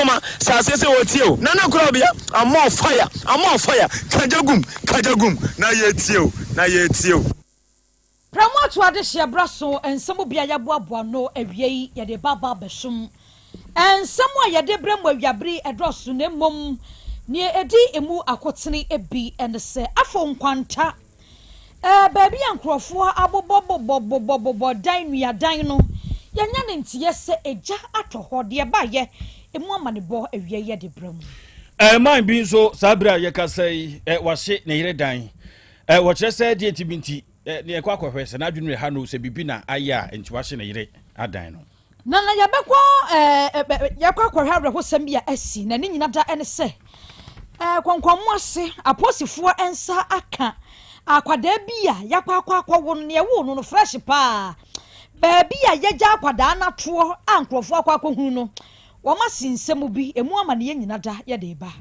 koma sa se otio na na Krobea am on fire kajagum na ye tio Promote ade hye braso ensemo bia ya boaboa no awie ye de baba besum ensemo ye de brem awiabri edroso na mom ne edi emu akotene ebi ene se afo nkwanta baabi ankrofo abobobobobobobo dan nua dan no yanya ne ntiye se eja atoho de ba ye emu amanebo awie ye de brem man bi so sabra ye kasai wahye ne yire dan wo kire se de tibinti ne ekwa kwahwe se na adwunu ha no se bibina aya enti wahye ne yire adan no na yabekwo yakwa kwahwe abrehosam bia asi na ne nyina da ene se konkomo ase aposifo ensa aka akwada bia yakwa akwa ne wo no fresh pa baabi a yagya akwada na to ankrofo akwa hu no wo masinsem bi emu amane ye nyina da ye de ba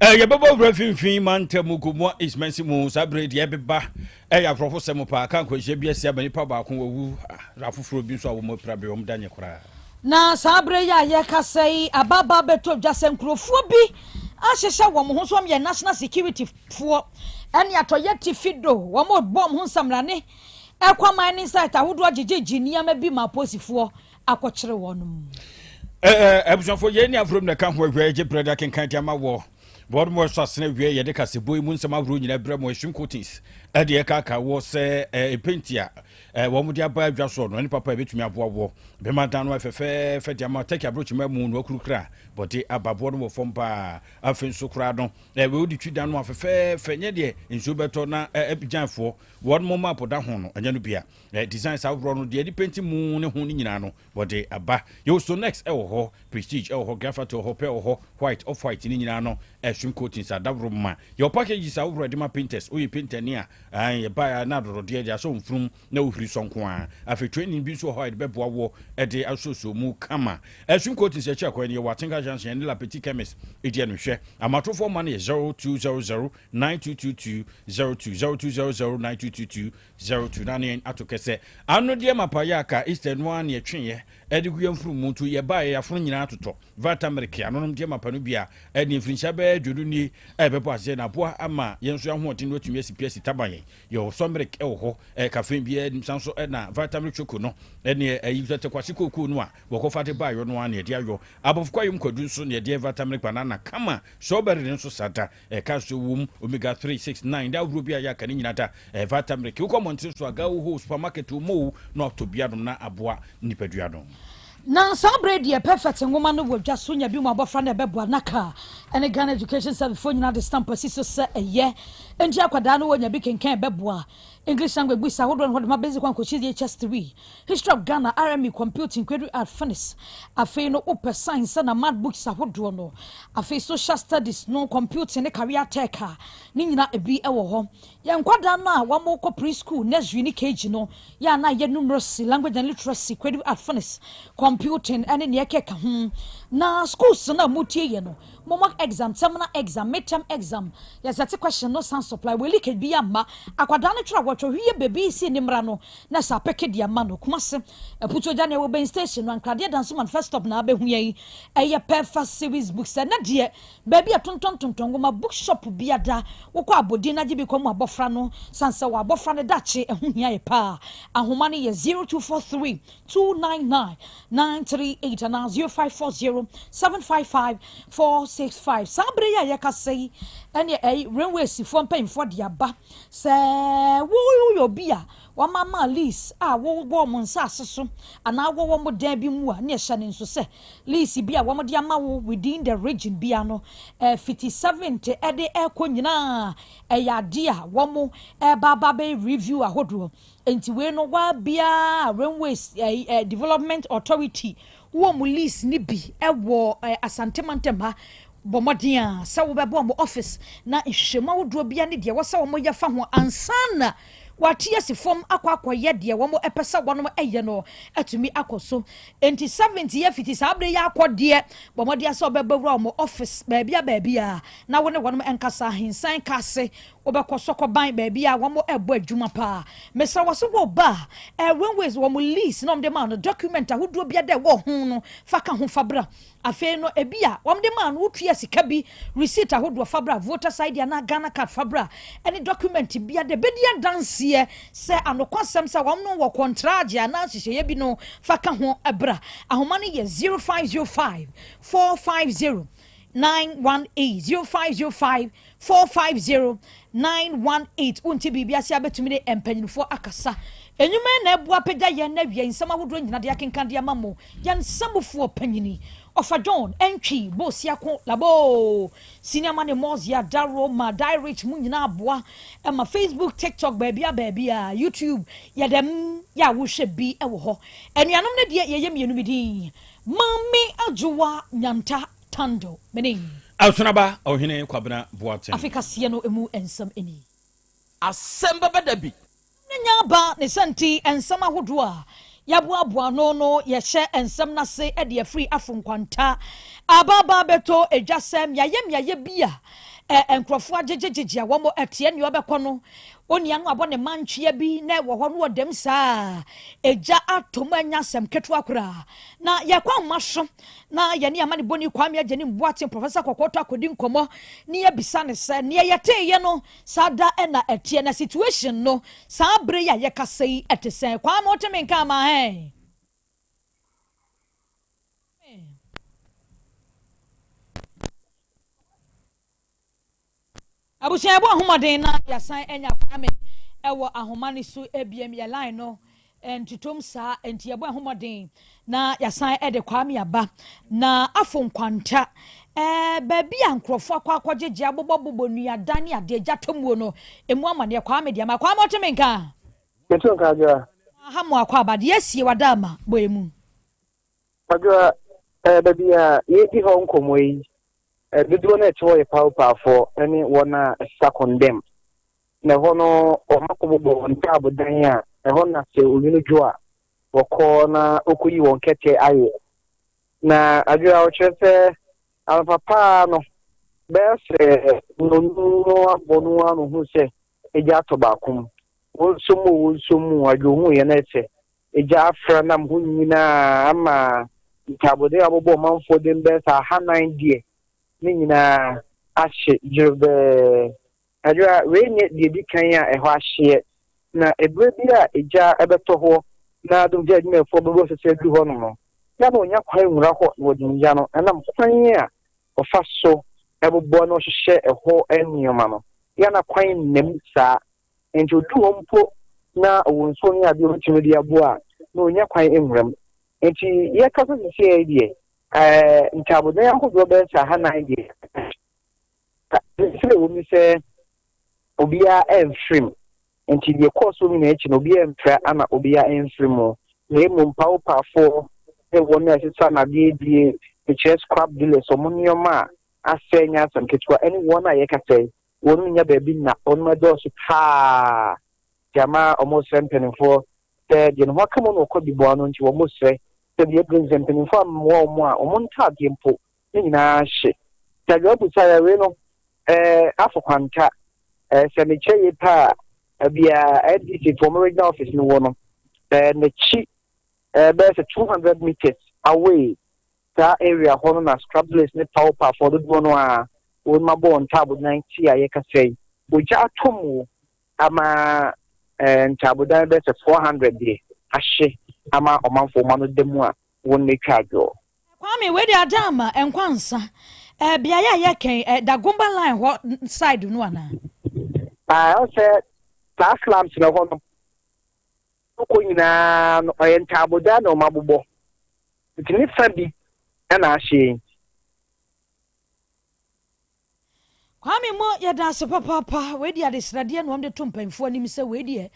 ye bebo brefimfin mantemu kumwa ismensimu sabre de beba ya profosem pa kan kwahye bia sia bani pa ba ko wu rafufuro bi so awo prabe om danye kora na sabre ya ye kasai ababa beto dwasenkrofo bi ahyehye wo mo ho so ye national security fo ene atoyeti fido wo mo bom ho samrane ekwaman ni site ahodo agegegi niam bi ma posifo akokere wonum ebusofo ye ni afrom na kan ho agwaje brother kenkan tiama wo board mo so asene wie ye de kasebo mu nsema bro nyina bra mo ehwim coatings e de kaka wo se pentia wo mu dia ba adwa so no ni papa betumi aboawo be madan no fefe fe dia ma take approach mamu no akurukra body ababo no fompa afen so kura no we odi twida no fefe fenye de nso beto na ebijanfo won mo map da ho no anya no bia design sa bro no de painting mu ne ho ni nyina no body aba yo so next wo ho prestige wo ho graphite wo ho pe wo ho white off white ni nyina no ehwim coatings adabro ma your package is already ma painters o ye painter ni a ye buy na do de dia so mfrum na ohiri sonko a afi training bi so ho de beboa wo e de asoso mu kama ehwim coatings e check when you watinga junction ni la petit chemist e dia no hwe amatofo ma na 0200 9222 0200 9222 02 na ne atokese ano de mapaya aka eastern one ye twenye e de guya mfrum mu tu ye buy ya funu nyina atoto vata america anonom de mapano bia e de mfrincha be dwodu ni e bebo ase na boa ama yenso ya ho tin wetumi asipia taban yo somrek e wo ho cafe bia nimsanso e na vitamin choco no e ne ayitete kwase koku no a wokofate ba yo no a ne de ayo abofkwa yum kwadu so ne de vitamin banana kama strawberry nso sata ka so wum omega 369 da wuro bia ya kan nyina ta vitamin ke ko montre so aga wo supermarket mo no to bia dum na aboa nipadua dum na sabre de perfect ngoma no wadwa so nya bi mu abofra na beboa naka ene Ghana Education Service for nyina de stamp asiso se eye enti akwada no wonya bi kenkan beboa English language busa hold on my basic one coach HS3 history of Ghana RME computing credit art furnace afi no open science na math books ahodo no afi social studies no computing ne career tech ni nyina ebi ewo ho ye nkwada no a wamo ko preschool nursery ni KG no ya na ye numeracy language and literacy credit art furnace computing ene ne keka na schools na mutie ye no mock exam terminal exam midterm exam yes that's a question no sans supply we like bi amma akwada no twa watwo hwie baby si ni mra no na sa peke dia ma no kuma se puto ja na we ben station no ankrade dance man first stop na abehu yi eye perfect series books na de baby atonton ngoma bookshop biada wokọ abodi na gibi komu abofra no sanse wa abofra ne dache ehu hia ye pa ahoma ne ye 0243 299 938 and 0540 755 465 sabre ya yakasei ene railway sifo mpemfo de aba se wo yo bia wa mama list wo mo nsa aseso ana wo mo dan bi mu a ne hye ne nso se list bia wo mo de ama wo within the region bia no 57 te ede ekonyina ya dia wo mo baba be review ahodo enti we no wa bia railways development authority wo mo list ni bi ewo Asante mantema bomodia sa wo bebo mo office na ihwema wo do bia ne de wo sa wo mo ya fa ho ansana watie si fom akwa ye de wo mo epesa wono eye no atumi akoso enti 70 ye fiti sabre ya akode bo mo de ase obebawura mo office baabi a na wo ne wono enkasa hinsan kase obekoso koban baabi a wo mo ebo adwuma pa mesa wo so wo ba when ways wo mo lease no de ma no document ahodo bia de wo ho no faka ho fabra afi no ebia wo de ma no wotua sika bi receipt ahodo fabra voter side ya na Ghana card fabra any document bia de bedia dance ye se anokwasem se wo no wo contract ya na hihye bi no faka ho ebra ahoma no ye 0505 450 918 0505 450 918 unti bibia sia betumi ne empanyinfo akasa enyume na ebu apega ye na wie nsam ahodo nyina de akenkan de amamo ye nsamfo panyini ofa John entwi bosia ko labo sinema ne mozia daro ma direct mu nyina aboa ma Facebook TikTok baabi a YouTube ya dem ya wo hwe bi e wo ho enuanom ne de ye mienu bidi mami ajuwa nyanta tando menin Ausonaba ohene kwabena boaten Africa sie no emu ensam eni Asem Beba Dabi nya ba ne santi ensam ahodo a yaboaboa no ye hye ensam na se e de free afunkwanta ababa beto edwasem yaye bia enkrofo ajejejeje a wo mo etie ne obekọ no oni anu abo ne mantwe bi na wo ho no odem saa eja atom anya sem ketu akura na ye kwa maso na ye ne amane boni kwame agye ne mboate professor kokoto akodi nkomo ne ye bisa ne se ne ye te ye no sada na etie na situation no saa bre ya ye kasei etesen kwa ma oteme nka ma he abusia ebo ahomaden na yasan enya kwame ewo ahomani so ebiem ye line no entitom saa enti ebo ahomaden na yasan ede kwame aba na afonkwanta baabi ankrofo akwajeje abobobo nua dani ade agyatomwo no emu amane kwame de ma kwame otemenka Ketu kaja hamu akwa abade yasie wadama boemu kaja baabi a ye ho nkomo yi bidu na eto ye power for any one secondem na hono o makobo ntabo dan a ho na se owinu dwo a woko na okoyi won kete aye na adwa o chese al papa no bese no abonu anu hu se eja to bakum won somu adwo hu ye na ese eja afra na hu nyina ama ntabo de abobo manfo dem besa ha 9 die nina ashe jebe adwa we ne de di kan a eho ahye na ebre bi a eja ebeto ho na dum je adwuma fo bo so se du ho no ya no nya kwai nwura ho no di nja no na kwan a ofa so ebobo no hye eho enioma no ya na kwan nem sa enti odu ho mpo na wonso ni ade o timi di abo a no nya kwan enwuram enti ye ka so se e die ntabo na yanko be sa ha na ide se wo mi se obia enfrim enti de course wo na echi no obia emtra ama obia enfrim na emu pa fo e won na sisa na die the scrap dealers so monioma asenya sam ketwa anyone a yeka say wonu nya ba bi na on ma do so pa jama almost for the you know what come on ko bi bo anu nti wo mo se the representing for mo a omonta de mpo ni na hye tago bu sa we no afokwanta se me che pa bia edit from regional office no wono the chi there's a 200 meters away that area hono na scrabless ne power for the one a won mabo on table 90 a yeka say oja atomu ama table dan be 400 dey ahye ama omanfo ma no demu a won ne twajo kwame we dey adama enkwansa bia ya yeken da gomba line ho side no ana I say class lamps na hono ko nyina no table dan no mabobo itini fabi na ahye kwame mo ya da se papa we dey adesrade no de to mpanfo anim se we dey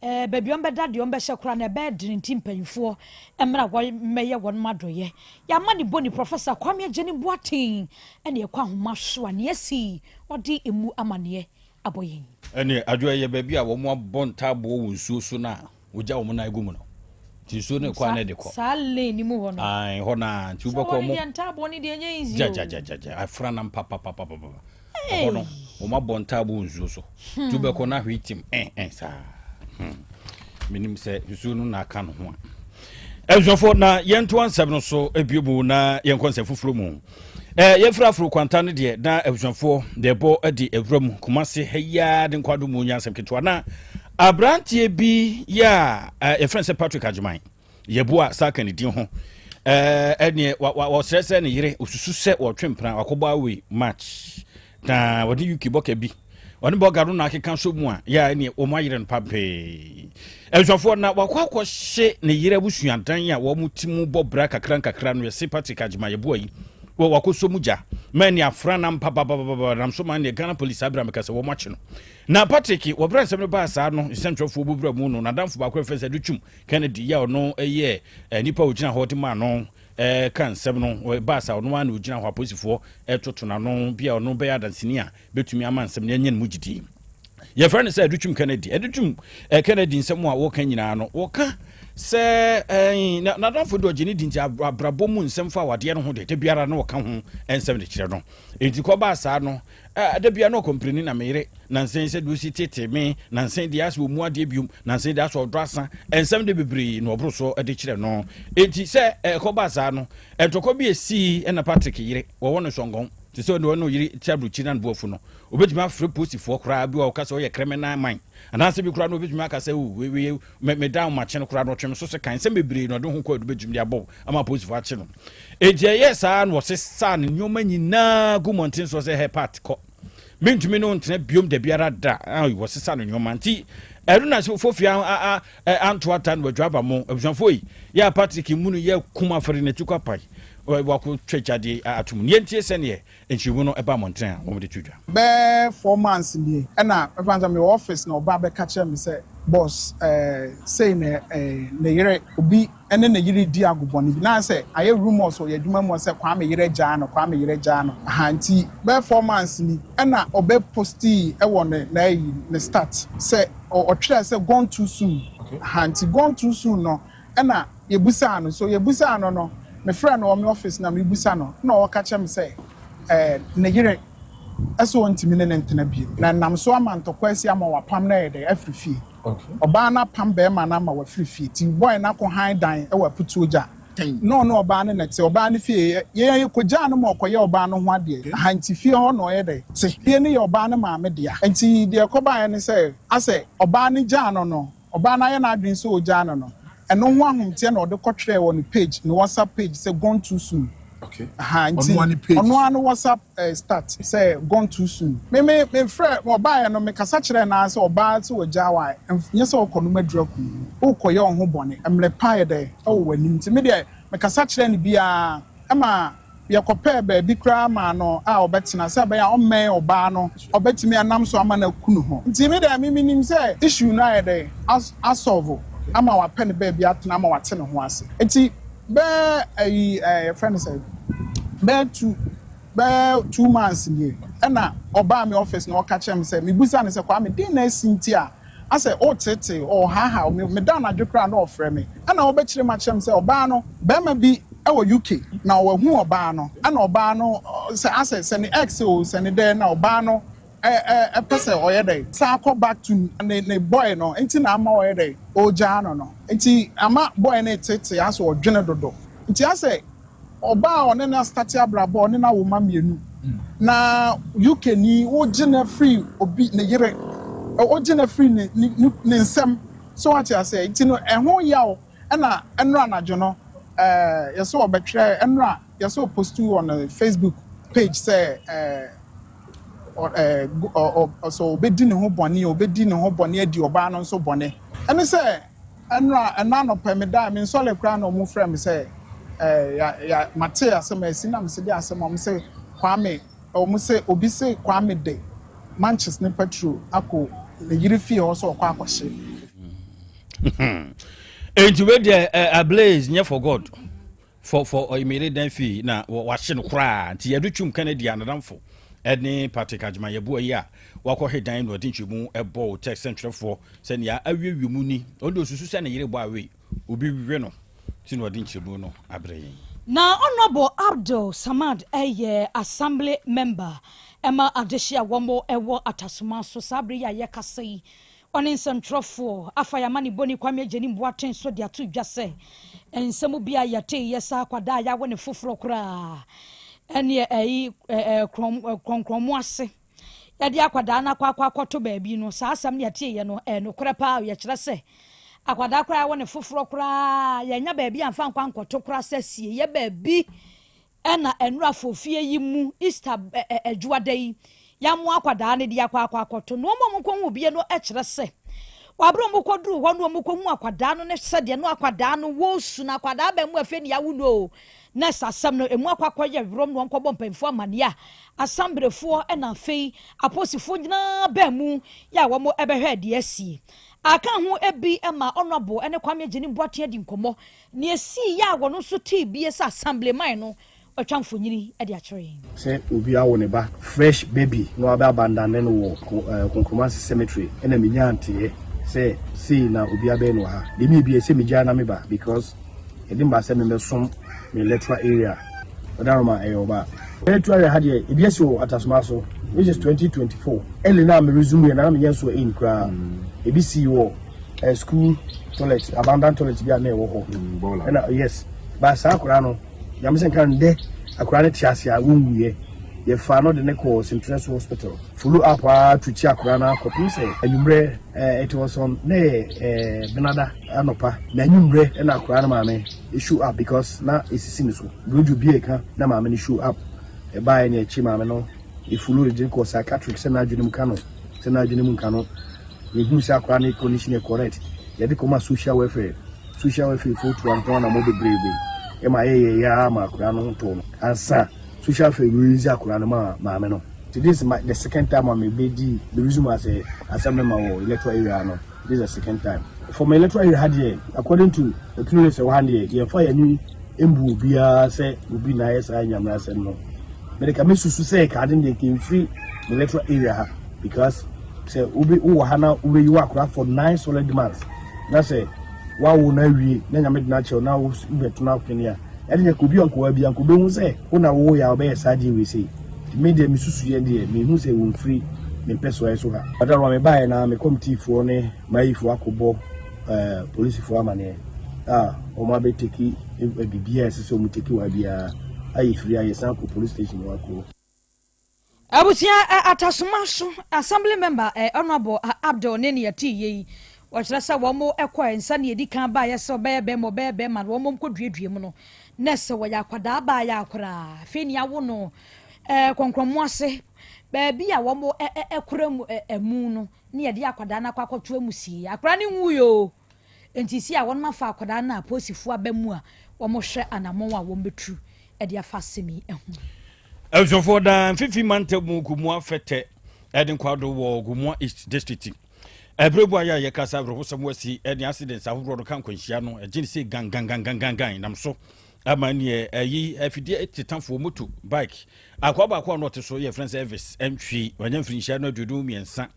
baby on beda de on be hye kra na be drin timpanfo emra wo meye won madoye ya ma ni boni professor kwame ageni boatin ene ekwa homa so ane asi odi emu amane aboyin ene adwo ye baabi a wo mo abon tabo wo nsuo so na oja wo na egumu no ti so ne kwa na de ko sale ni mu ho no ai ho na ti ubeko mo so ntabo ni de enye easy ja afra na papa ho no wo ma bon tabo nsuo so ti ubeko na hwitim sa minim se nsuo no na aka no ho Ezofo na yento ansem no so ebiomu na yenkonse fufuro mu. Yefrafro kwanta no de na ezofo de bo adi ewram kumase heya de nkwado mu nyansem ketwa na abrantie bi ya efrense Patrick Ajuman yebua sakani din ho ene wa stress ne yire osusu se wo twempran akoba we match na wodi UK boka bi woni bogaro na akeka so mu a ya ene o mayire no pape Ezofo na wakwa hye ne yire busuadan a wo mutimu bobra kakra no yesi Patrick Ajuman yebua yi wakoso muja mani afra na papa namso man ne Ghana police abra mekase wo machi no na Patrick wo bra nsem no ba sa no centralfo bubra mu no na damfo ba kwefese adutwum Kennedy ya no eye nipa ogina ho de ma no kan nsem no ba sa no an ogina ho aposifo etoto na no bia no be adansini a betumi ama nsem ne nyen mu gidi ye friend say adutwum Kennedy Kennedy nsem a wo kan nyina no wo ka se na damfo do gini dinti abrabo mu nsem fa wade no ho de biara no ka ho ensem de kire no enti ko ba sa no de bia no kompreni na mere na nsen se do si tete me na nsen de aso mu ade bium na nsen de aso drasa ensem de bebre no obro so de kire no enti se ko ba sa no entoko bi esi na Patrick yire wo wono songon ti se no yiri tabru chi na bofu no obetuma afre post fo kra bi o ka se o ye criminal man anase bi kra no obetuma aka se we me down match no kra no twem so se kan se bebre no de ho kwa do betumi de abo ama post fo ache no eje yes no se sa ne nyoma nyina gu mountain so se he part ko mentumi no ntena biom de biara da wo se sa no nyoma nti eruna se fofia anto atan wadwaba mo abusanfo yi ya Patrick munu ye kuma fere ne tukwa pai wako twechade atum nientie sene enchimu no eba montren wo de twudwa be 4 months ni na evanza me office na oba be catch me say boss say ne yere obi ene ne yere di agoboni bi na say aye rumors so ye dwuma mo say kwa me yere gya no hanti be 4 months ni na obe posti e wo ne start say o try say gone too soon hanti gone too soon no na yebusa no so yebusa no my friend or my office na me busa no o ka che me say ne yere eso ntimi ne ntena bi na nam so amantokwa asi ama wapam na ye de afrifi oba na pam be ma na ma wafrifi ti boy na ko han dan e wa putu oja no oba na nete oba na fie ye ko ja no mo koye oba no ho ade hanti fie ho no ye de ti fie ne ye oba na ma me dia nti de ko ba ye ne say ase oba na ja no oba na ye na adwin so oja no and no one tie na ode kotwere on the page no WhatsApp page say gone too soon. Okay. On one WhatsApp start say gone too soon. Me friend oba no me kasa kire na say oba so oja wa enye say okono maduraku. Ukoye on ho bone emle pae de o wani nti me de me kasa kire ne bia ama ye kopɛ ba bi kra ma no a obetena say ba ya o men oba no obetimi anam so ama na kunu ho. Nti me de me nim say issue na ye de asolve ama wa pen be bia tena ama wa te ne ho ase enti be friend say be 2 months ni na oba me office na o ka chem say me busa ne say kwa me din na asinti a ase o tete o ha me down adwekra na ofre me na o be kire ma chem say oba no be ma bi e wo UK na o hu oba no na oba no say ase say ne ex o say ne there na oba no pese oyede sa go back to ne boy no enti na ama oyede oja no enti ama boy na tete aso odwene dodo enti ase oba one na start abrabo one na wo ma mienu na UK ni ojina free obi ne yere ojina free ne nsem so what you say enti no ehwo yawo na enra na jono yeso obetwe enra yeso post on Facebook page say so obedi ne ho bone adi oba no so bone ene say enra no pemeda me so le kra no mo frɛ me say ya mate asem asina me se de asem mo say kwame o mo say obi say kwame de Manchester Petrol ako le yiri fie ho so kwa akwahye enti we dey ablaze nye for God for immediate dan fee na wa hye no kra nti yadutwum Canada anadamfo ɛne Patrick Adjuma yɛboa yi a wakɔ hedan no ɔde nkyɛmu ɛbɔ Otec centralfoɔ sɛnea awiawie mu ni ɔde osusu sɛ ne yere bɔ awe obi wiwe no ti no ɔde nkyɛmu no abrɛ yɛn na Honorable Abdul Samad assembly member Emma Adeshia Wombo Ewo Atasuma so sabri ya yekasei oni nsɛntrɔfoɔ afa ya mani boni kwame jeni mboaten so dia to dwase ensɛmu bia yate yesa kwada ya wone foforo kra ɛne kronkromo ase yade akwada na kwakwato baabi no saa asɛm ne yate ye no no korapa ye kyerɛ sɛ akwada kra wone foforo kra yenya baabi amfa nkwankoto kra sɛ sie ye baabi ɛna enura fofie yi mu Easter adwuada yi ya mu akwada ne dia kwakwato no mo nkonwu bie no kyerɛ sɛ wabro mo koduru hɔ no mo kohu akwada no ne sɛ de no akwada no wo su na akwada ba mu afi ne ya wuno na sasam no emu akwakoye wrom no nkɔbɔ mpemfo amania asambrefoɔ ɛna fei aposifo nyina ba mu ya wo mo ɛbɛhwɛ de asie aka ho ebi ema Honorable ene kwame geni boate adi nkomo ne esi ya wo no so ti bie sa assemblyman no otwamfo nyini ade akyere say obi awo ne ba fresh baby no aba abandon no wo konkroma cemetery ena menya ante say see na obi abe no ha de mi bie say megya na me ba because edim ba say me som me electoral area odaroma eyoba electoral area hade e bia so atasoma so which is 2024 early na me resume na me yenso in kra e bi see wo school toilet abandoned toilet bia na e wo ho ena yes ba sa akura no Yamisen kan de akura ne tiase a wonwuye ye fa no de ne ko Central Hospital follow up to chi akura na kopim say anwumre it was on ne benada anopa na anwumre na akura na maame issue up because na esisi ne so roju bie ka na maame ne show up e bae ne chi maame no e follow de ko psychiatric se na adwunim ka no ye hu se akura ne condition e correct ye de ko ma social welfare for to anton na mo be brave ema ya makura no to no ansa social release akura no ma no this is the second time I'm be the reason as a assembly member electoral area no this is the second time for my electoral area here according to the clinic say one year you fire ni embu bia say obi na yes anyamra asem no me ka mesusu say ka den dey free electoral area because say obi wo hana obi you akura for 9 solid months na say wawo na wie na nyame de na che na wo beto na kenia ene ko bi onko bia ko be hu se wo na wo ya obe saje we se media misusu ye de me hu se wo free me peso eso ha adaro me bae na me committee fo ne maifo akobo police fo amane o ma be teki bibia se so mu teki wa bia ayi free ayi san ko police station wa ko abusia atasoma so assembly member Honorable Abdul ne yati yi wɔkyerɛ sɛ wɔn mo ɛkɔ nsa ne edi kan ba yɛ sɛ ɔbɛyɛ ma wɔn mo nkɔ duadua mu no nɛsɛ wɔyɛ akwadaa ba yɛ akwadaa afei ni awo no kɔnkɔnmo ase baabi a wɔn mo ɛkora mu ɛmu no ne yɛde akwadaa na akɔ akɔto mu sie akwadaa ne nwuyo nti si a wɔn ma fa akwadaa na aposifo aba mu a wɔn mo hwɛ anamɔn a wɔn betu ɛde afa semi ɛho ɛwofo da 50 manta mu gumua fete ɛde kwado wɔ gumua East District Ebrebu aya ye kasa bro some wasi any accidents ahoro kan kwanhia no agini say gang nam so amane ayi afide etitanfo moto bike akwaba akwa no so ye friend service entwi wanya mfinhia no adudu miensa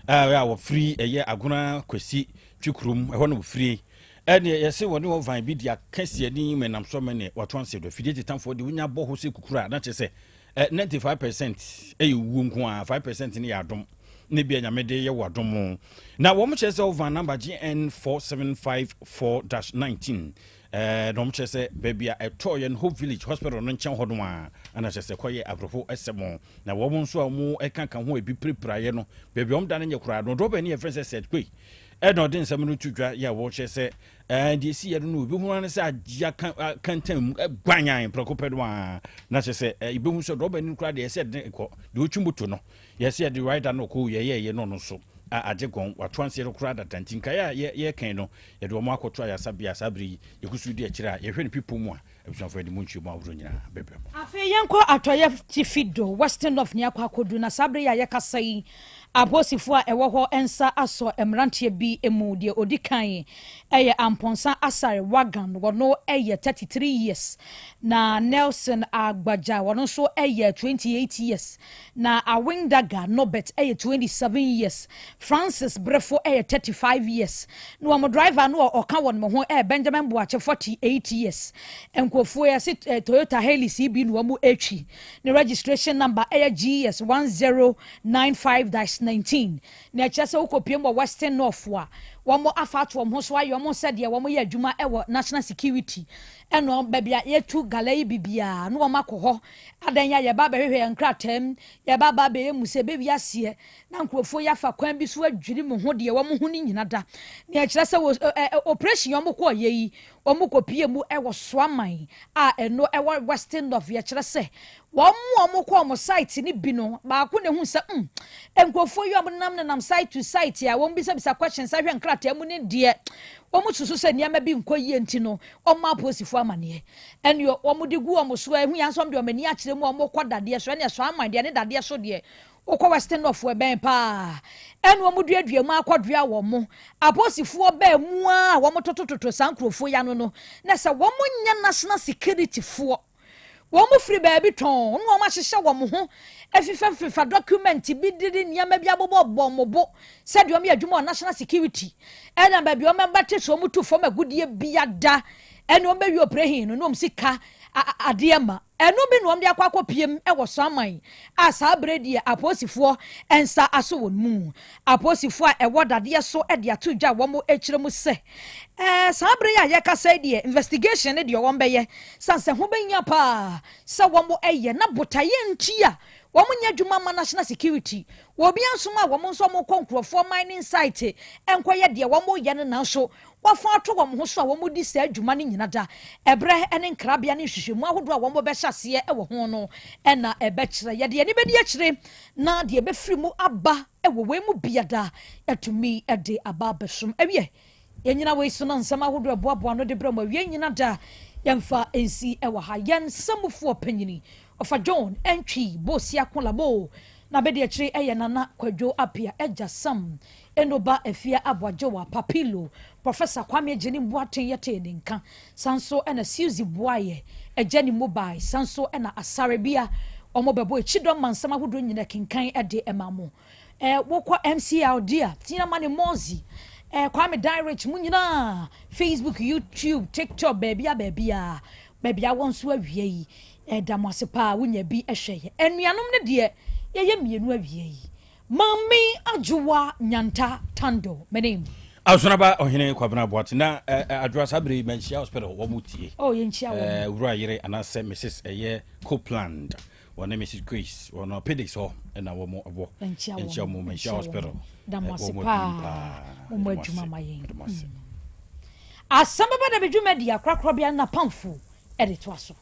ya wo free eye agona kwasi twikurum eho no free ene ye se woni wo van bi dia kase ani menam so mene wato anse do afide etitanfo de wonya bo ho se kukura na che se 95% wu nko a 5% ne ya adom ne bia nyamede ye wadom na wo mo chese over number GN 4754-19 no mo chese bebia etoyen Hope Village Hospital no nchen hodom a ana chese koye abrofo esemo na wo mo nso a mo ekanka ho ebi prepraye no bebia om da ne nyekura no do be ne friend said kwe no den nsɛm no tudwa ya wo chese de si ye no obi hu na se agya kantam gwanyan prekopedo a na chese ibe hu so do be ne kura de se de ko de otwumbuto no yes ye the rider no ko ye no so ajegon watwanse kura da tantinka ye kan no ye do mo akoto ya sabri ye kusu de akira ye hwe ne people mu a ebusanfo de munchi mu awro nyina bebem afi yenko atoye tifido western of nya kwakodu na sabri ya ye kasai aposifo a ɛwɔ hɔ ensa aso emrantie bi emu de odikan ɛyɛ amponsa asare wagan wɔno ɛyɛ 33 years na Nelson Agbaja wɔno so ɛyɛ 28 years na Awindaga Nobet ɛyɛ 27 years Francis Brefo ɛyɛ 35 years na wɔn driver no ɔka wɔn mo ho ɛyɛ Benjamin Boache 48 years nkofo yɛ se Toyota Hilux CB no wɔn etwi ne registration number ɛyɛ GS 1095-19 na kyerɛ sɛ wokɔpiem wɔ Western North wa wɔn afa to wɔn ho so ayɛ wɔn sɛ deɛ wɔn yɛ adwuma ɛwɔ national security ɛno baabi a yɛtu galai bibia no wɔn akɔ hɔ adan ya yɛba bɛhwehwɛ yɛn kratam yɛba ba bɛyɛ mu sɛ bɛbi aseɛ na nkurɔfoɔ yɛafa kwan bi so adwiri mu ho deɛ wɔn ho ne nyina da na kyerɛ sɛ operation wɔn kɔ yɛ yi wɔn kɔpie mu ɛwɔ Soaman a ɛno ɛwɔ Western North yɛkyerɛ sɛ wɔn kɔ wɔn site ne bi no baako ne ho sɛ nkurɔfoɔ yi wɔn nam site to site a wɔn bisa questions ahwɛ nkrataa mu ne deɛ wɔn susu sɛ nneɛma bi nkɔ yie nti no wɔn aposifo amaneɛ ɛnio wɔn de gu wɔn so ɛho yɛn nso de wɔn ani akyerɛ mu wɔn kɔ dadeɛ so ɛne Soaman deɛ ne dadeɛ so deɛ okɔ Western North ɛbɛn paa ɛne wɔn duadua mu akɔdua wɔn aposifoɔ bɛɛ mu a wɔn totototo saa nkurɔfoɔ ya no na sɛ wɔn nyɛ national security foɔ wɔn free baabi tɔn no wɔn ahyehyɛ wɔn ho efifa document bi didi nneɛma bi abobɔ sɛ deɛ wɔn yɛ adwuma wɔ national security ɛna baabi wɔn bɛte so wɔn tu fam agudie bi ada ɛna wɔn bɛwi operation no wɔn sika adeɛ ma ɛno bi na wɔn de akɔ piem ɛwɔ Soaman a saa bredi aposifoɔ ɛnsa aso wɔn mu aposifoɔ a ɛwɔ dadeɛ so ɛde ato dwa wɔn akyerɛ mu sɛ saa bre ya yɛkasa deɛ investigation ne deɛ wɔn bɛyɛ sanse ho bɛnya pa sɛ wɔn ɛyɛ na botaye nti a wɔn nyɛ adwuma ma national security wɔbi ansoma wɔn nso wɔn kɔ nkurɔfoɔ mining site ɛnkɔyɛ deɛ wɔn yɛ ne nanso wɔfa ato wɔn ho so a wɔn di sɛ adwuma ne nyina da ɛbrɛ ɛne nkrabea ne hwehwɛmu ahodoɔ a wɔn bɛhyɛ aseɛ ɛwɔ ho no ɛna ɛbɛkyerɛ yɛde yɛde bɛdi akyire na deɛ bɛfiri mu aba ɛwɔ wɔn mu biada ɛtumi ɛde aba abɛsom ɛwiɛ yɛnyina wei so na nsɛm ahodoɔ ɛboaboa no de brɛ mu awie nyina da yɛmfa nsi ɛwɔ ha yɛn nsɛmfoɔ panyini ɔfa John entwi bosia kolabo na bɛde akyire ɛyɛ nana kwadwo apia ɛgya sam enoba afia aboagyewa papilo Professor Kwame Jeni Boateng yɛte ne nka sanso ɛna Suzy Boaye ɛgyani mobile sanso ɛna Asarebia ɔmo bɛbɔ ekidɔ mansam ahodoɔ nyina kenkan ɛde ɛmamo wokɔ MCLD a tina mane Mozi Kwame Direct mu nyina Facebook YouTube TikTok baby a wɔn so awie yi damase pa wonya bi ehwɛ ye enuanom ne de ye mienu awie yi Mami Ajuwa Nyanta Tando menim Ausonaba ohene kwabena boate na adwa sabre menchia hospital wo mutie yenchia wo wura yire anase Mrs. Copeland wona Mrs. Grace wona pedix ho na wo mo abo enchia mo menchia hospital damase pa mo adwuma mayen Asem Beba Dabi dwumadi akrakrobia na pamfo edito aso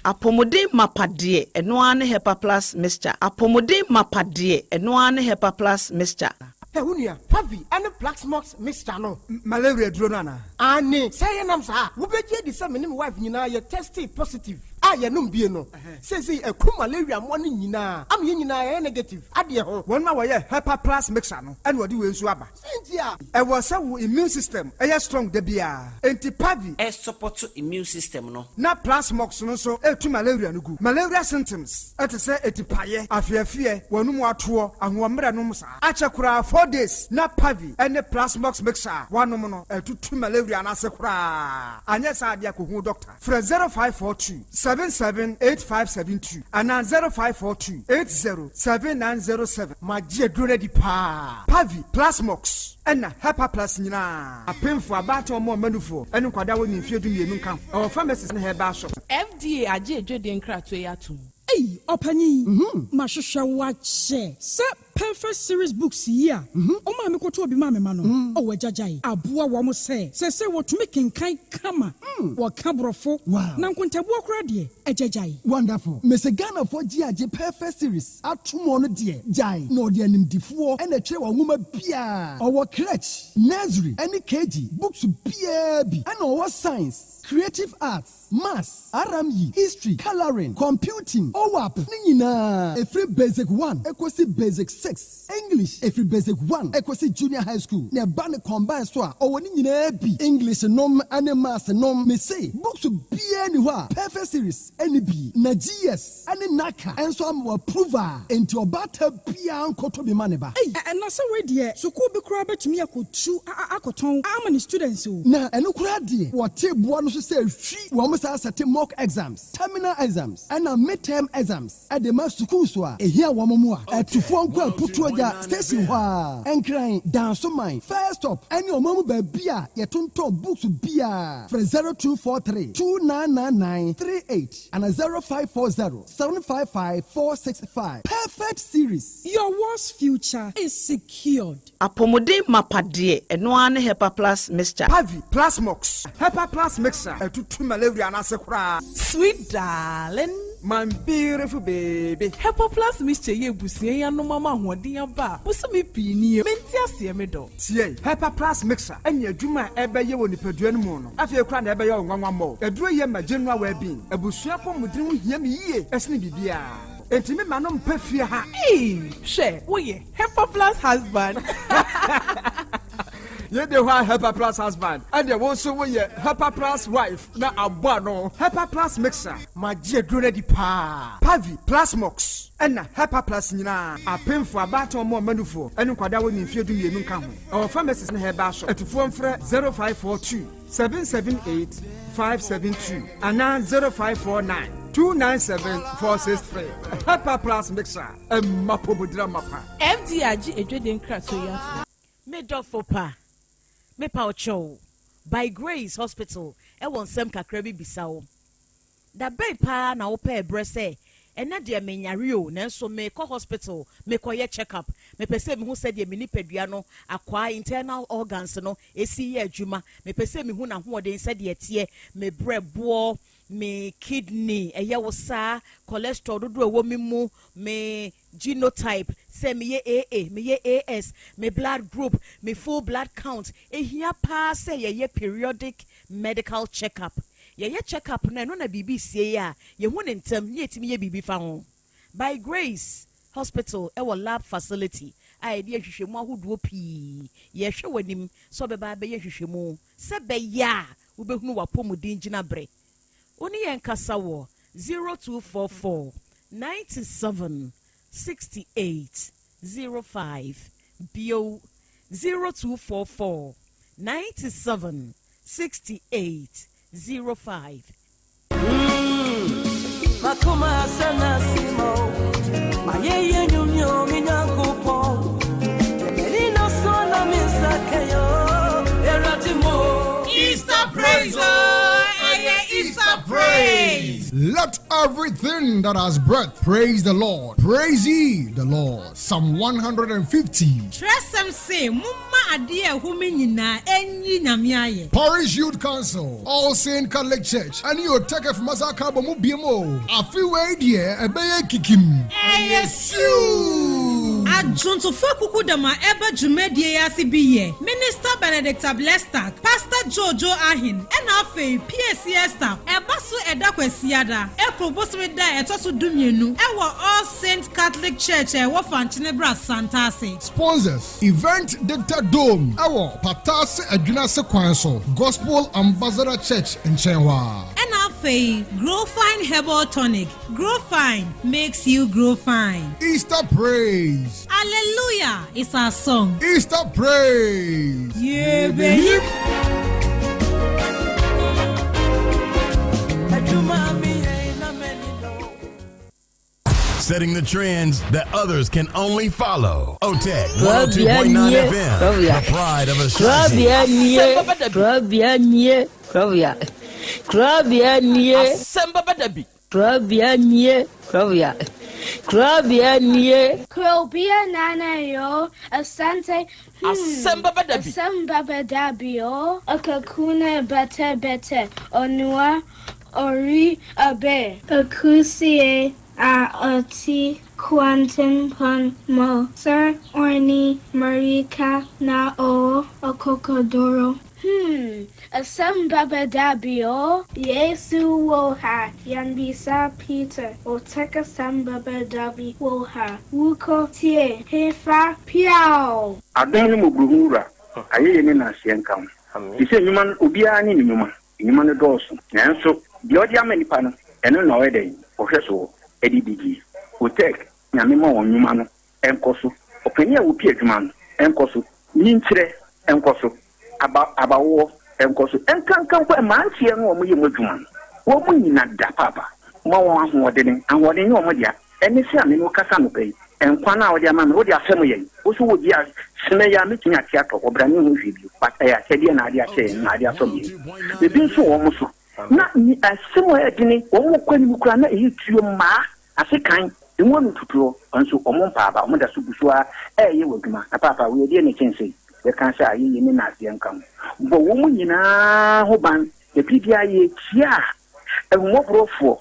Apomode mapade eno ane Hepa Plus Mixture. Apomode mapade eno ane Hepa Plus Mixture. Unia, Pavi, and the Black Smokes Mixture no. Malaria dronana. Ane, say nam sa. Ubeje di sa menim wife nyina ye tested positive. Ya num bie no. Say a ku malaria mo ni nyina. Am ye nyina ye negative. Ade ho. Won ma wo ye Hepa Plus Mixture no. And wodi we nsu aba. Sentia. E wo say wo immune system e strong de bia. Enti Pavi e support immune system no. Na plasmox no so e tu malaria no gu. Malaria symptoms e te say etipaye, afiafie, wanum ato, ahomre no sa. Achekura 4 days na Pavi and the plasmox mixer. Wanum no e tu malaria na sekura. Anya sa dia ko hu doctor. Fra 0542 778572 and 0542 807907. Magie dure di pa. Pavi plasmox and Hepa Plus nyina. Apemfo abato mo manufo. Enu kwada woni mfie du mienu kan. Our pharmacies na heba shop. FDA aje dwede nkrato yatum. Hey, opanyi. Mahwehwe wache. Se perfect series books here. O ma me koto obi ma me ma no. O wajajai. Aboa wo mo se wo tumi kenkan kama. Wo kabrofo. Na nkontabu okra de ejajai. Wonderful. Mese Ghana for GAJ perfect series. Atumo no de jai. No de animdifo e na twe wa nwoma bia. Owo crèche, nursery, any KG, books bia bi. And owo science, creative arts, maths, RME, history, coloring, computing, OWAP, ni nyina. E free basic 1, ekosi basic 6. English every basic 1 ekosi junior high school na ba ne combine so a owoni nyina bi English nom ane maths nom me say books bia ni ho a perfect series any bi na GS ane naka enso am approval enti obata bia nkoto bi mane ba na so we de school bi kura betumi akotu akoton amani students o na eno kura de wote boa no so say hwi wo mo sa set mock exams terminal exams and midterm exams at the mass school so a ehia wo mo a atufo nko aputu oja station ho a enkran dance mine first stop any omamu ba bia ye tonton books bia for 0243 299938 and 0540 755 465 perfect series. Your worst future is secured. Apomode mapade eno ane Hepa Plus mixture. Pavi Plus Mox. Hepa Plus mixture. Etutu malaria na sekura. Sweet darling. My beautiful baby. Hepa Plus mixture ye busie ya no mama hoden ya ba. Busu me pini. Menti ase me do. Tie. Hepa Plus mixture. Enya adwuma ebeye wo nipadua no mu no. Afie kura na ebeye onwanwa mo. Eduro ye ma general well-being. Ebusua pomudin ho hia me yie. Esne bibia. Enti me manom pafie ha. She, wo ye Hepa Plus husband. Ye de wa Hepa Plus husband. And there also wo ye Hepa Plus wife na abua no. Hepa Plus mixer. Ma je duro di pa. Pavi Plus Mox. Ena Hepa Plus nyina. Apemfo abato mo manufo. Enu kwada wo ni mfie du mienu nka ho. Our pharmacist na heba so. Etufo mfre 0542 778 572 ana 0549 297-463. Hepa Plus mixer. Mapobudra mapa. MD aji edwede nkra so ya. Me dofo pa. Me pa ocho. By Grace Hospital. E won sem kakra bi bisawo. Da bay pa na opa ebrese. Ena de menyare o nanso me ko hospital me koye check up me pese me hu se de me nipadua no akwa internal organs no esi ye adwuma me pese me hu na ho de se de tie me brebo me kidney eye wo sa cholesterol dodo wo me mu me genotype se me ye AA me ye AS me blood group me full blood count ehia pa se ye periodic medical checkup. Ye check up na no na bibi sie ya ye hu ne ntem ye timi ye bibi fa ho. By Grace Hospital e wo lab facility ai de hwehwemu ahoduo pii ye hwe wanim so beba be ye hwehwemu se be ya wo behunu wapomudin gina bre oni ye nkasa wo 0244 97 68 05 bio 0244 97 68 05. Makuma sana simo Mayeye nyumyo minyakupo Temelina sona misakeyo Eratimo Easter praise Easter praise. Let everything that has breath praise the Lord. Praise ye the Lord. Psalm 150. Tresem say mumma adie humi nyina enyi nyamiaye. Parish Youth Council, All Saint Catholic Church, and you take a masaka bomu biemo. A few way dear, a beye kikim. Yesu. Adjunto fokuku dama eba jumedie yasi biye. Minister Benedict Blestack, Pastor Jojo Ahin, and afe PSCS staff. Ebasu edakwesiada. Probosome da etoso dumienu. Ewa All Saint Catholic Church ewa Fantinebra Santase. Sponsors: Event Dictator Dome. Ewa Patase Adjunase Kwanso. Gospel Ambassador Church in Chenwa. NFA Grow Fine Herbal Tonic. Grow Fine makes you grow fine. Easter praise. Hallelujah. It's our song. Easter praise. Yeah, baby. Setting the trends that others can only follow. Otec 1029Fm, the pride of Ashanti. Krobea. Asem Beba Dabi. Krobea nana yo Asante. Asem Beba Dabi. Asem Beba Dabi yo. Akakuna bete onua ori abe. Akusie a oti quantum pon mo. Sir Orni Marika na o okokodoro. Asem Beba Dabi o Yesu woha Yanbisa Peter Otec Asem Beba Dabi woha Wuko tie Hefa Piao Adon mu buhura aye ne na asienka ise nyuma obia ni nyuma no doso nanso de odi amanipa no eno na oyeden ohweso edidigi Otec nyame ma won nyuma no enkoso opani a wo pie adwuma no enkoso nyinkyire enkoso abawo enkoso enkankan kwa mantie no omo yemu adwuma no wo mu nyina da papa ma won ahoɔden ne omo dia ene se ame no kasa no pai enkwa na odi ama me wo dia asem yen wo so wo dia sene ya me tinya tiato obrani ho hwibio pata ya kede na ade ache na ade aso bi ebi nso wo mo so na ni asem o edini wo mo kwani mu kura na eyi tuo ma asekan emu no tutuo nso omo mpaaba omo da so busua ye waduma na papa wo ye ne chense ye kan sha ayi ni na ase nkam bo wo mu nyina ho ban de bibia ye tia emu brofo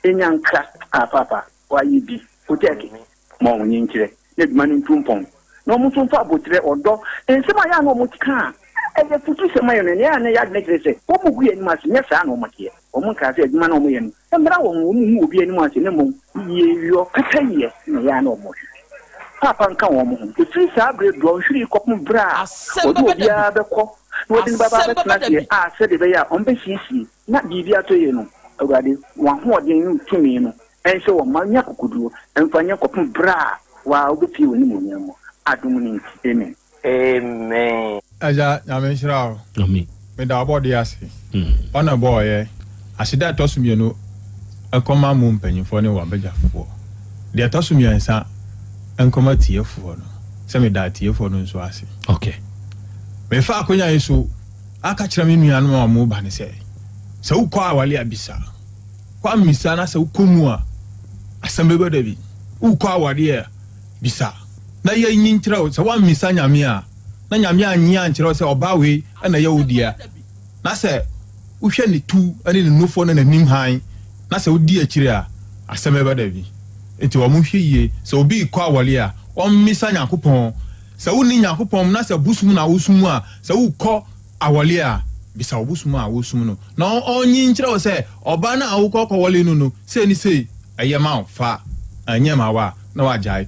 enyanka papa wa yi bi Otec mo nyinkire ne duma ni ntumpon no mo tumfa abotre odo ensema ya no mo tika e futu sema yo ne ya ne ya negrese wo mu gu eni mase nyesa no mo tie o mo ka se duma no mo ye no emra wo mu obi eni mase ne mo ye yo kataye ne ya no mo papa nka wo mo ho ti sa abre do hwiri kopum bra o do bia be ko no din baba be tna tie se de be ya on be sisi na bibia to ye no awade wa ho odin no tumi no ense wo manya kokuduo emfanya kopum bra wa obepi woni mo nyamo adum ni amen amen aja nyame shirawo amen me da body ase ona boy asida tosumie no akoma mu mpanyimfo ne wa bejafo de tosumie nsa enkoma tiefo no se me da tiefo no nso ase okay me fa akonya yeso aka kira me nuanu ma mo ba ne se ukwa awale abisa kwa misa na se ukomu a Asem Beba Dabi ukwa awale bisa na ye nyinkira o se wa misa nyame a na nyame anyi ankyira se obawe na ye wodia na se uhwe ne tu ane ne nofo na nanim han na se wodi akire a Asem Beba Dabi enti wo muhwe yie se obi kwa awale a o misa nyakopon se woni nyakopon na se busum na wosum a se ukọ awale a bisa obusum a wosum no na onyi nkyira o se oba na awukọ kwale no se ni se ayema fa anyema wa na wajai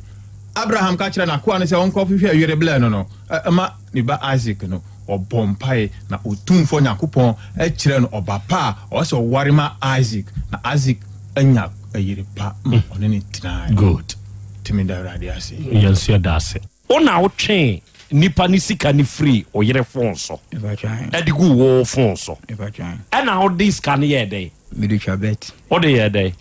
Abraham ka kira na ko ane se onko hwehwe ayere bla no ma ni ba Isaac no obompai na otumfo nyakopon e kire no obapa o se warima Isaac na Isaac anya ayere pa one ni tina good timi da radiase yenso da ase ona wo twen nipa ni sika ni free o yere fonso edigu wo fonso ana how this can ye dey medical bet o dey ye dey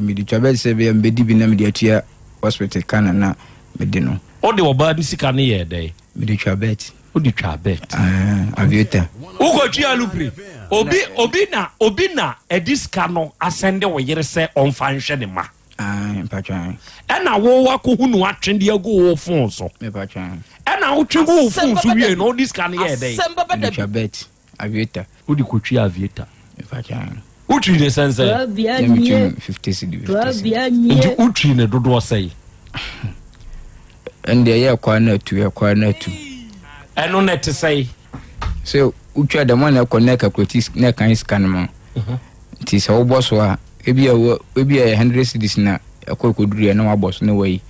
medical bet se be mbedi bi na mediatia hospital kana na medino o dey oba ni sika ni ye dey medical bet o di twa bet avieta ugo twa lupri obi na ediska no asende wo yere se on fanhwe ne ma mpatwan ena wo wakohunu atwende agu wo fon so mpatwan ena wo twego wo fon so wie no this can here dey medical bet avieta odi kotwi avieta mpatwan utri ne sense 50 cedi utri ne dodo sei ende ye kwa na tu eno net sei so utwa da man na connect kwatis na kan scan ma ti se wo boss wa ebi a 100 cedis na akokoduru na wa boss na wai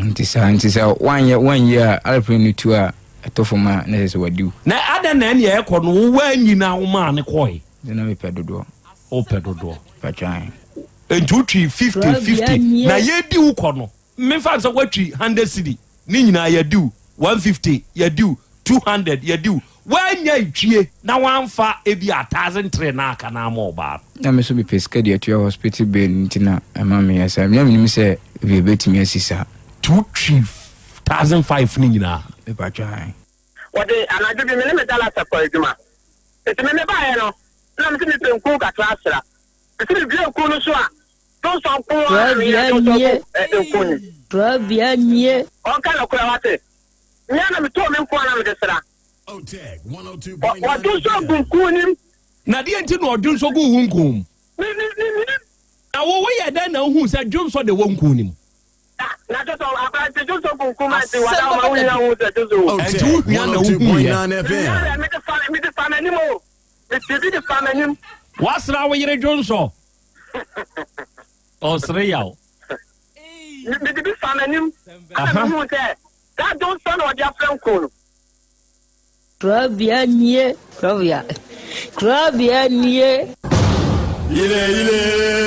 nti sa one year alpre ni tu a etofoma na se wadiu na ada na ne ye ko no wa nyina wo ma ne koi na me pedodo o pedodo pachan entutri 50 na ye di wo ko no me fa so kwatri 100 cedi ni nyina ye di 150 ye di 200 ye di wanya itwie na wanfa ebi 1003 na aka na ma oba na me so be pesca dia to hospital bill ntina ama me yasa me me say we betimi asisa 2,500 ni nyina e ba twan wode anaju bi me dala sa ko eduma eti me ba ye no na me tini penku ka trasra eti bi enku no so a to so ko enku ni Krobea nie on ka no kura wate nya na me to me nko na me desra Otec 1029 Wadu so gunkunim na die nti no odun so gu hunkum na wo ye den na hu se dwon so de wonkunim na to abante dwon so gunkum anti wada ma hu na hu se to so Otec 1029 FM me de fa animo. The family. What's now with your Johnson? Oh, sorry, yaw. The family. That don't sound like your friend call. Krobea nie, Krobea. Krobea nie. Ile.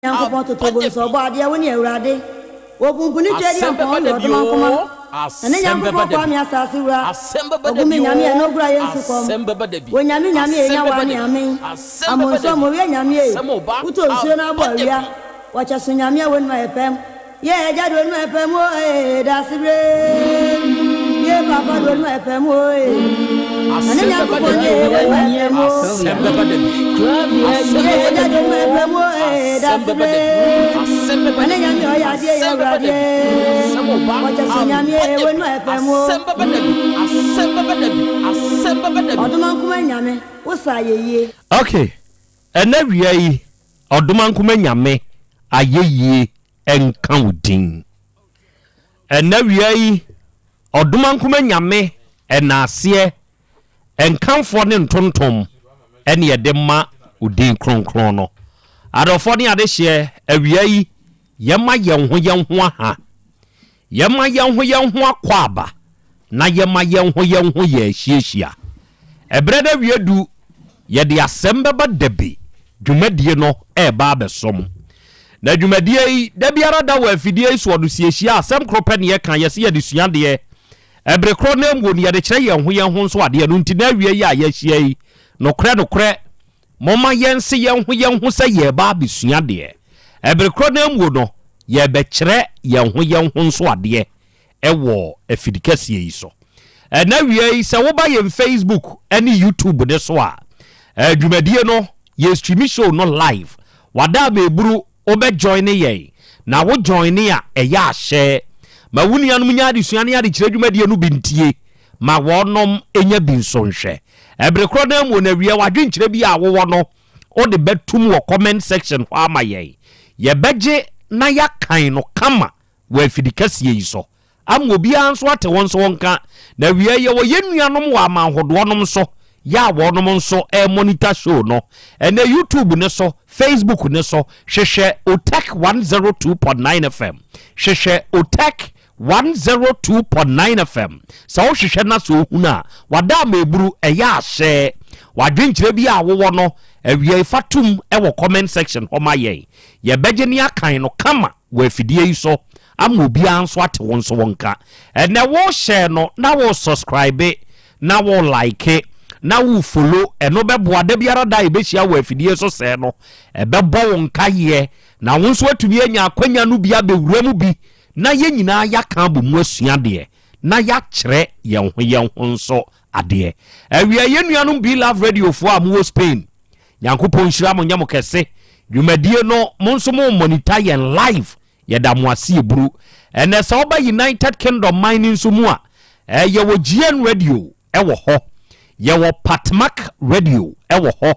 Yankopon to tobo so ba dia woni awurade obumpuni twedi ampon yo doma koma ene Yankopon kwa mi asase wura ogumi nyame e no gura yensu kom wonyame nyame e nya wa ni amen amonso mo we nyame e uto nsuo na bo awia wacha so nyame woni ma epem ye eja do ni ma epem o e da sibre ye papa do ni ma epem o e ene Yankopon ye woni ma epem o Asem Beba Dabi ye eja do ni ma epem o e da sibre ene nyame o ya die ye urade wacha so nyame e woni ma epem o Asem Beba Dabi oduma kuma nyame wo sa ye okay ena wia yi oduma kuma nyame ayeye enka udin ena wia yi oduma kuma nyame enase enkanfo ne ntontom ene yede ma udin kronkron no adofo ne ade hye awia yi yema yenho aha yema yenho akwaba na yema yenho ye hyiehia ebreda wiedu yede Asem Beba Dabi dwumadie no eba abesom na dwumadie yi da biara da wa afidie so odo siehia asem krope ne ye kan yese yede suade ebre kro na mwo ne yede kire yenho nso ade no nti na awie yi a ye hia yi no kre moma yense yenho se ye ba besuade ebre kro na mwo no ye be kire yenho nso ade ewo afidikasie yi so na wie yi se wo ba ye Facebook ene YouTube de so a dwumadie no ye stream show no live wada be buru obe join ye na wo join ya eya ahye ma wuni anum nya de suane ya de kire dwumadie no bintie ma wonom enya binsonhwe ebrekro na mu na wie wadwen kire bi a wo no o de betum wo comment section ho ama ye beje na ya kan no kama wa afidikasie yi so am obi anso ate won so wonka na wie ye wo yenuanom wa amanhodo nom so ya wonom nso monitor show no ene YouTube ne so Facebook ne so hwehwe Otec 1029 FM hwehwe Otec 102.9 FM so hwehwe na so huna wada meburu eya ahye wadwenkyerɛ bi a wowɔ no awie fatum ɛwɔ comment section hɔ ma yɛn yɛbɛgye ne akan no kama wɔ afidie yi so ama obiara nso ate wo nso wonka ɛnɛ wo share no na wo subscribe na wo like na wo follow ɛno bɛboa da biara da yɛbɛhyia wɔ afidie so sɛ no ɛbɛbɔ wo nkayeɛ na wo nso atumi anya akwanya no bi abɛwura mu bi na yɛn nyinaa yɛaka bɔ mu asua deɛ na yɛakyerɛ yɛn ho nso adeɛ awia yɛn nuanom Be Love Radio fo a mo Spain nyankopɔn nhyira mo nyamo kɛse dwumadie no mo nso mo monitor yɛn live yɛda mo ase buru ɛnɛ sɛ woba United Kingdom mining nso mu a yɛwɔ GN Radio ɛwɔ hɔ yɛwɔ Patmak Radio ɛwɔ hɔ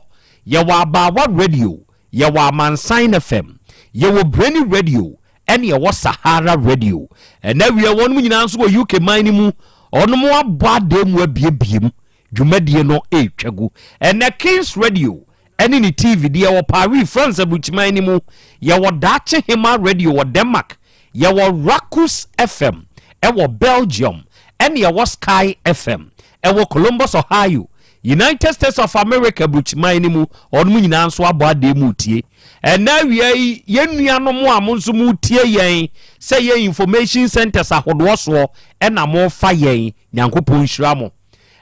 yɛwɔ Abawa Radio yɛwɔ Amansan FM yɛwɔ Breni Radio ɛne yɛwɔ Sahara Radio ɛnɛ awia wɔn mu nyinaa nso wɔ UK mining mu ɔno mo abɔ ade mu abiebiem dwumadie no etwagu ɛnɛ Kings Radio ɛne ni TV deɛ wɔ Paris France abuchman ni mu yɛwɔ Dache Hema Radio wɔ Denmark yɛwɔ Rakus FM ɛwɔ Belgium ɛne yɛwɔ Sky FM ɛwɔ Columbus Ohio United States of America abuchman ni mu ɔno mu nyinaa nso abɔ ade mu tie ɛnɛ awia yi yɛnnua no mo a mo nso mu tie yɛn sɛ yɛ information centers ahodoɔ soɔ ɛna mo fa yɛn nyankopɔn hyira mo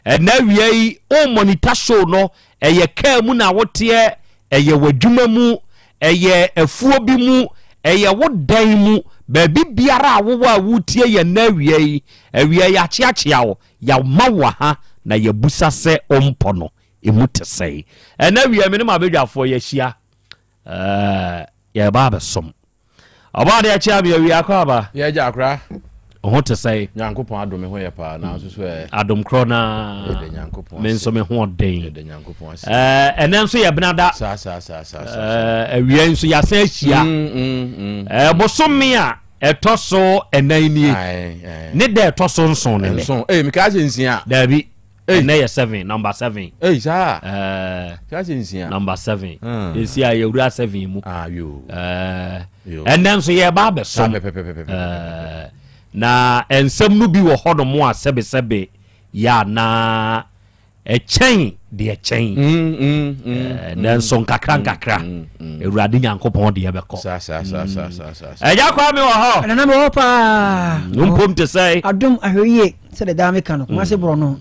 ɛnɛ awia yi o monitor show no ɛyɛ kaa mu na woteɛ ɛyɛ wadwuma mu ɛyɛ afuo bi mu ɛyɛ wo dan mu baabi biara a wowɔ a wotie yɛn na awia yi akyeakyea wo yɛma wo ha na yɛbusa sɛ ɔmpɔ no ɛmu te sɛe ɛnɛ awia me ne ma abɛdwafoɔ yɛhyia yɛba abɛsom ɔba de akyea me awia akɔ aba yɛgya akora ho te sɛe nyankopɔn adome ho yɛ paa na nso so adom korɔ na me nso me ho ɔden ɛnɛ nso yɛ benada awia nso yɛasan ahyia bosome a ɛtɔ so ɛnan nie ne da ɛtɔ so nson ne ne meka sɛ nsia daabi ɛnɛ yɛ 7 number 7 saa ka sɛ nsia number 7 ɛsi a yɛwura 7 mu ɛnɛ nso yɛba abɛsom na ensem no bi wɔ hɔ no mo a sɛbesɛbe ya na ɛkyɛn de ɛkyɛn na nso nkakra ewurade nyankopɔn de yɛbɛkɔ ɛgya kwa me wɔ hɔ na me wɔ pa mpom te sɛ adom ahwɛyie sɛ de da me ka no kuma se borɔ no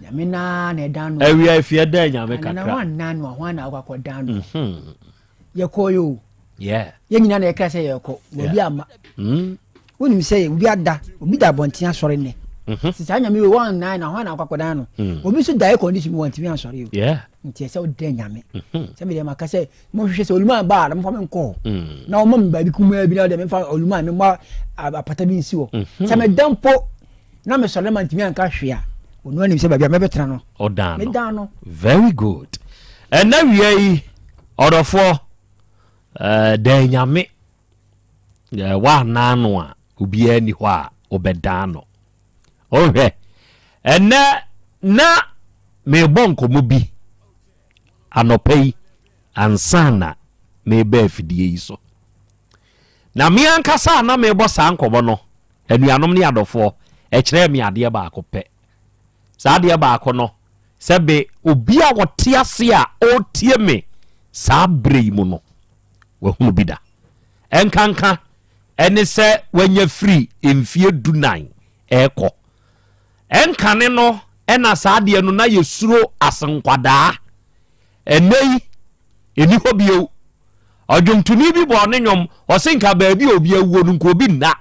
nyame na ɛdan no awia afie da nyame kakra na wanna no ho na akɔ dan no yɛkɔ yo yɛ nyina na ɛka sɛ yɛkɔ obi ama wonim sɛ obi ada obi da bontia sɔre ne sisa nyame we 19 na ho na akwakodan no obi so die condition me want me asɔre yo nti sɛ o de nyame sɛ me de maka sɛ mo hwehwɛ sɛ oluma ba na mo fa me nkɔ na o mam ba bi kuma bi na de me fa oluma me mo apata bi nsi wo sɛ me dampo na me sɔre man timi anka hwe a onu anim sɛ ba bia me betra no odan me dan no very good and now we are odofo de nyame wa nanu a obi ani hɔ a obedan no ohwɛ ɛnɛ na me bonko bi anɔpɛyi ansana me ba afidie yi so na me ankasa na me bɔ saa nkɔbɔ no anuanom ne adɔfoɔ ɛkyerɛ me adeɛ baako pɛ saa adeɛ baako no sɛbe obi a wɔte ase a ɔtie me saa brɛ yi mu no wahunu bi da ɛnkanka ɛne sɛ wanya firi mfie dunan ɛkɔ ɛnkane no ɛna saa deɛ no na yɛsuro asenkwadaa ɛnɛyi ɛni hɔ bio ɔdwomtoni bi bɔ ne nwom ɔsenka baabi a obi awuo no nka obi nna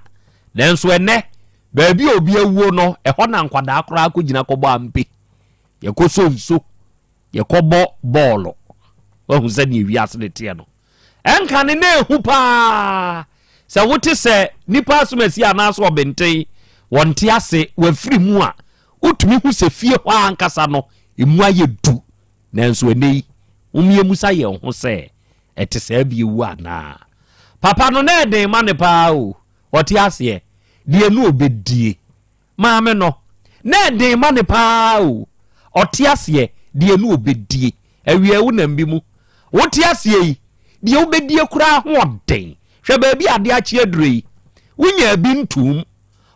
nanso ɛnɛ baabi a obi awuo no ɛhɔ na nkwadaa koraa kɔgyina kɔbɔ ampe yɛkɔ so nso yɛkɔbɔ bɔɔlo wahu sɛ ne ewiase ne teɛ no ɛnkane na ehu paa sɛ wote sɛ nipa asomasi anaasɛ ɔbɛnten wɔnte ase wafiri mu a wotumi hu sɛ fie hɔ ankasa no emu ayɛ du nanso ɛnɛyi womie mu sa yɛ ho sɛ ɛte saa bi ewu anaa papa no na ɛden ma ne paa o ɔte aseɛ deɛ no obɛdie maame no na ɛden ma ne paa o ɔte aseɛ deɛ no obɛdie awia wo nam bi mu wote aseɛ yi deɛ wobɛdie koraa ho ɔden hwɛ baabi ade akye aduro yi wonya bi ntum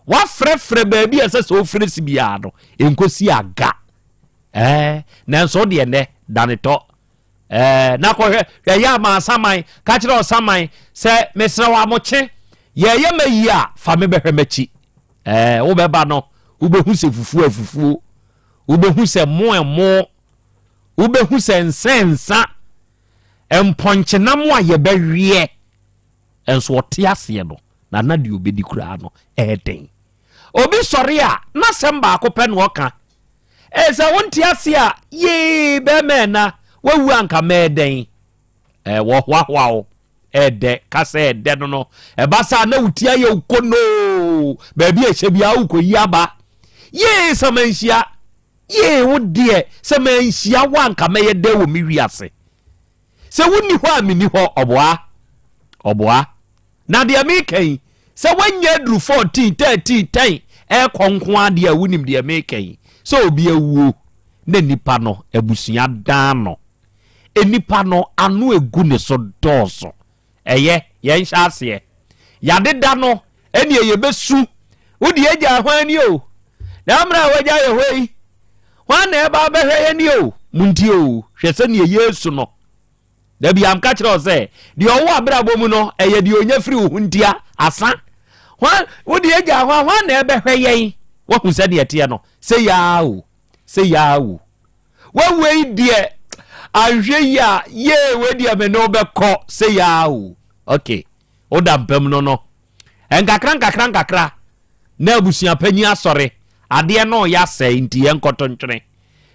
wafrɛfrɛ baabi ɛsɛ sɛ wofrɛ si biara no enkosi aga nanso de ne daneto na ko ya ma saman ka kire o saman se mesra wa moche ye mayi a fa me behwe machi wo beba no wo behu se fufu wo behu se mo wo behu se nsensa emponche na mo aye bewie enso wote ase no na de obedi kura no den obi sori a na semba akope no oka esa wonte ase a ye be mena wawu anka meden wo hwahwao ede kasa ede no basa na wutia ye ukono ba bi ehye bia ukoyi aba ye samanhia ye wo de samanhia wanka meye de wo mi wiase se wonni ho amini ho oboa na de mi kan se wanya dru 14 13 10 konkon ade a wonim de mi kan so obi awuo na nipa no abusua dan no enipa no anu egu ne so doso eye yen hyase yade da no eni eye besu wodi agya hwani o na amra wagya ye hoi hwana e ba behwe ni o munti o hwese ne Yesu no da bi am ka kire o se de owo abrabo mu no eye de onya firi wo huntia asa wodi agya hwana e behwe yen wo hu se de ete no se ya o wawei de ahwe ya ye wedi ameno beko se ya o okay oda mpem no enkakra na abusia panyi asore ade no ya se nti enkoto ntwene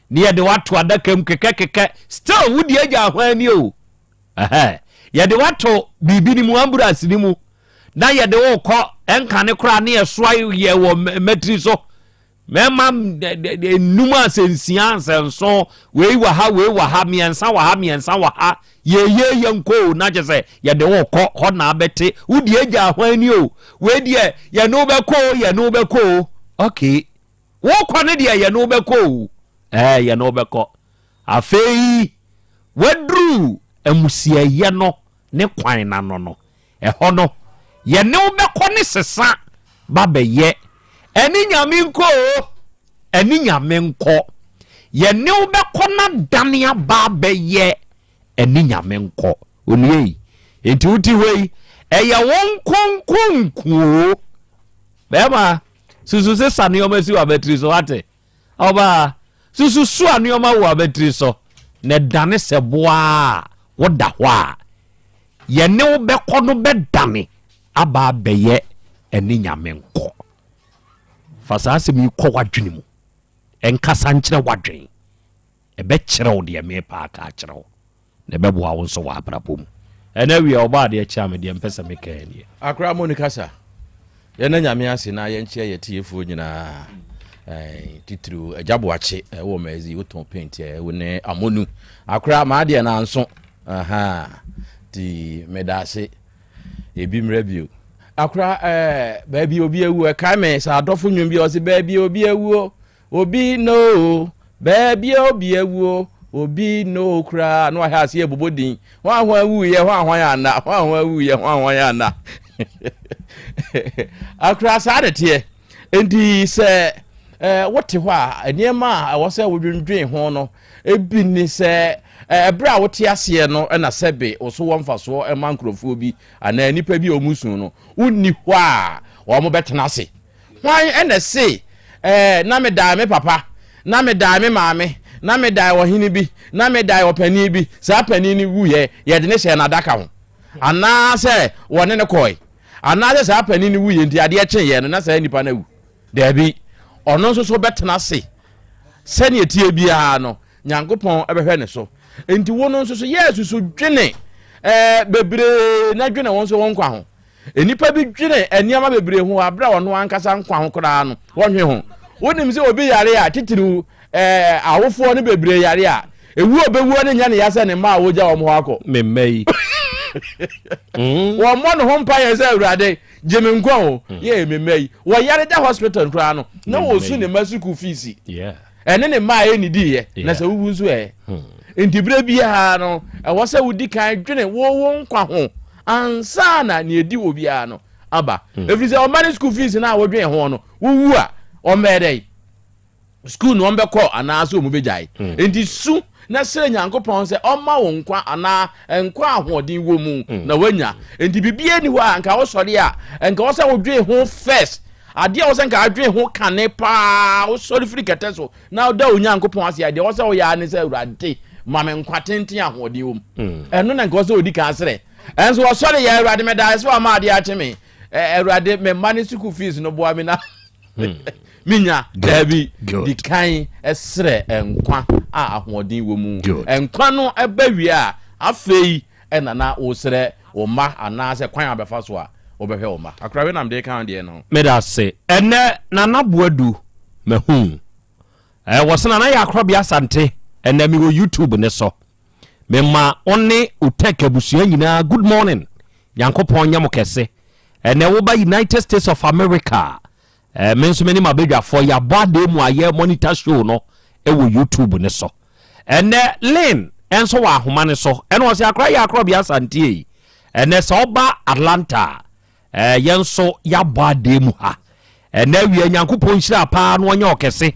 ne ye de wato adakam kekekeke still wudi agya hwani o ye de wato bibi ni mu ambulance ni mu na ye de wo ko enkane kra ne ye soa ye wo metri so mema numa sensia senso we wa ha miensa wa ha ye nko na je se ye de wo ko ho na abete wudi agya hwani o we de ye no be ko okay wo ko ne de ye no be ko ye no be ko afei wedru emusia ye no ne kwan na no ho no ye ne wo be ko ne sesa ba be ye eni nyame nko ye ne wo be ko na dania ba be ye eni nyame nko onue enti uti wei eya wonkonkonku bema susu se sanioma si wa betri so ate oba susu su anioma wa betri so ne dane se boa woda ho a ye ne wo be ko no be dane aba be ye eni nyame nko fasase mi ko wadwene mu enkasa nkyere wadwen ebe kyere wo de me pa aka kyere wo ne beboa wo so wa abrabom ena wi oba de kya me de mpesa me kan ni akra monikasa ye na nyame ase na ye nkyere ye tiefo nyina titru ajaboache wo mazi woton paint wo ne amonu akra ma de na nso di medase ebi mrebio akra baby obi ewu ka me sa adofo nwum bi o se baby obi ewu obi no baby obi ewu obi no kra no ha se ebobodin wa ho awu ye ho ahwan ya na wa ho awu ye ho ahwan ya na akra sa de tie enti se wote ho a eniema a wo se wodwendwen ho no ebi ni se ebra wote ase no na sebe oso wonfaso emankrofo bi ana nipa bi omusun no unni ho a wo mo betena ase hwan ena se na me da me papa na me da me maame na me da wo hini bi na me da wo pani bi sa pani ni wuye ye de ne hye na daka ho ana se wone ne koi ana se sa pani ni wuye ndi ade chen ye no na sa nipa na wu da bi ono so betena ase se ne tie bia no nyankopon ebehwe ne so enti wono nso so yesu so dwene bebre na dwene won so won kwa ho enipa bi dwene eniama bebre ho abra wono ankasa nkwa ho kra no wonhwe ho wonim se obi yare a titiru awofo ne bebre yare a ewu obewu ne nya ne yase ne ma woja wo ho akọ memmei wo mo no ho mpa ye se awurade jeme nkwa ho ye memmei wo yare da hospital kra no na wo su ne masuku fees ene ne ma ye ni di ye na se wuwu nso entibre bia no wo se wudi kan dwene wo nkwa ho ansa na ne edi wo bia no aba every say o manage school fees na wo dwen ho no wuwu a o medey school no be call anaso mu be jai enti su na sere nyankopon se oma wo nkwa ana nkwa ahoden wo mu na wanya enti bibie ni wa anka wo sori a anka wo se wo dwe ho first ade wo se anka adwe ho kane pa wo sori free keteso na da onyankopon ase ade wo se wo ya ne se urade mame nkwa tenten ahoden wo mu eno na nka wo se odi ka sere enso wo sori ya urade me da se wa ma ade a cheme urade me mani school fees no bo amina minya dabi di kan esre enkwa a ahoden wo mu enkwa no ebawie a afei enana osre o ma anase kwan abefa so a obehwe o ma akrawe nam de kan de no me da se ene nana boadu mehu wosena na ya Krobea Asante ene mi wo YouTube ne so me ma one Otec abusua nyina good morning yankopon nyam kese ene wo ba United States of America menso many mabedwa for ya bade mu aye monitor show no wo YouTube ne so ene lane enso wa ahoma ne so ene wo se akra ya Krobea Asante ene so ba Atlanta yenso ya bade mu ha ene wi nyankopon hira pa no onye okese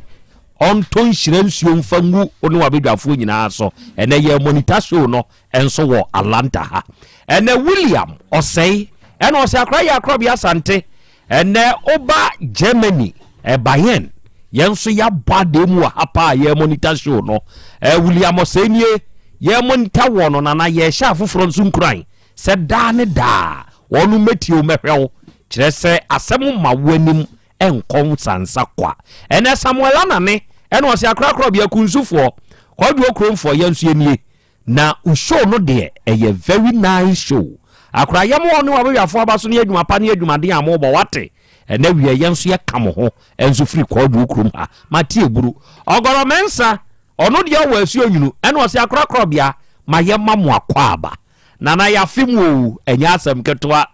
on ton hira nsuo mfangu onu wabedwafo nyina so ene ye monitor show no enso wo Atlanta ha ene William osei ene wo se akra ya Krobea Asante ene oba Germany Bayern yenso ya bade mu hapa ye monitor show no William osenie ye monitor wo no na ye sha foforo nso nkran se da ne da wonu metio mehwew kire se asem ma wanim enkon sansa kwa ene Samuel anane ene o se akrakra bia kunsufo kwadwo kromfo yenso enie na ushow no de eye very nice show akra yam wonu wabewafo abaso ne adwuma pa ne adwuma de amobo wate ene wie yenso ye kam ho enso free kwadwo krom ha mate eburu ogoro mensa ono de wo asuo nyunu ene o se akrakra bia ma ye mamu akwa aba nana ya fimu enya asem ketwa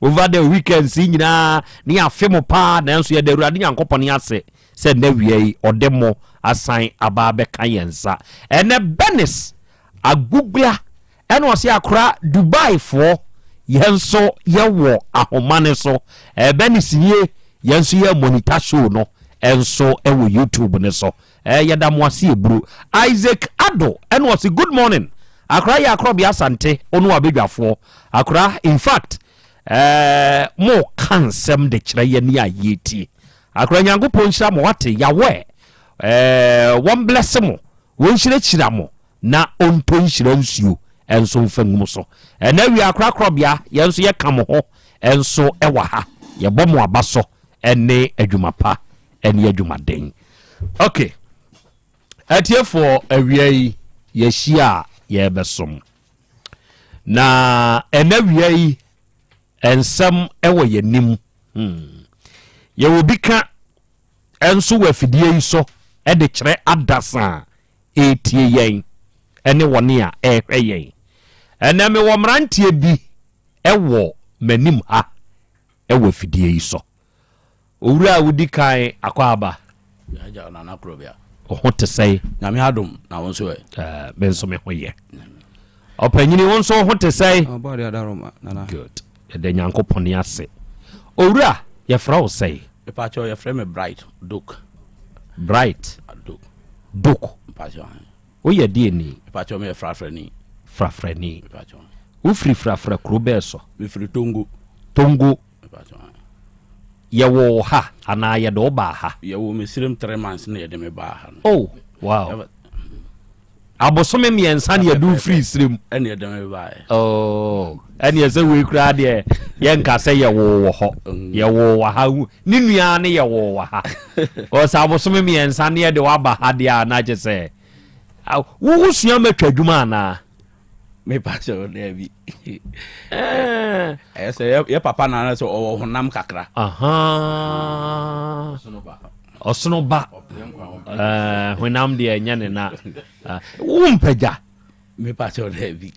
over the weekends nyina ni afemu pa na enso ye de urade nyankopon ase se na wie odemo asan aba be kayensa ene Benis agugla ene o se akra Dubai for yenso ye wo ahomane so Benis ye yenso ye monitor show no enso e wo YouTube ne so yeda mo ase eburu Isaac Ado ene o se good morning akra ya Krobea Asante onu abedwafo akra in fact mo kansem de kire ye ni ayeti akra nyankopon hira mo wate yawe one bless mo won hira mo na onton hira nsuo enso mfangum so na wi akra Krobea yenso ye kam ho enso ewa ha ye bom abaso ene adwumapa ene adwumaden okay atie for awiai ye hia ye besom na enawiai ensam ewo yenim ye obika enso wafidie yi so e de kire adasa etie yen ene wone a ehwe yen ena me wo mrantie bi ewo manim ha ewo fidie yi so owura wudi kan akwaba ja na Krobea ohote say nyame adom na wonso benso me hoye opanyini wonso hote say body adaroma nana good de nyankopon ase owura ye fra o say e pa cho ye fra me bright bright duk pa cho o ye die ni e pa cho me frafrani e pa cho o free frafra Krobea so me free tongo e pa cho ye wo ha ana ye do ba ha ye wo me sirem 3 months na ye de me ba ha oh wow abosome miensa ne do free sirem ene ye de me ba oh ene ye se we kura de ye nka se ye wo ho ye wo wa ha ni nua ne ye wo wa ha o sa abosome miensa ne ye de wa ba ha de ana je se wo sua matwa dwuma ana me pa so na bi say ye papa na so o honam kakra osono ba honam de nya ne na umpaja me pa so na bi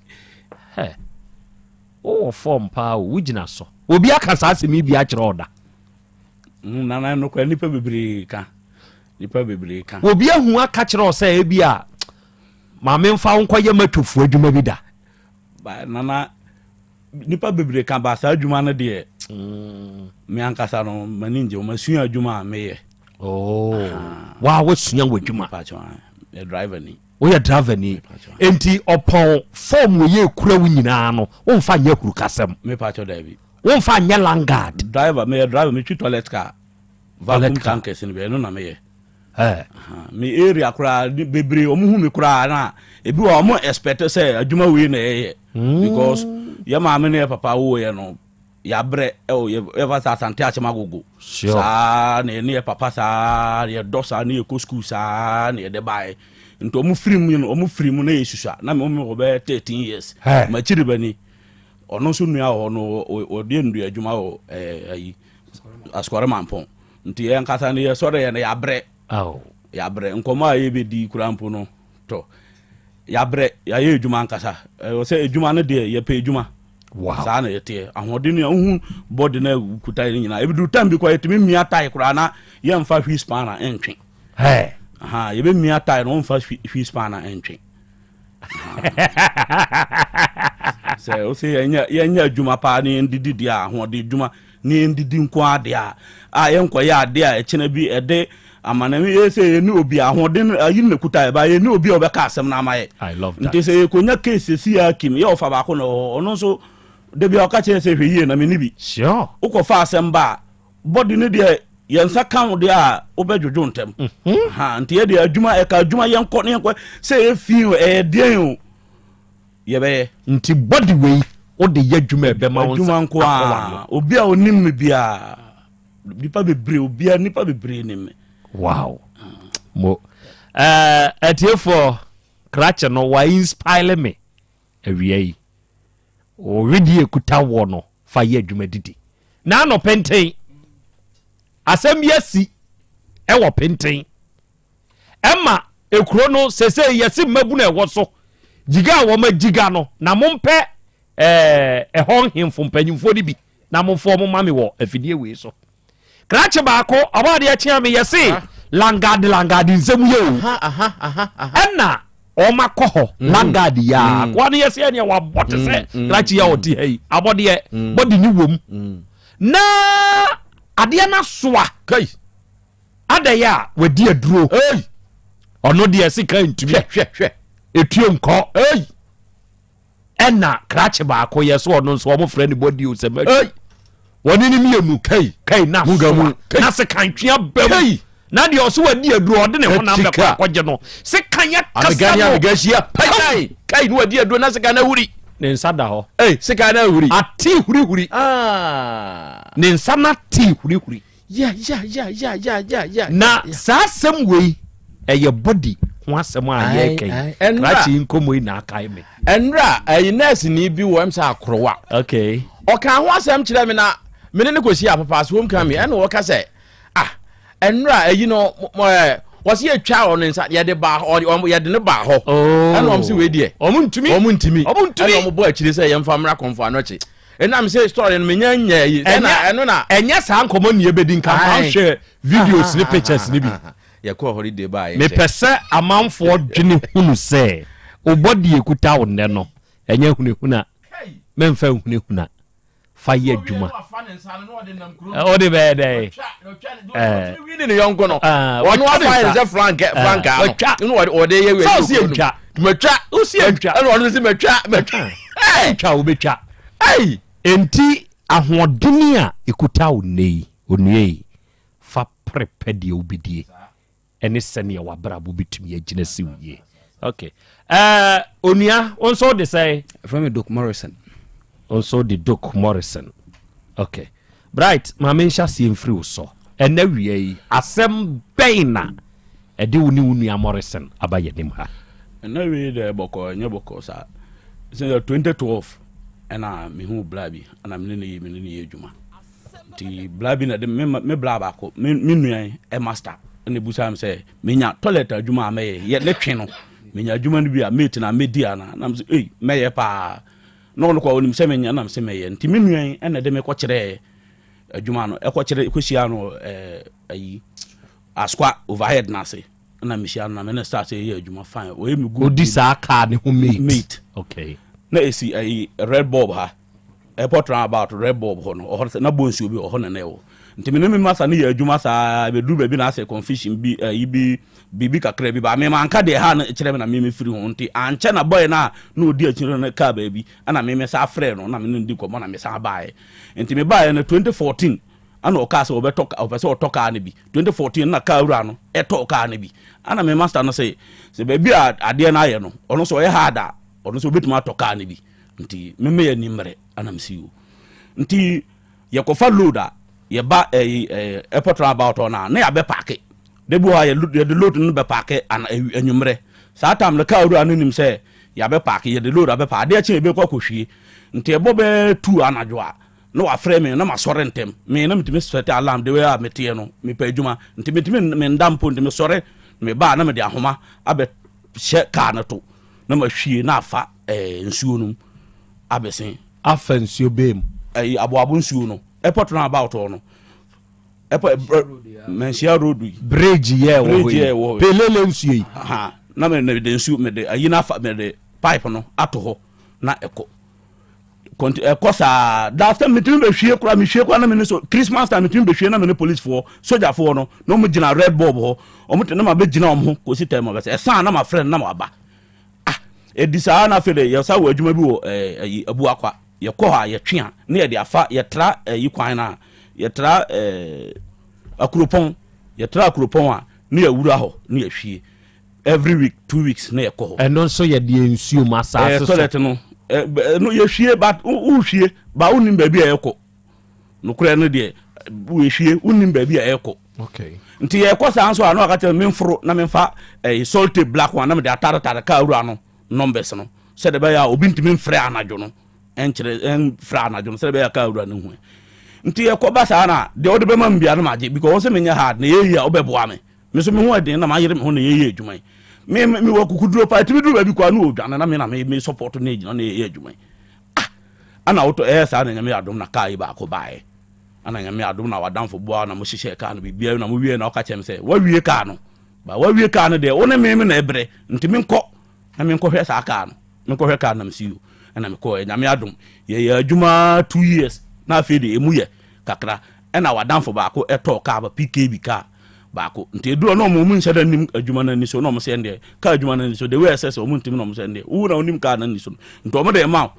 o form pa wo gina so obi aka sa asemi bi a kire oda na no kwa nipa bebre ka obi ahu aka kire o say bi a ma me mfa nkoye matofo adwuma bi da ba nana nipa bebre kan ba sa adwuma no de me ankasa no mani nje o masu adwuma me ye Wa wasua wadwuma a driver ni woyɛ driver ni enti ɔpɔn form ye kura wo nyinaa no womfa nyɛ kuru kasɛm me pacho David womfa nyɛ langard driver me twi toilet car vacuum tankers ni be no na me me area kura bebre omu hu me kura na ebi wa omo expect say adwuma we na ye because ya ma me ne papa wo ye no ya bre ever Asante achema gogo sa na ne papa sa ye dosa na ye ko school sa na ye de bai nto omu free mu na ye susua na me omu be 13 years ma chiri bani ono so nua ho no odi ndu adwuma ho ayi askore mampon nti ye nkasa ne ye sore ye na ya bre ya bre nkoma ye be di kurampo no to ya bre ya ye adwuma nkasa o se adwuma no de ye pe adwuma sa na yete ahode no hu body na kuta ni nyina ebidu tam bi kwa yetimi mia tai kura na ye mfa hwi span na entwe ye be mia tai no mfa hwi span na entwe se o se ye nya adwuma pa ni ndidi dia ahode adwuma ni ndidi nko ade a ye nko ya ade a echena bi ede amanami ese ye ni obi ahode ayi ne kuta ba ye ni obi obeka asem na amaye I love that nti se konya case si ya kim ye ofa ba ko no ono so de bi oka che se hwe na me ni bi sure ukofa asem ba body ne de ye nsa kan de a obedwojo ntem nti ye de adwuma e ka adwuma ye nko ne nko se ye fi e de o ye be nti body we o de ye adwuma e be ma won adwuma nko a obi a onim me bia nipa bebre ne me wow mo atiefo krache no wa inspire me awiei o redi ekuta wo no fa ye adwuma didi na no penten asem yesi e wo penten emma ekuro no sese yesi mabu na ewo so jiga wo ma jiga no na mompe hon himfo mpanyimfo di bi na momfo mo mame wo afidie we so krache baako abade achia me yesi langard nsemu ye enna o makoho langard ya kwa ne yesi ene wa bote se krache ya oti hei abode body ni wom na ade na soa kai ade ya wadi aduro ono de yesi kan ntumi hwe etuo nko enna krache baako yeso ono so mo frɛ ne body o se ma woni ni mienu kai na mugamu na se kantwea bam na de oso wadi aduro ode ne ho na mbe kwa kwaje no se kanya kasa no agashia kai no wadi aduro na se kana huri ne nsada ho se kana huri ati huri ne nsana ti huri ya na sasem wei eye body ho asem a ye kai krachi nkomo na akai me enra ayi nurse ni bi wo emsa akrowa okay oka ho asem kire me na mene ne kosi apapa so wom kan me ene wo ka se enra ayi no wasi etwa ono nsa ye de ba ye de ne ba ho ene om se we die omuntumi ene om bo akire se ye mfa mra konfo anochi enam se story no menya nya yi eno na enya sa nkomo ne ebedi nka ma share videos ni pictures ni bi ye ko holiday ba ye me pese amanfo dwene hunu se obodi ekuta wo ne no enya hunehuna memfa hunehuna fa ye adwuma o de be dey we ni yonko no wonu afa ze frank no o de ye we so si etwa matwa o si etwa eno onu si matwa etwa o betwa enti ahoɔdeni a ekuta wo nei onue fa prepare de obidie ene sene ya wabrabo bitumi agina si wiye okay onua onso de say from Doc Morrison also the Doc Morrison okay bright ma mensha si mfiri wo so ena wiye asem beina ede woni wonu Morrison abaye nim ha ena wiye de boko nya boko sa 2012 ena me hu blabi ana me ne yedwuma ti blabi na de me blaba ko me nuan e master ne busa am say menya toilet adwuma me ye le twe no menya adwuma no bi a mate na medi ana na me meye pa no no ko onim se menya na me meye nti me nuan ena de me ko kire adwuma no e ko kire ko sia no ayi askwa overhead na se na me sia na me na start say adwuma fine o emi go odisa aka ne ho mate okay na esi ayi red bulb ha airport round about red bulb ho no o na bonsu obi o ho na na nti me no me masa ne ya adwuma saa be duru ba bi na ase confusion bi yibi bibi kakra bi ba me manka de ha na kire me na me firi ho nti anche na boy na odi akire na ka ba bi ana me sa frɛ no na me no ndi komo na me sa baaye nti me baaye na 2014 ana oka se obeto opese otoka na bi 2014 na ka wura no etoka na bi ana me master no se ba bi ade na aye no ono so ye hada ono so obetuma atoka na bi nti me ya nimre ana msiu nti ye kofa loader ye ba airport about na ya be parke debu ha ye de load no be parke anwumre sa tam le ka wura no nim se ya be parke ye de load be pa ade achi be kwakohwie nti ebo be 2 anajo a no wa frame me na ma sore ntem me na mtimi set alarm de we a metie no me pa adwuma nti metimi me ndampo nti me sore me ba na me de ahoma abe hye ka na to na ma hwie na afa nsuo no abesen afa nsuo bem abo nsuo no airport na about no mensia road bridge ye wo pelele nsuo yi ha na me de nsuo me de ayi na afa me de pipe no ato ho na eko kosa that time metin be hwie kura me hwie kwa na me so Christmas time metin be hwie na me police for soldier for no no mo gina red bulb ho o mo na ma be gina om ho ko si time be say san na ma friend na ma ba edisa na fele ye sa wo adwuma bi wo abu akwa ye ko ha ye twe a na ye de afa ye tra yi kwan na ye tra akuropon ye tra akuropon a na ye wura ho na ye hwie every week 2 weeks na ye ko ho eno so ye de nsuo masase toilet no no ye hwie but u hwie ba unim ba bi ayeko no kura no de u hwie unim ba bi ayeko okay nti ye ko sa anso ano akata memfro na memfa salty black one na me de atara ka awura no numbers no se de ba ya obi ntimi mfre anajo no enkire fra anajo no se de ba ya ka awura no hu nti ye ko ba sa na de ode be ma mbia no maje because se menya hard na ye ya obeboa me so me hu ade na ma yere me ho na ye adwuma me wo kukuduro pa timi duro ba bi kwa no odwane na me na me support na ejina na ye adwuma ana auto sa na nyame adom na kai ba ko bae ana nyame adom na wadamfo boa na mo hihye ka no bibia na mo wie na oka chem se wa wie ka no ba wa wie ka no de wona me na ebre ntimi nko na me nko hwe sa ka no me nko hwe ka na msiu ana me ko nyame adom ye adwuma 2 years na afi de emu ye kakra ana wadamfo ba ko eto ka ba PKB ka baako nti edu no mo mun shada nim adwuma na ni so no mo se ende ka adwuma na ni so de we assess o mun tim no mo se ende wu na onim ka na ni so nti mo de ma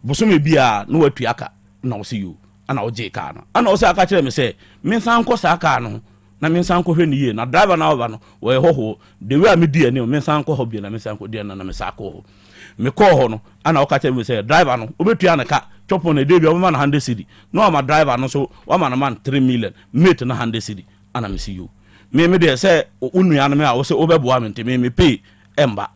bosome bia na watu aka na wo se yu ana o je ka no ana o se aka kire me se me san ko sa aka no na me san ko hwe ni ye na driver na oba no we ho de we a me di ani me san ko ho bia na me san ko di na me sa ko ho me ko ho no ana o ka kire me se driver no obetu ana ka chopo na de bia o ma na 100 cedi no ma driver no so o ma na man 3 million mate na 100 cedi ana me se yu me de say unua no me a wo se obeboa me ntime me pay emba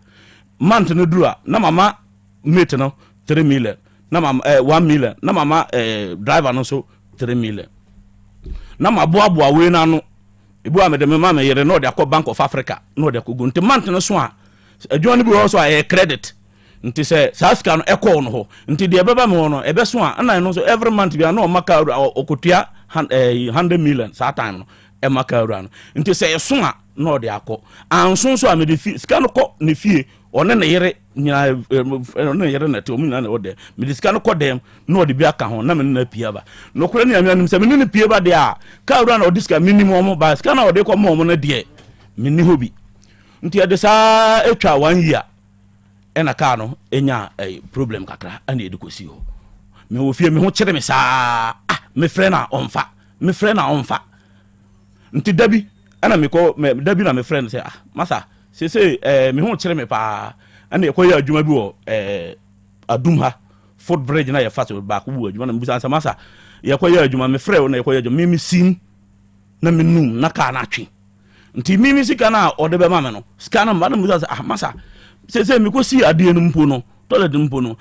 month no dura na mama mate no 3 million na mama 1 million na mama driver no so 3 million na maboaboa we na no ebu a me de me mama yere no de akọ Bank of Africa no de akọ nti month no so a adwon no bi wo so a credit nti say saska no ekọ no ho nti de beba me ho no ebe so a na no so every month bi na o maka okotua 100 million sa time no emakaurano nti se yeso a no de akọ anso so a me de sika no kọ ne fie one ne yere nyina one yere na te omu na ode me de sika no kọ dem no de bi aka ho na me na pia ba no kora ne amianum se me ne pia ba de a kaurano ode sika minimum ba sika na ode kọ mo na de me ni hobi nti ade sa etwa 1 year ena ka no enya problem kakra ana edikosi ho me wo fie me ho kire me sa me frɛ na onfa nti dabi ana me ko dabi na me friend say masa se me ho kire me pa ana ko ya adwuma bi wo adum ha foot bridge na ya fast ba ko bu adwuma na mbusa sa masa ya ko ya adwuma me friend na ya ko ya adwuma me sim na me num na ka na atwe nti mimi sika na ode be ma me no sika na na mbusa sa masa se me ko si ade no mpo no toilet mpo no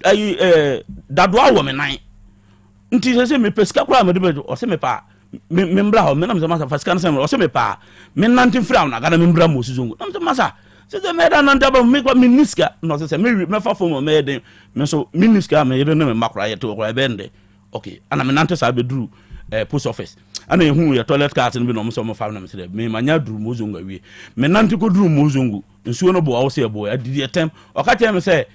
ayi dadwa wo me nan nti se me pesika kura me de be o se me pa me mbra ho me na masa fasika na se me o se me pa me nantin fra na ga na me mbra mo sizongo na masa se me da nan da ba me kwa miniska no se me fa fo mo me den me so miniska me yere na me makura ye to kwa bende okay ana me nantin sa be duru post office ana ehu ya toilet cart no bi no mo fa na me se me manya duru mo zongo awie me nantin ko duru mo zongo nsuo no bo wo se bo adidi etem o ka tell me se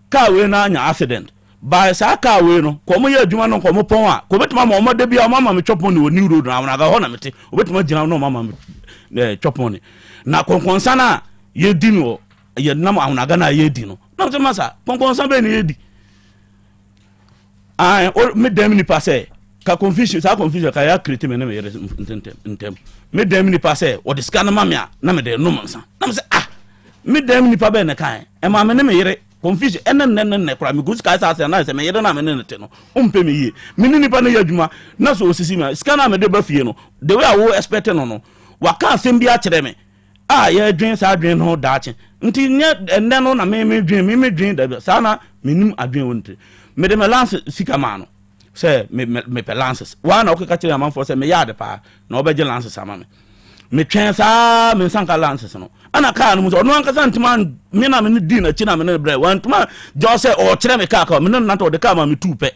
car we na anya accident by saka we no komo ye adwuma no komo pon a ko betuma ma omode bia mama me chopon ni oni road na ga ho na mete obetuma gina no mama me chopon na konkonsa na ye di no ye nam ahuna ga na ye di no na mte masa konkonsa be ni ye di ah me dem ni passe ka confusion ka ya create me na me yere ntem me dem ni passe o diska na mamia na me de no mansa na me say me dem ni pa be na kan e ma me na me yere confusion enen kura me go sky say na say me yere na me ne te no umpe me yi me ni pa na ya adwuma na so osisi me sika na me de ba fie no the way I wo expect no waka asem bi a kire me ya adwen sa adwen no daache nti nye enne no na me dwen da sa na menim adwen wonte me de me lance sika ma no say me pe lances wa na okeka kire amanfo say me yade pa na obeje lances ama me twen sa me sanka lances no ana ka no so no anka santima me na me di na chi na me ne bre wan tuma jo say o kire me ka me no nanta o de ka ma me tupe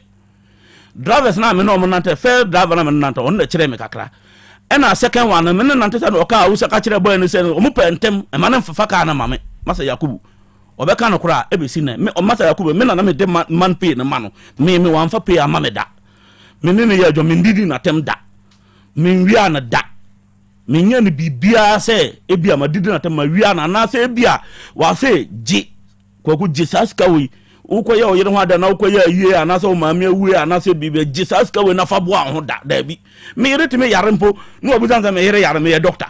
drivers na me no mo nanta fair driver na me nanta on na kire me kakra ena second one me no nanta sa no ka wo saka kire boy no say o mo pentem e ma na mfafa ka na ma me masa Yakubu obeka no kura ebesi na me o masa Yakubu me na me de man pay no ma no me wan fa pay ama me da me ne ya jo me ndidi na tem da me wia na da me nya ne bibia se ebia ma didi na tem ma wia na na se ebia wa se ji kwaku ji saska we ukoye o yere ho ada na ukoye aye ana se o ma me awu ana se bibia ji saska we na fa bo ho da bi me yere ti me yare mpo no obuzanza me yere yare me ye doctor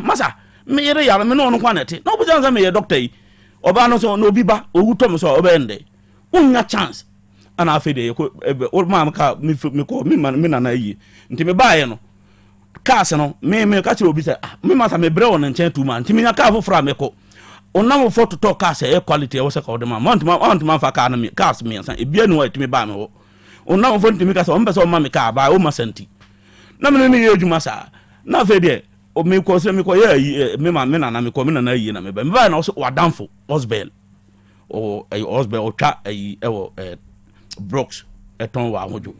masa me yere yare me no no kwanete no obuzanza me ye doctor yi oba no so no biba owuto so obende unya chance ana afede ko o ma ka me na na yi nti me baaye no cars no me ka chiro obi say me masa me bre won nchen tu man nti me nya ka fofra me ko onam for to talk cars e quality e wo se ka o de ma want ma fa ka na me cars me san e bia no wa timi ba me wo onam for ntimi ka so on be so ma me ka ba o ma santi na me ne ye adwuma sa na afede o me ko se me ko ye me na me ko me na yi na me ba na so wadanfo husband o husband o twa e wo Brooks eton wa hojo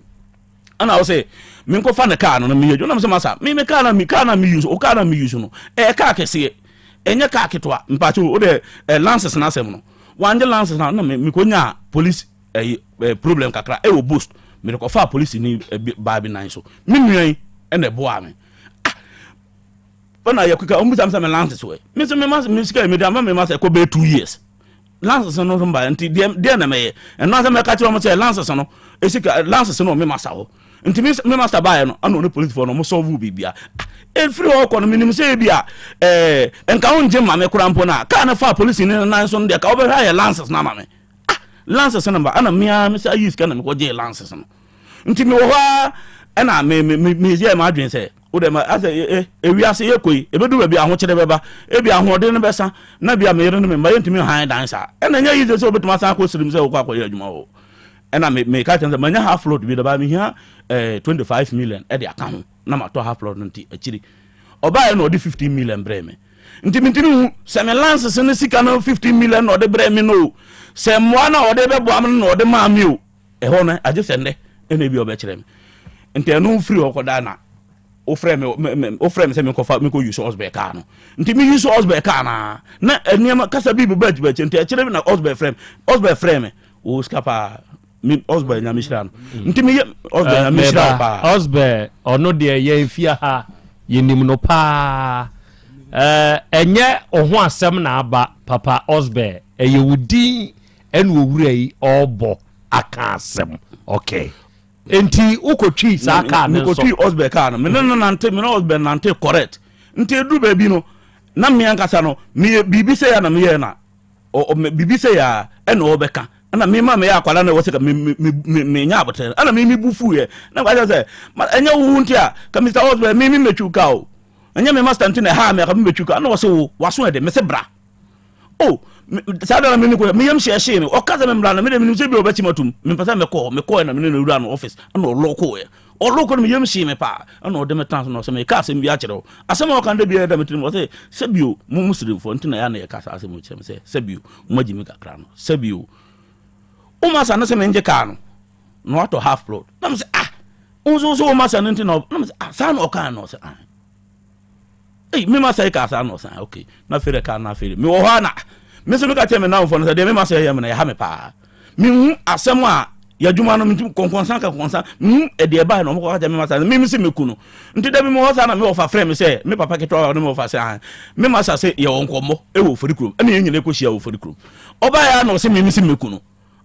ana o say me ko fa na car no me yejo na me masa me car na me use o car na me use no car kese enya car ketwa mpacho o de lances na asem no wanje lances na me ko nya police problem kakra wo boost me ko fa police ni ba bi nan so me nwan na boa me bana yakuka o mu sam me lances we me so me masa me sika me da me masa ko be 2 years lances no mba nti de na me eno asa me ka tiro mo say lances no esika lances no me masa ho nti me masa ba no ana no police for no mo solve bibia e free ho ko no minim say bia enka onje ma me kura mpo na ka na fa police ni na so de ka obe ha lances na ma me lances no mba ana me say use ka na me ko je lances no nti me wo ha ana me je ma adwen say o de ma asa wi ase ye koi ebedu ba bia ho kire beba e bia ho de no besa na bia me yere no me ma yentimi han dansa ena nya yize so betuma san ko sirim se o kwa kwa adwuma o ena me ka tense manya half load bi da ba me hia 25 million e de aka ho na ma to half load nti akiri oba e no de 15 million bre me nti mintimi se me lance se ne sika no 15 million no de bre me no se mo na o de be bo am no de ma me o e ho na aje sende ena bi o be kire me nti enu free o ko da na o frame se me ko use osbe ka no nti me use osbe ka na eniam kasa bi be badge nti a kire na osbe frame o skapa mi osbe nya mishra no nti me osbe nya mishra pa osbe ono de ye fia ha yenim no pa enye oho asem na aba papa osbe eye wudi enu owura yi obo aka asem okay enti ukotwi sa ka ne so ukotwi osbe ka no me no nante me no osbe nante correct nti edu ba bi no na me ankasa no me bibi se ya na me ye na o bibi se ya e no obeka na me ma me ya kwala na wo se ka me nya abote ana me bufu ye na kwa se enya wu nti a ka Mr. Osbe me metwu ka o enya me master nti na ha me ka me metwu ka na wo se wo waso e de me se bra oh sada na me ko me yam share me o kaza me mra na me de me se bi obachi matum me pasa me ko na me no wura no office na o loko e o loko me yam share me pa na o de me trans no se me ka se bi a kire o asem o kan de bi da me trim o se bio mu muslim fo nti na ya na ye ka sa asem o kire me se bio mo ji me kakra no se bio o ma sa na se me nje ka no no auto half load na me se unzo o ma sa nti na me se sa na o kan no se me ma sa ka sa no sa okay na fere ka na fere me wo ha na me so me ka tell me now for no say me ma say ya me na ya ha me pa me hu asem a ya juma no mtum konkonsan ka konkonsan e de ba no mo ka me masa me se mekunu nti da bi mo hosa na me ofa frame se me papa ke to no me ofa se me masa se ye won komo e wo forikrum ene yenyine ko hia wo forikrum oba ya no se me se mekunu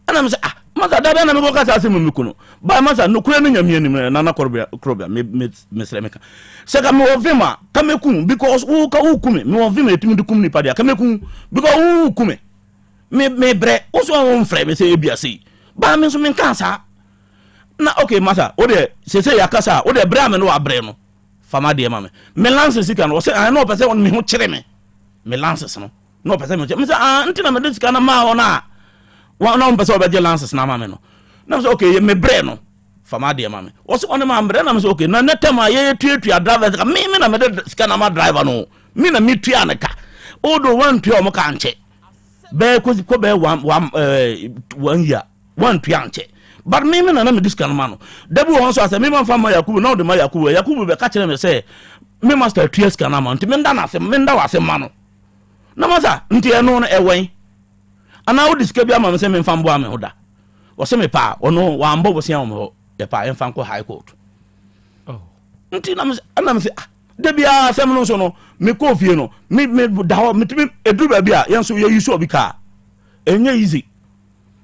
ana me se masa da na me ko ka se mekunu ba masa no kure no nyame anim na Krobea me sere meka se ka me ovima ka mekun because wo ka wo kume me ovima etimi de kum ni padia ka mekun because wo kume me bre wo so won frame se e bia se ba me so men kansa na okay masa o de se ya kasa o de bra me no abre no fama de ma me lance sika no se no pese on me ho kire me lance no pese me se ntina me de sika na ma ona wa no pese o be je lance na ma me no na so okay me bre no fama de ma me o se on ma bre na me so okay na netema ye tuatua driver ka me na me de sika na ma driver no me na me tua na ka o do wan tua mo ka nche be ko be 1 year one pianche but me na me discount mano debu won so ase me man fama Yakubu na de ma Yakubu be ka kire me say me master TS kana man nti me nda na ase me nda wase mano na masa nti eno no ewen ana wo disca bia ma me say me fam bo ame hoda wo se me pa ono wa mbo bo se am ho ye pa en fam ko high court nti na me say de bia ase me no so no me ko fie no me da ho me edru ba bia yen so ye yusu obi ka enye easy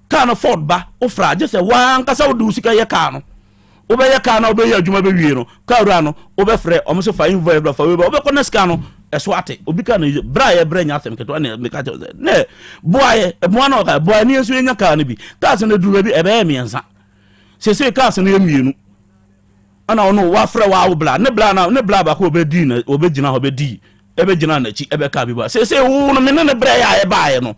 kana Ford ba ofra je se wan kasa wo sika ye ka no wo be ye ka na wo be ye adwuma be wie no ka ru ano wo be frɛ o mo se fa invoice ba fa we ba wo be ko na sika no eso ate obi ka no bra ye bra nya asem keto na me ka ne boy mo na ka boy ni enso nya ka no bi ka se na duru bi e be miensa se ka se na emienu ana ono wa frɛ wa wo bla ne bla ba ko be di na obegina ho be di e be gina na chi e be ka bi ba se wo no me ne bra ya e ba ye no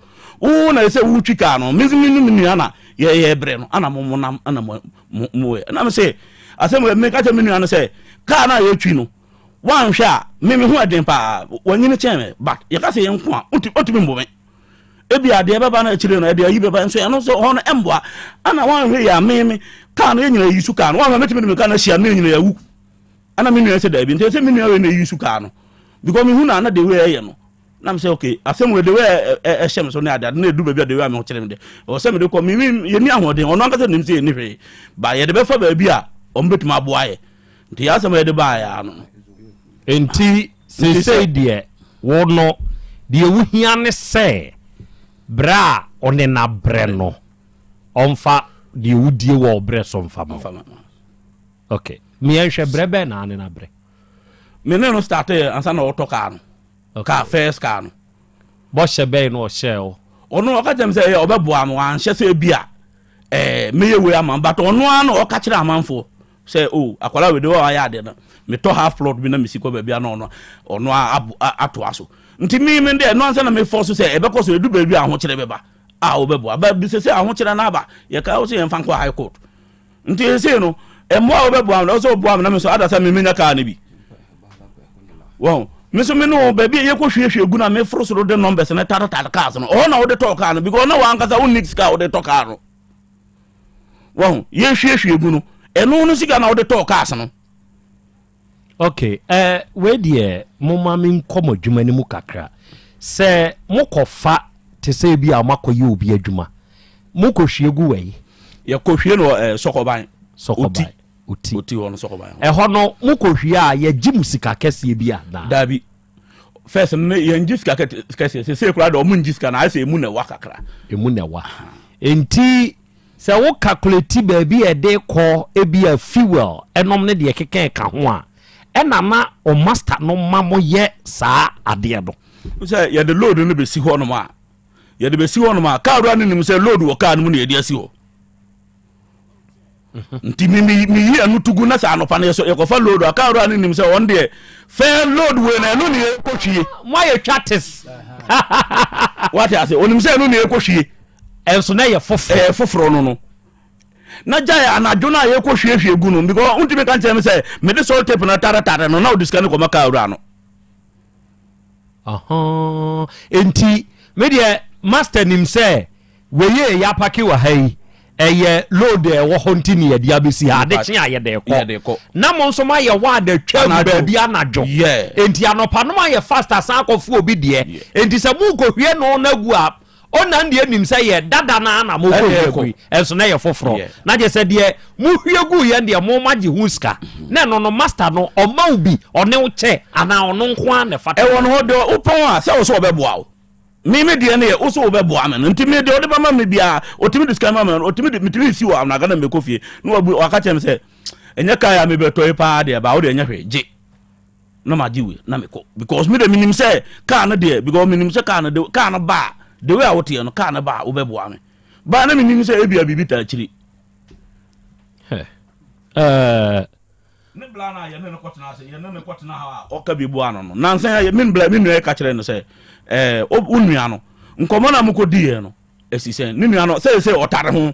na se wu twika no miziminu ana ye bre no ana mo nam ana mo na me se asem me ka minu ana se ka na ye twi no wan hwa me hu aden pa wanyine cheme but ye ka se ye nko a otimi mbo me ebi ade beba na chire no ade ayi beba nso ya no so ho no emboa ana wan hwe ya me ka na ye nyina yisu ka no wan metimi me ka na hia na nyina ya wu ana minu se da bi nte se minu ya na yisu ka no because me hu na de we ye no na me say okay asem we de we shem so na ada na edu ba bi de we am ho kire me de o se me de ko me ye ni ahoden ono anga se nim se ni hwe ba ye de be fa ba bi a o mbetuma aboa ye nti ya asem ye de ba ya no enti se say de wo no de wu hia ne se bra one na bre no onfa de wu die wo bre so mfa ma okay me ye hwe bre be na ne na bre me ne no start ansa na otoka no ka first ka no bo shebe no shell ono ka jem say obebo am wan hye say bia me ye we am but ono an o ka kire amanfo say akwala we de wa ya de na me to half plot bi na me siko ba bia no ono ato aso nti me de no ansa na me force say e be ko so edu ba bia ho kire beba obebo ba bi say aho kire na ba ye ka o say en fan ko high court nti say no mo obebo am no so obo am na me so ada say me nya ka na bi wow miso me no baby ye ko hwehwe gu na me frosoro de numbers na tata cars no o na wo de talk anu because na wa ankasa wo nix ka wo de talk anu wow ye hwehwe gu no eno no siga na wo de talk cars no okay we die mo ma me nkomo dwuma ni mu kakra se mo kofa te se bi a makoye obi adwuma mo ko hwe gu wei ye ko hwe no sokoban uti wono sokoban ho no mo ko hwe a ye gimusika kese bi a na dabi first me ye njisika kese se kura do mo njisika na ase emu na wa kakra emu na wa enti se wo calculate ba bi e de ko e bi a fuel enom ne de keken ka ho a ena na o master no mamo ye saa ade do say ye de load no be si ho no ma ye de be si ho no ma ka ro anim say load wo ka no ne ye de asi ho nti mi yi anu tugu na sa anopa na so ye ko fa load aka ro anim say on de fair load we na no ne ko hwie mo ye chatis what I say onim say no ne ko hwie enso na ye foforo no na jaya anajo na ye ko hwie gu no because untimi kan tell me say me de salt tape na tara no na odiska ne ko maka ro ano enti me de master nim say we ye ya paki wa hai eye load wo hontini ye dia besi ha de kye aye de ko na mo nso ma ye wa da twa ba bia anajo enti anopa no ma ye fast asan akofo obi de enti se mu ko hwie no na gu a ona ndie nim sɛ yɛ dada na mo ko enso na yɛ foforo na je sɛ de mo hwiegu yɛ ndie mo magye huska na no master no ɔma ubi ɔne wo kyɛ ana ɔno nko a ne fata ɛwɔ no ho de upon a sɛ wo so obɛboa wo me de ne wo so obɛboa me no nti me de ode ba ma me bia otimi diskan ma me otimi de mitimi si wo amna gana me kofie no waka kyem sɛ enye ka ya me betoi pa de ba wo de enye hweje na ma jiwe na me ko because me de minim sɛ ka na de because minim sɛ ka na de ka na ba the way I would hear no ka na ba obɛboa me ba na minim sɛ ebia bibi ta chiri ne bla na ye ne kotena se ye ne kotena ha o ka bi bu ano no nansan ye min bla min nua ka kyerɛ no sɛ onua no nkomo na mukodi ye no esisen ne nua no sɛ otare ho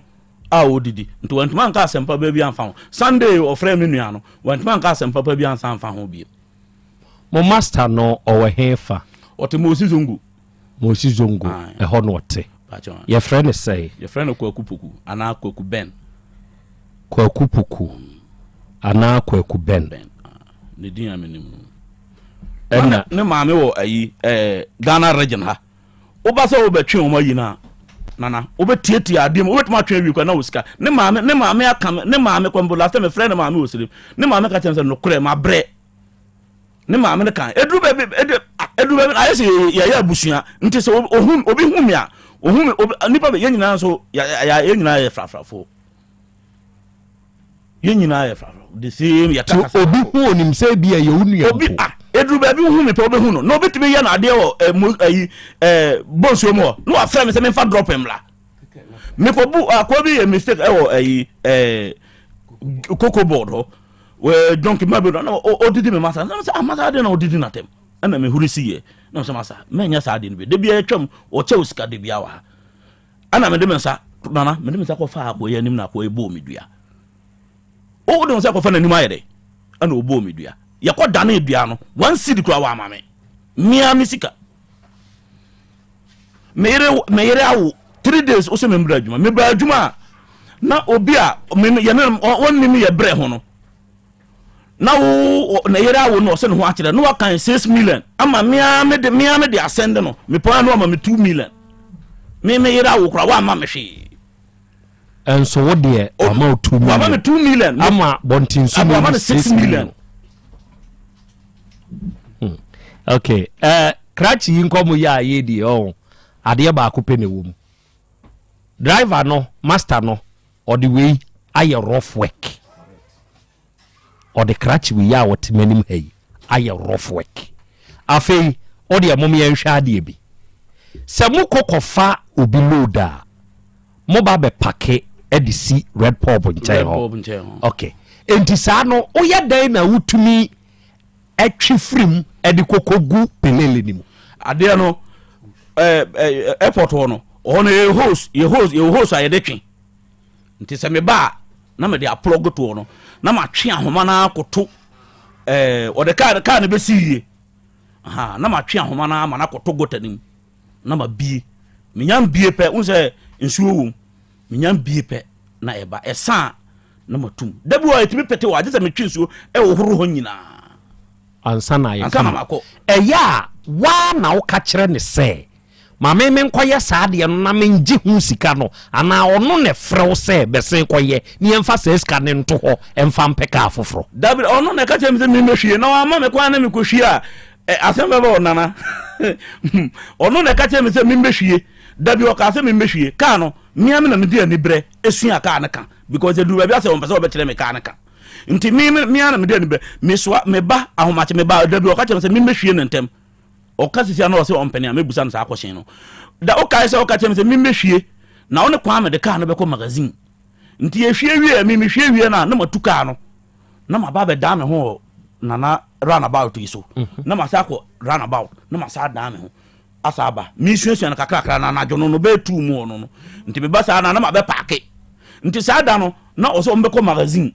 a odidi nto wantuma nka asempa ba bi anfa ho Sunday ofre me nua no wantuma nka asempa ba bi ansa anfa ho bi mo master no owe hefa ote Mosi Zongo ɛhɔ no ɔte your friend is say your friend Kwaku Puku ana Kwaku Ben ana Kwaku Ben ne din amenimu ɛna ne maame wɔ ayi Ghana region ha oba sɛ obetwe o mayi na nana obetietie adem obetuma twe wi kwa na osika ne maame aka ne maame kwambo last time friend maame osire ne maame ka kyerɛ sɛ no kure ma bre ne maame ne kan edru bebe ayese ya abusua nti sɛ obi humi a ohumi nipa be yenyina so ya yenyina ya frafrafo yenyina ya frafrafo the same ya kaka obi hu onim sɛ bia ye wunu obi edru bebe humi pe obi hu no obi timi ya na ade o bonso mo no afra me sɛ me fa drop him la me ko bu akobi a mistake cocoa board ho we donkey mabe no odidi me masa na say amasa de na odidi na tem na me huri siye na say masa me nya sa de no be de bia twam o che usika de bia wa ana me de me sa nana me de me sa ko fa ko ya nim na ko e bo me dua o de me sa ko fa na nim ayede ana o bo me dua ya ko da na dua no one city kura wa ama me mia misika me yere awo 3 days o se me mbra adwuma na obi a me ya na won nim ye bre ho no na wo na yera wo no se no ho akere no wakan 6 million ama mia me de ascend no me pa no ama me 2 million me yera wo kura wa ama me hwe enso wo de ama 2 million ama me 2 million ama bontin so ama 6 million okay krachi nkomo ya yedi ade ba akopɛ ne wo mu driver no master no or the way aye rough work or the crutch we ya what many hey aye rough work afei or the mom ye nhwa ade bi se mo kokofa obi loader mo ba be pake edisi red pub nchen ho okay enti sa no oya dan na wutumi atwi frim edi kokogu pelele ni mu ade no airport no ono ye host ayedetwe nti se me ba na me de aplug to no na ma twe ahoma na akoto o de car ne be siye aha na ma twe ahoma na ma na akoto gotanim na ma bie menyam bie pe unse nsuo wom menyam bie pe na eba esa na matum dabi wa etimi pete wa agese me twe nsuo wo horo ho nyina ansa na ye ansa na mako eya wa na wo ka kire ne se ma me nkoye saade no na menji hu sika no ana ono ne frew se bese koye ni emfa se sika ne nto ho emfa mpeka afoforo dabi ono ne ka chemse me mehwie na wa ma me kwa na me kohwie a Asem Beba nana ono ne ka chemse me mehwie dabi o ka se me mehwie ka no mia me na me dia ni bre esua ka na ka because edu ba bia se on pese obekere me ka na ka nti mia na me dia ni bre me so me ba ahomache me ba dabi o ka chemse me mehwie ne ntem o ka sisia na o se on penia me busa na sa akwoshen no da o ka se o ka chemse me mehwie na one kwa me de ka na be ko magazine nti ye hwie wie me hwie wie na matuka no na ma ba be da me ho nana runabout iso na ma sa ko runabout na ma sa da me ho asaba mi suasu na kakra na na jono no be tu mu no nti me ba sa na ma be paake nti sa da no na o so mbe ko magazine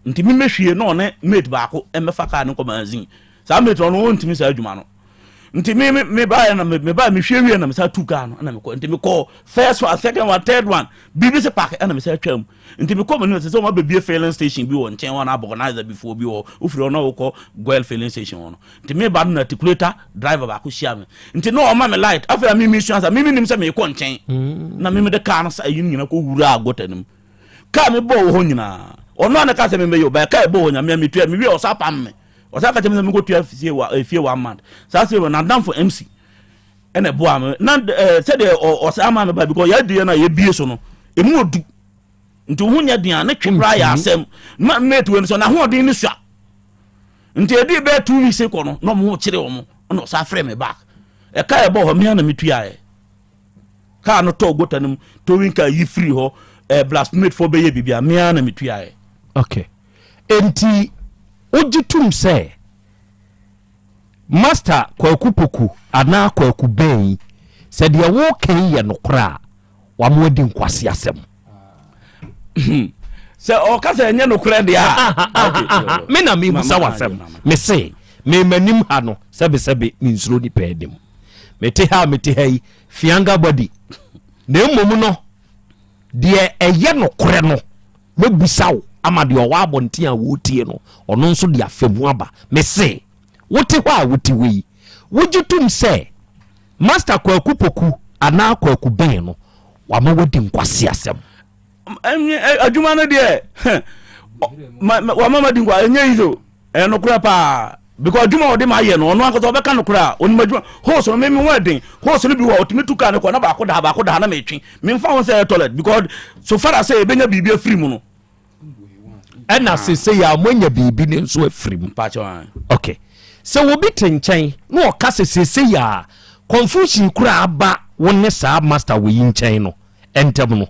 nti me mehwie no ne mate ba ko e me fa ka ne ko magazine sa mate no ntimi sa adwuma no nti me ba na me ba me hwe wie na me sa tu ka no na me ko nti me call first one second one third one bibi se park na me sa twam nti me ko me no se so ma be filling station bi won chen one organizer before bi wo ufiri ono wo ko goel filling station wono nti me ba na articulator driver ba ko hia me nti no o ma me light after me insurance me nim se me ko nchen na me de car na sa yin nyina ko wura agotanim ka me bo ho nyina ono na ka se me yo ba ka bo ho nya me tu me wi o sa pam me o sa ka me go tu fie wa man sa se na dan for MC ene bo am na se de o sa ma me ba because ya die na ye bie so no emu odu nti hu nya dia na twebra ya asem ma metu en so na ho odin ni sua nti edi be 2 weeks ko no no mo kire wo mo no sa frame me back e ka e bo ho me na metua e ka no to gotanim to winka yi free ho blasphemy for be ye bibia me na metua e okay enti ojitum se master kwakupoku ana kwaku ben se de wo kan ye no kra wa mo di nkwase asem se o ka se enye no kra dia me na me busa wasem me se me manim ha no sebe minsuro ni pedem mete ha yi fianga body na mmom no de eye no kra no me busa wo ama de owa abonten a wo tie no ono nso de afemu aba me se wote hɔ a wote wei wojutum sɛ master kwakupoku ana kwaku ben no wa ma wodi nkwase asɛm adwuma no de wa mama di nkwa enye izo no kura pa because adwuma wo de ma ye no ono akɔtɔ obɛka no kura oni madwuma ho so me ho den ho so no bi wo otimi tuka ne ko na ba ko da na metwi me mfa ho sɛ toilet because so far as say ebenya bibia free mu no ɛna sese ya monya bibi ne nso afiri mu pa cha okay so wo bi tenchen no o ka sese ya confusion kura aba wonne saa master we nchen no entem no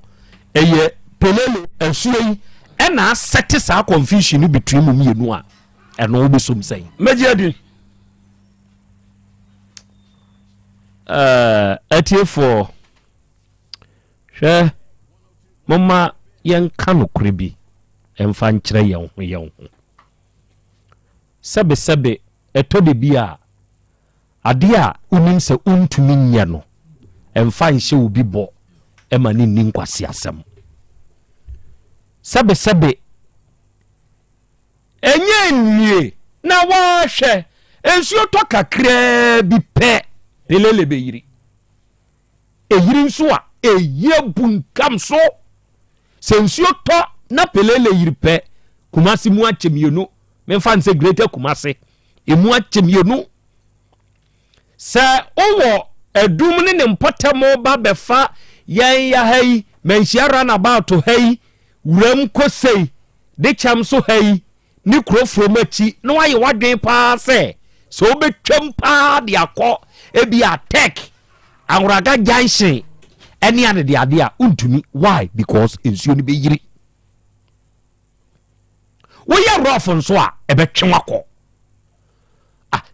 eye pelele ensuyi ɛna sete saa confusion between mu mienu a ɛno obi som sɛn meji adi atiefo hwɛ mama yɛnka no kore bi ɛmfa nkyerɛ yɛn ho sɛbe ɛtɔ de bi a ade a unim sɛ untumi nyɛ no ɛmfa nhyɛ obi bɔ ɛma ne nni nkwase asɛm sɛbe ɛnyɛ nwie na wɔhwɛ ensuo tɔ kakraa bi pɛ pelele bɛyiri ɛyiri nso a ɛyɛ bunkam so sɛ nsuo tɔ na pelele yiri pɛ kumase mu akyemienu memfa nse greater kumase emu akyemienu sɛ owɔ adum ne mpɔtɛmo ba bɛfa yɛn ya hai manhyia runabout hai wuram kosei de kyam so hai ne kurofrom akyi na wayɛ wadwen paa sɛ obɛtwam paa de akɔ ebi Otec Ahoraga junction ɛne ade de ade a untumi why because nsuo ne bɛyiri woyɛ rough nso a ɛbɛtwe wakɔ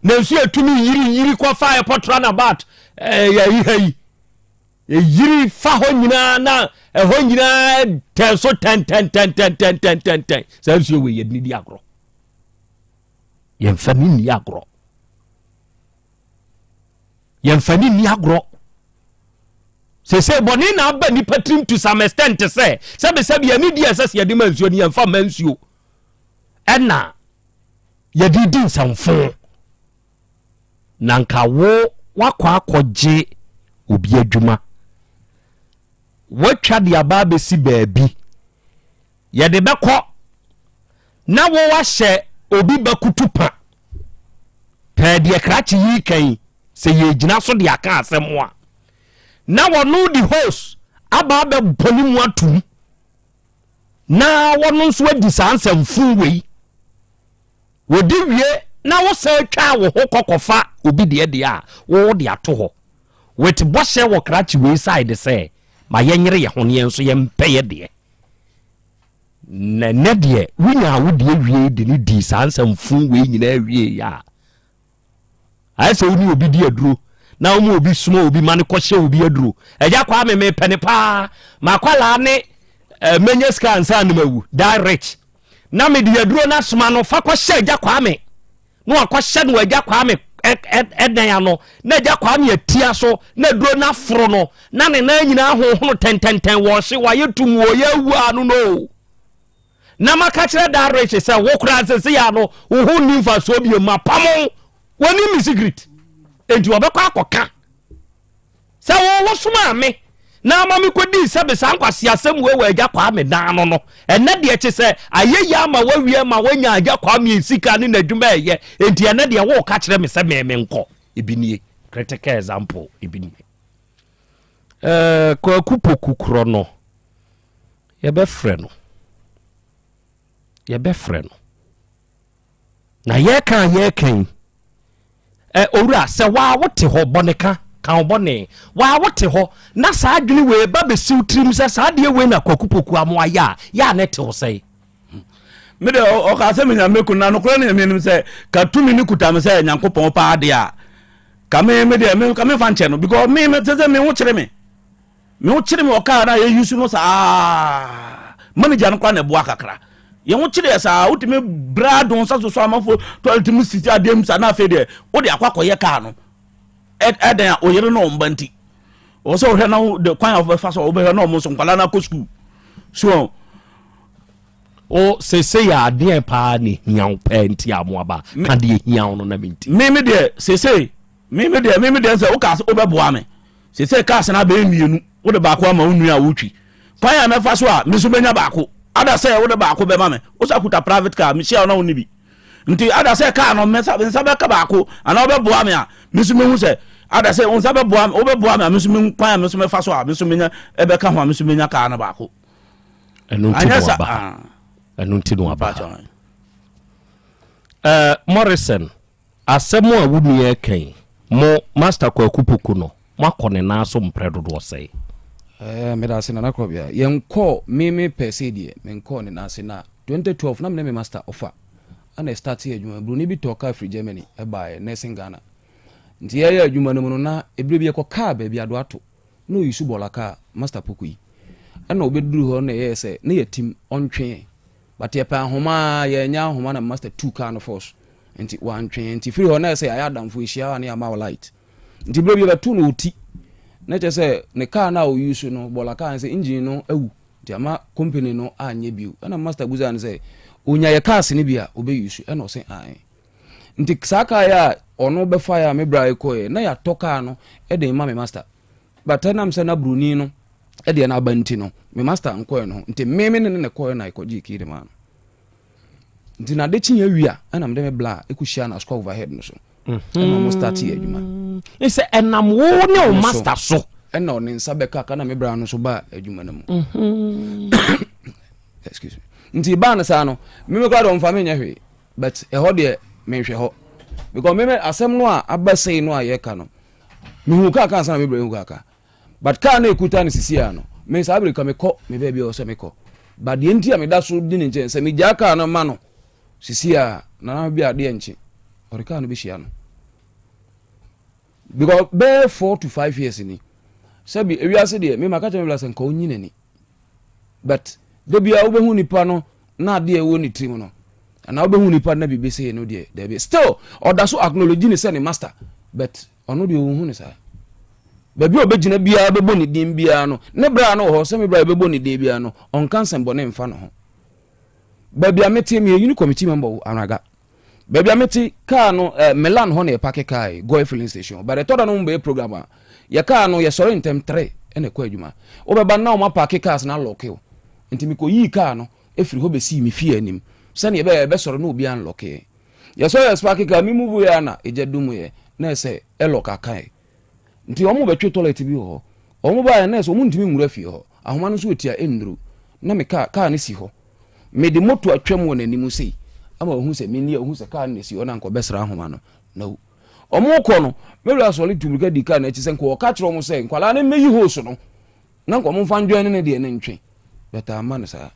na nsuo atumi yiri kɔ fa airport runabout yiri fa ho nyina na ho nyina tenso ten sa nsuo we yɛni di agro yɛmfani ni agro se boni na aba ni patrim to some extent say sebe yɛni di asase yɛde ma nsuo ni yɛmfa ma nsuo ɛna yɛde di nsamfo na nka wo wakɔ akɔgye obi adwuma watwa de aba besi baabi yɛde bɛkɔ na wo wahyɛ obi bakutu pa pɛ deɛ krakye yi kan sɛ yɛgyina so de aka asɛm a na wɔno di host aba bɛbɔne mu atum na wɔno nso adi saa nsɛmfo wei wodi wie na wo sɛ twa wo ho kɔkɔfa obi deɛ a wo de ato hɔ wet bɔhyɛ wɔ krakye wei side sɛ ma yɛnyere yɛ ho ne nso yɛmpɛ yɛ deɛ na ne deɛ wonya wo deɛ wie de ne di saa nsɛmfo wei nyinaa wie ya ayɛ sɛ woni obi di aduro na wo mu obi suma obi ma ne kɔhyɛ obi aduro agya kwa me pɛ ne paa ma kwala ne menye ska ansa ne mawu direct na me di aduro na soma no fa kɔhyɛ agya kwa me no akɔhyɛ no agya kwa me ɛdan ano na agya kwame atia so na duro na foro no na ne na nyina hohono tententen wɔ hye wayɛ tum wɔ yɛ wu anu no na maka kyerɛ da rehye sɛ wo kora sɛ ya no wo ho ni mfa so bi ma pamo woni mi secret enti wɔbɛkɔ akɔka sɛ wo soma me na ma me kodi sɛ be san kwase asɛm we agya kwa me dan no ɛnɛ de ɛkye sɛ ayɛ ya ma wawie ma wanya agya kwa me sika ne nadwuma ɛyɛ enti ɛnɛ de wo ka kyerɛ me sɛ me nkɔ ebinie critical example ebinie kwa kupoku kro no yɛbɛfrɛ no na yɛkan owura sɛ wa wote hɔ bɔneka kan bɔne wa wote hɔ na saa adwene we ba besiw trim sɛ saa de we na kwakupoku amoa ya ne te ho sɛ me de o ka sɛ me nya meku na no kora ne me nim sɛ ka tumi ni kutam sɛ nyankopɔn pa ade a ka me de me ka me fa nche no because me sɛ me ho kyere me ho ɔka na yɛ yusu no saa manager no kora na boa kakra ye ho kyere saa wotime bra don sa so amafo to ultimate city adem sa na fe de wo de akwakoye ka no ɛdan a oyere no mbanti wo so hwɛ na de kwan of fa so wo bɛhwɛ na mo so nkwala na ko school so o sese ya ade pa ni hiaw penti amoaba ka de hiaw no na minti me de sese me de sɛ wo ka wo bɛboa me sese ka se na ba emienu wo de baako ama wo nua a wotwi kwan ya me fa so a me so benya baako ada sɛ wo de baako bɛma me wo sa kuta private car me share na wo ni bi nti ada sɛ car no me sa bɛka baako ana wo bɛboa me a me so mehu sɛ ada sɛ wo sa bɛboa me wo bɛboa me a me so me kwan me so me fa so a me so menya ɛbɛka ho a me so menya car na baako ɛno nti no aba Morrison asɛm a wuni ɛkan mo master kwakupoku no makɔ ne na so mpre dodo sɛ meda se na Krobea yenko me pese die menko ne na se na 2012 na me master offer ana start adwuma bruni bi toka free Germany e bae nursing Ghana nti ya adwuma no mu na ebre bi ekoka ba bi ado ato no yisu bolaka master poku yi ana obeduru ho na ye se na yatim ontwe but ye pa homa ye nya homa na master 2 car no force nti wantwe nti free ho na se ayadamfo ehia na ama light nti ebre bi betu no oti na che se ne car na o use no bolaka se engine no awu nti ama company no anye biu ana master buza ne se onya ye cars ne bia obe use e no se an nti saka ya ono be fire me bra ekoye na ya toka no e de ma me master but nam se na bruni no e de na abanti no me master nkoye no nti me ne koye na ekoji kire ma no nti na de chinya wia ana me bla ekushia na score overhead no so no mo start ye adwuma e se enam wo ne o master so e na oni nsa beka ka na me bra no so ba adwuma na mu excuse me nti ba na sa no me kwa do mfa me nya hwe but e ho de me hwe ho because me asem no a abasei no a ye ka no me hu ka ka sa na me bra hu ka but ka na ekuta ne sisi a no me sa abri ka me ko me ba bi o se me ko but de nti a me da so di ne nche se me ja ka no ma no sisi a na bi ade nche ori ka no bi hia no because be 4 to 5 years ni sabi ewiase de me maka tell me bla se nka onyi nani but de bia wo be hu nipa no na de e wo ni trim no na wo be hu nipa na bi be say no de be still oda so acknowledge ni say ni master but ono de wo hu ni sa ba bi obegina bia be boni din bia no ne bra no ho se me bra be boni din bia no on kansen bone mfa no ho ba bia meti me uni committee member anaga ba bia meti car no Milan ho na e park car go filling station but the toda no mbe program ya car no ye sorry intem 3 ene kwa adwuma wo be ba na o ma park cars na lock e nti mi ko yi car no efiri ho be si mi fie anim sane ye be soro na obi an lock e ya so ya park car mi move ya na eje dum ye na se e lock aka nti omo be twe toilet bi ho omo ba ya na se omo ntimi nwura fie ho ahoma no so otia enuru na me car ne si ho me de moto atwam won anim sei ama ohu se me ni ohu se car ne si ho na nko besra ahoma no no omo ko no me wura so le tumika di car na chi se nko ka kire omo se nkwala na meyi ho so no na nko mo fa ndwan ne de ne ntwe beta ama ne sa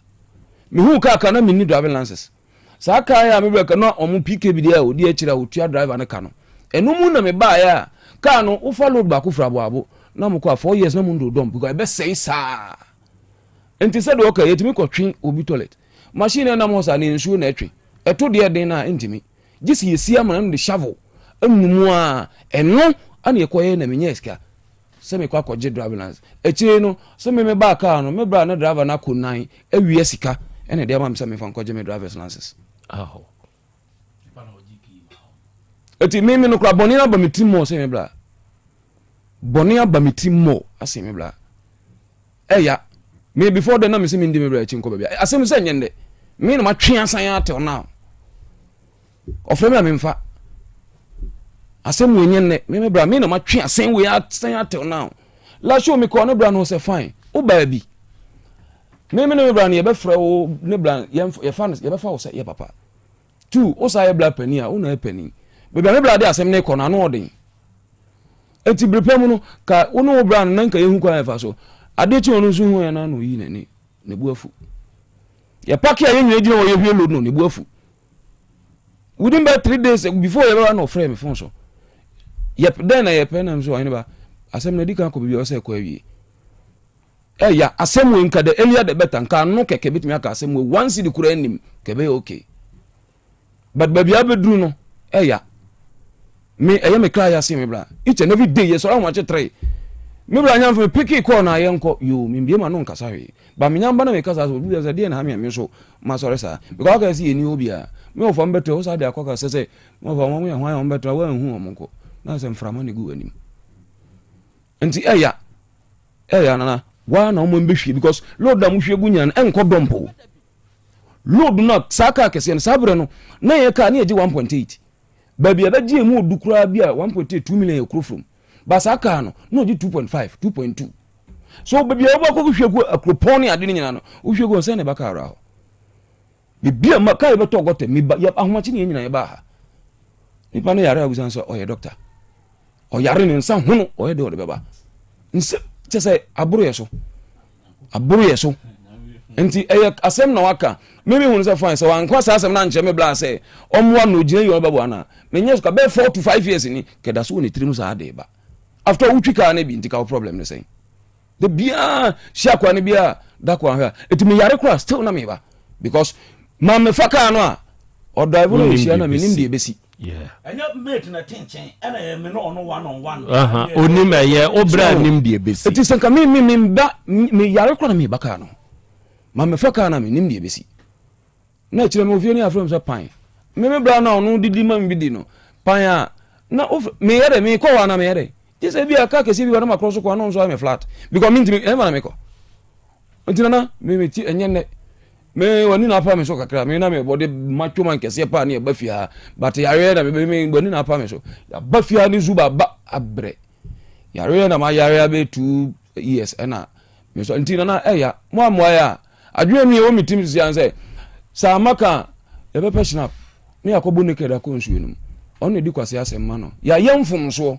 me hu car na me ni driving license sa car ya me wura ka na omo PK bi de a odi akira otua driver ne ka no enu mu na me ba ya car no wo follow ba ku fra abo na mo kwa 4 years na mo ndo dom because e be sei sa enti se de okay yetimi ko twen obi toilet machine na mo sa ne nsuo na etwe eto de den na ntimi gisi yesi ama no de shovel amumu a eno ana yekoye na menye sika se me kwa koje driver license echire no se me ba car no me bra na driver na konan awie sika ene de am se me fan koje me driver's license eti mimi no kra boni na ba mitimo se me bra boni aba mitimo ase me bra eya me before the na me se me ndi me bra chinko bia asem se nyende me no matwe asan ate ona ofre me amemfa asem wenye ne me bra me no matwe asan we asan ate ona la show me ko no bra no se fine o ba bi me no bra ne ye be frɛ wo ne bra ye fa ye be fa wo se ye papa two o sa ye bra pani a o na pani be bra me bra de asem ne ko na no odin eti brepem no ka wo no bra no nka ye hu kwa fa so ade chi onu so hu ya na no yi ne ne buafu ya paki ya yenye ejina wo ye hwe load no ne buafu within about 3 days before you ever no frame me phone so yep then I pen am so aneba asem na dika ko bibi o se ko awie ya asem we nka de earlier the better nka no keke bitimi aka asem we once the kura nim ke be okay but baby abedru no ya me me cry asem me bra each and every day yes so I want 3 me bra nyam for picky call na yenko yo me bia ma no nkasa we ba me nyamba na me kasa so bi za de na ha me so ma sorry sir because I see eni obi a me of am better o sa de akoka say mo fa mo ya hwan am better wa hu omko na se mframa ne gu anim enti eya na wa na mo mbehwe because load da mo hwe gu nyan enko dompo load not saka kese na sabre no na ye ka na ye 1.8 ba bia ba die mu dukura bia 1.2 million ekro from ba saka no ji 2.5 2.2 so ba bia ba ko hwe gu akropon ade ni nyina no wo hwe gu se ne ba ka ra bibia makai beto gote mi ba ya ahomachi ni nyina ye ba ha nipa no yare abusan so oye doctor o yare ni nsa hunu oye de o de beba nse tese aburu yeso enti asem na waka mimi hunu se fine so wankwa sa asem na nche me bla se omwa no gine yo bebo ana menye so ka be 4 to 5 years ni keda so ni trimu sa ade ba after utwika na bi ntika problem ne say de bia shakwa ne bia dakwa ha etimi yare kra still na me ba because mamme faka no a o drive no hia na menim de besi anya mate na tenchen ana me no one on one onim eye obra nim de besi eti sanka me yare kro na me baka no mamme faka na menim de besi na chire me ofie ni afrom so pan me bra na ono didi mam bi di no pan a na me yare me ko wa na me yare tese bi aka kesi bi wa na makro so ko na so me flat because me ntimi e ma na me ko ntina me ti enye ne me wani na pa me so kakra me na me body macho man kese pa na ba fia but yare na me wani na pa me so ya ba fia ni zuba ba abre yare na ma yare be 2 years na me so ntina na ya mo amwa ya adwe mi o mi tim sian say sa maka ya be passion up me akobo ne keda ko nsuo num on edi kwase asem no ya yemfum so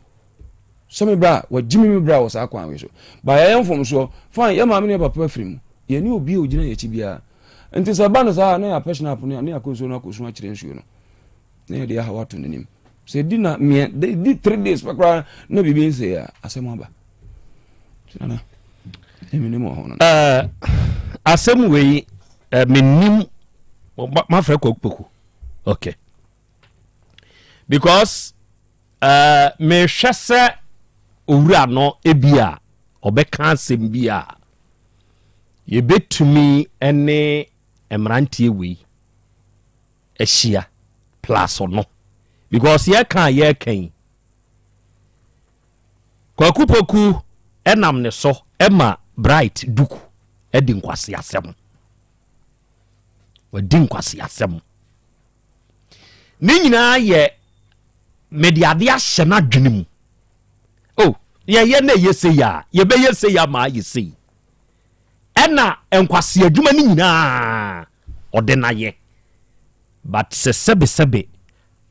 so me bra wa jimi me bra wo sa kwa we so ba ya yemfum so fine ya ma me ne papa frim ye ni obi o gina ye chi bia nti sabana sa na ya passion up ne akoso na akoso akire nsuo no na de ya hawato nanim se di na me di 3 days pakra na bibi nse ya asem aba sana emini mo hono asem we menim ma fra kokpoku okay because me hwese owura no ebia obeka asem bia ye betumi ene emrantie we ehia plus no because ye kan kwakupoku enam ne so ema bright duku edi nkwase asem wadi nkwase asem ni nyina ye mediade ahye na dwenem oh ye na yese ya ye be yese ya ma yese ena enkwase adwuma ni nyina ode na ye but sebe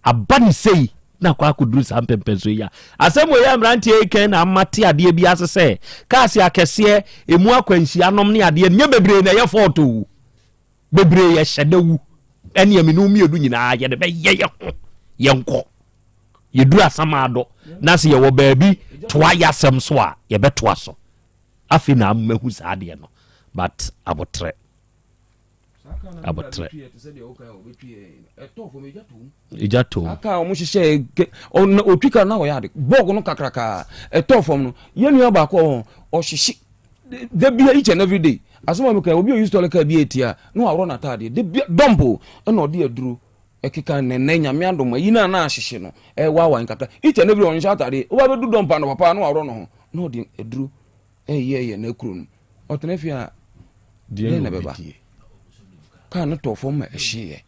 abani sei na kwa kuduru sa mpempenso ya asemo ya mrantie ken na amate ade bi asese kaase akese emu akwanhia nom ne ade nye bebre na ye foto bebre ye hyedawu ene aminu mi edu nyina ye de be ye ye nko ye duru asamado na se ye wo baabi toa ya asem so a ye betoa so afi na amahu sa ade no but abotre abotre ejato aka o mo hihye otwika na wo yade bog no kakraka etofom no yenu ba ko o hihye de bia each and every day asoma me ka obi o use to like bia etia no awro na tade de dombo na ode aduro ekika nene nyame adoma yina na ahihye no wa nkaka each and every on shatade o ba be du dompa no papa no awro no ho no ode aduro ye na ekuru no otenefia de na beba ka no to form ehye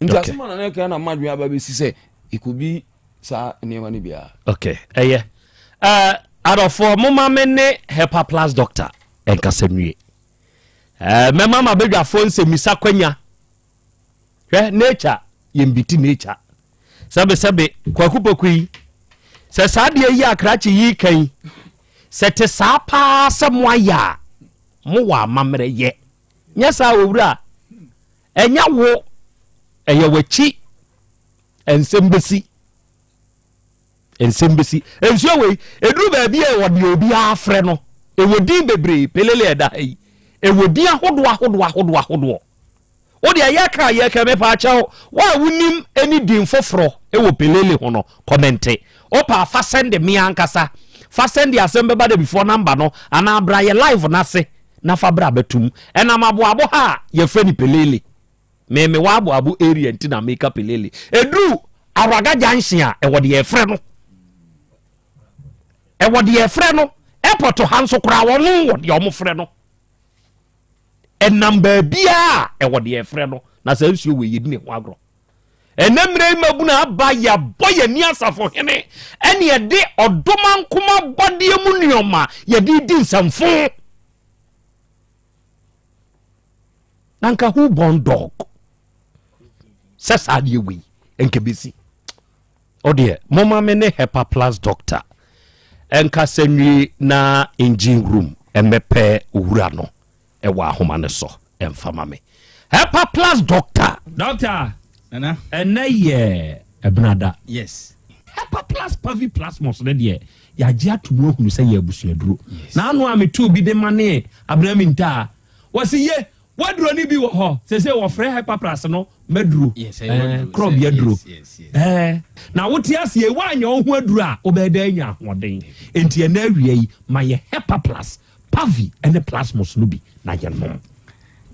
nti asoma na ka na madwe aba be sise ikubi sa niema ni bia okay adofo mama mene hepa plus doctor enkasanwie mama mabedwa fo nsemisa kwanya nature yembiti nature sabe kwakupokui se sade yi akrachi yi kan se te sa pa samoya mo wa mamre ye nyasa owura enya wo eye wachi ensembesi ensuo we eduru ba bia e wode obi afre no e wodi bebre pelele eda yi e wodi ahodo odi ayaka yeka me pa chawo wa wunim eni din foforo e wo pelele ho no comment o pa fa send me ankasa fa send Asem Beba Dabi before number no ana bra ye live na se na fa bra batum ena maboabo ha ye freni pelele me wa abo area ntina make up pelele eduru araga janhia e wode ye fre no e wode ye fre no airport hanso kura wonu wode o mo fre no number bia e wode ye fre no na sa nsuo we yedi ne ho agro enemre mabuna abaya boye ni asafo hene ene ye de odoma nkoma bode mu nioma ye di nsamfo nanka who born dog sasa de we enkebesi odie mama mene hepa plus doctor enka senwi na engine room emepe owura no ewa ahoma ne so emfama me hepa plus doctor nana ene ebnada yes hepa plus pavi plasmos ne de ya gia tumu hunu se ya abusuaduro na anu ametu bi de mane abrami nta wasi ye waduro ni bi wo ho se wo frɛ hepa plus no meduro Krobea duro na wote asie wanya ohu aduro a obeda anya hoden enti na awie yi maye hepa plus pavi ene plasmos no bi na ye no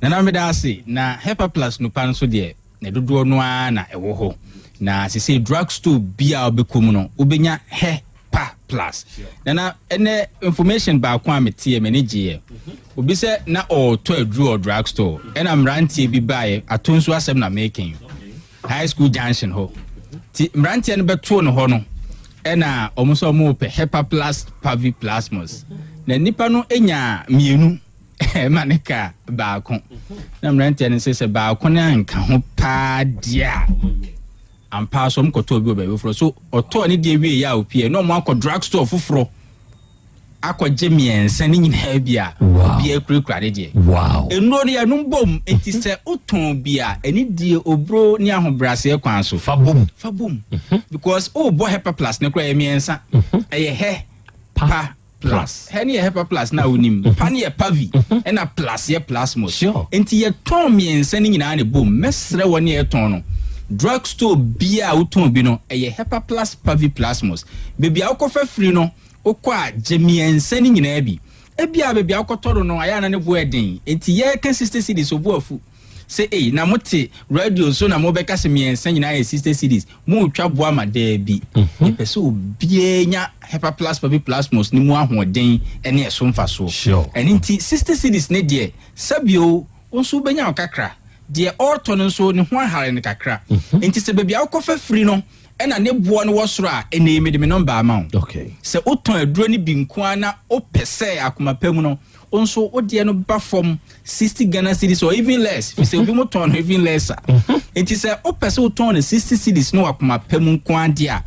na me da ase na hepa plus no pan so de na dodo no a na ewo ho na se drugstore bia obekom no obenya hepa plus na ene information ba kwa metie manage obi se na o to aduru drugstore ena mrantie bi bae atonso asem na making high school junction ho ti mrantie no beto no ho no ena omuso mo pe hepa plus pavi plasmos na nipa no enya mienu maneka baako na mrantie no se baako na nka ho pa dia ampa so mkoto bi oba fro so oto ni de wie ya opie no mo akọ drugstore foforo akọ jemiense ni nyina bia bia kurakura de eno ne ya numbom enti se oton bia eni die obro ni ahobrase kwan so fabom because bo hepa plus ne kura emiensa eye he pa plus he ne hepa plus na onim pa ne pavi ena plus ye plasmos enti ye ton miense ni nyina ne bom mesre woni ye ton no drugstore bia uton bi no eye hepa plus pavi plasmos bebia akofa free no okwa jemiense ni nyina bi ebia bebia akotoro no aya na ne bo eden enti ye kan 60 cedis obo afu se na mote radio so na mo beka se miense nyina ye 60 cedis mo twa bo ama da bi e pese obie nya hepa plus pavi plasmos ni mu ahoden ene eso mfaso enti 60 cedis ne de sabio onso benya okakra de orton so ne ho ahare ne kakra enti se bebia akofa free no ena ne boa no wosoro a ena emi de me number amount se oton aduro ni bi nko na opese akomapam no onso ode no ba from 60 Ghana cedis or even less fi se obi mo ton even less enti se opese oton 60 cedis no akomapam nko ade a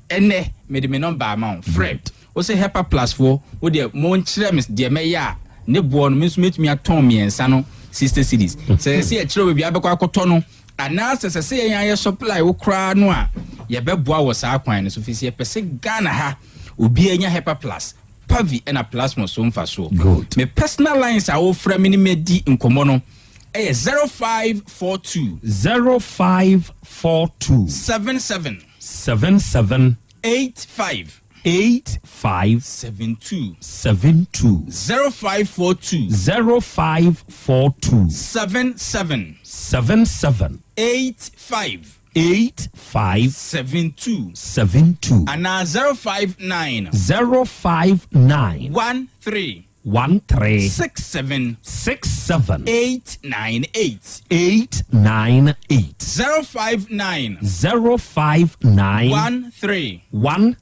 ene me de me number amount fred o se hepa plus 4 ode mo nkyere me de me ya ne boa no me so metumi aton miensa no 60 cedis se e kire obi abekọ akoto no ana se yan ye supply wo kra no a ye beboa wo sa kwan no so fi se pese Ghana ha obi anya hepa plus pavi ena plasmos so mfa so me personal lines a wo fra me ni medi nkomo no 0542 77 85 72 0542 77 85 72 and now 059 13 67 898 059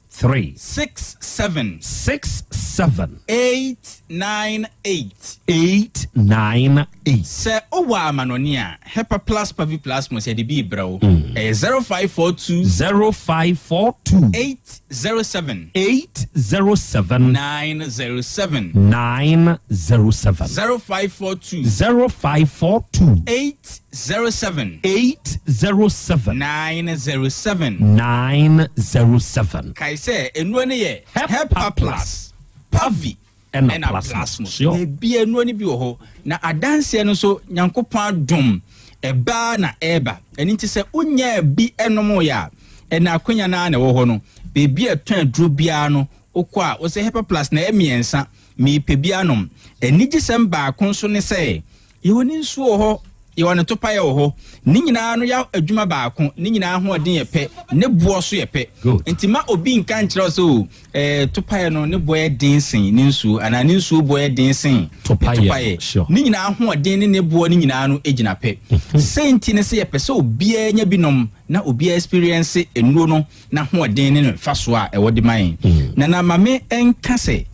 13 67 898 Sir Owa Manonia Hepa Plus Pavi Plus Mose de B bro 0542 807 907 0542 807 907 Kai say enwone ye Hepa Plus Pavi and a plasmus. Be a noni bi ho na adanse no so Nyankopon dom eba na eba eni ti se unya bi enomo ya na akwanya na na wo ho no bebi atwan duro bia no okwa wo se Hepa Plus na emiensa mi pe bia nom eni gisem ba kon so ne se yewoni nsuo ho yewoni topa ye ho ni nyina no ya adwuma ba kon ni nyina ho odin ye pe ne buo so ye pe ntima obi nka nkyerɛ so topa ye no ne boye dinsin ni nsuo ana ni nsuo boye dinsin topa ye ni nyina ho odin ne buo ni nyina no egina pe senti ne se ye pe so obi anya binom na obi experience enuo no na ho odin ne fa so a ewode man na mame enka se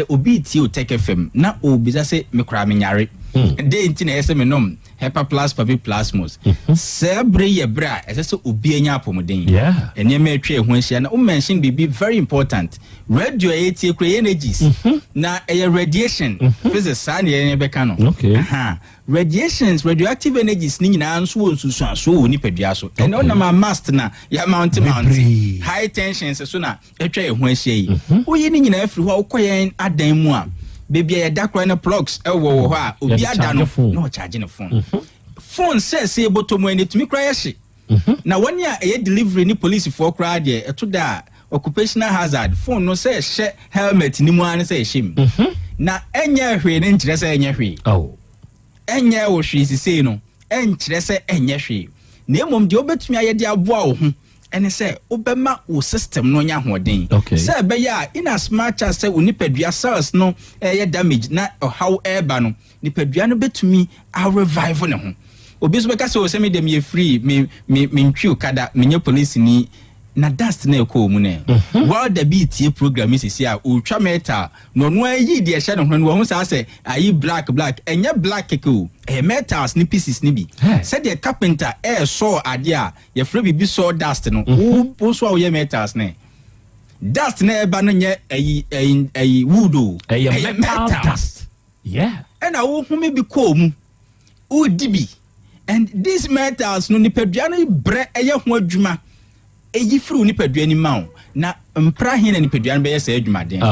obi ti Otec FM na obi za se mekura menyare de nti na yese menom Hepa Plus Papi Plasmos sebre ye bra ese obi anya apomden ene me atwa ehu ahia na o mention bibi very important radio etie kura energies na radiation physics na ye beka no radiations radioactive energies ni nyina nso wonsusu aso woni padua so ene ona ma mast na ya mount high tensions so na atwa ehu ahia yi oyi ni nyina afiri ho okoyen adan mu a baby ya dakwa na plugs ewo ho a obi ada no no charge no phone says say botomu eni tumi kra yeshi na woni a delivery ni police for kra de eto da occupational hazard phone no say she helmet ni mu an say shim na enya hwe ne nkire say enya hwe enya wo hwe sisi no enkire say enya hwe na emom de obetumi ayede aboa wo ho ene say obema wo system no nya hoden say be ya in as much as say unipadua cells no damage na how eba no nipadua no betumi a revive ne ho obi so beka say o say me dem ye free me ntwi kada menye police ni na dust na ekọ mu ne while the BT program is here o twa metal no no ayi de ehye no no ho sa say ayi black enye black ko metals ni pieces ni bi said the carpenter saw ade a ye free bibi saw dust no o so aye metals ne dust na eba no nye ayi wood o metal dust and I wo hu me bi ko mu o dibi and these metals no ni padua no bre eye ho adwuma eyi free ni padua ni ma na mpra hin ni padua no be yesa adwumaden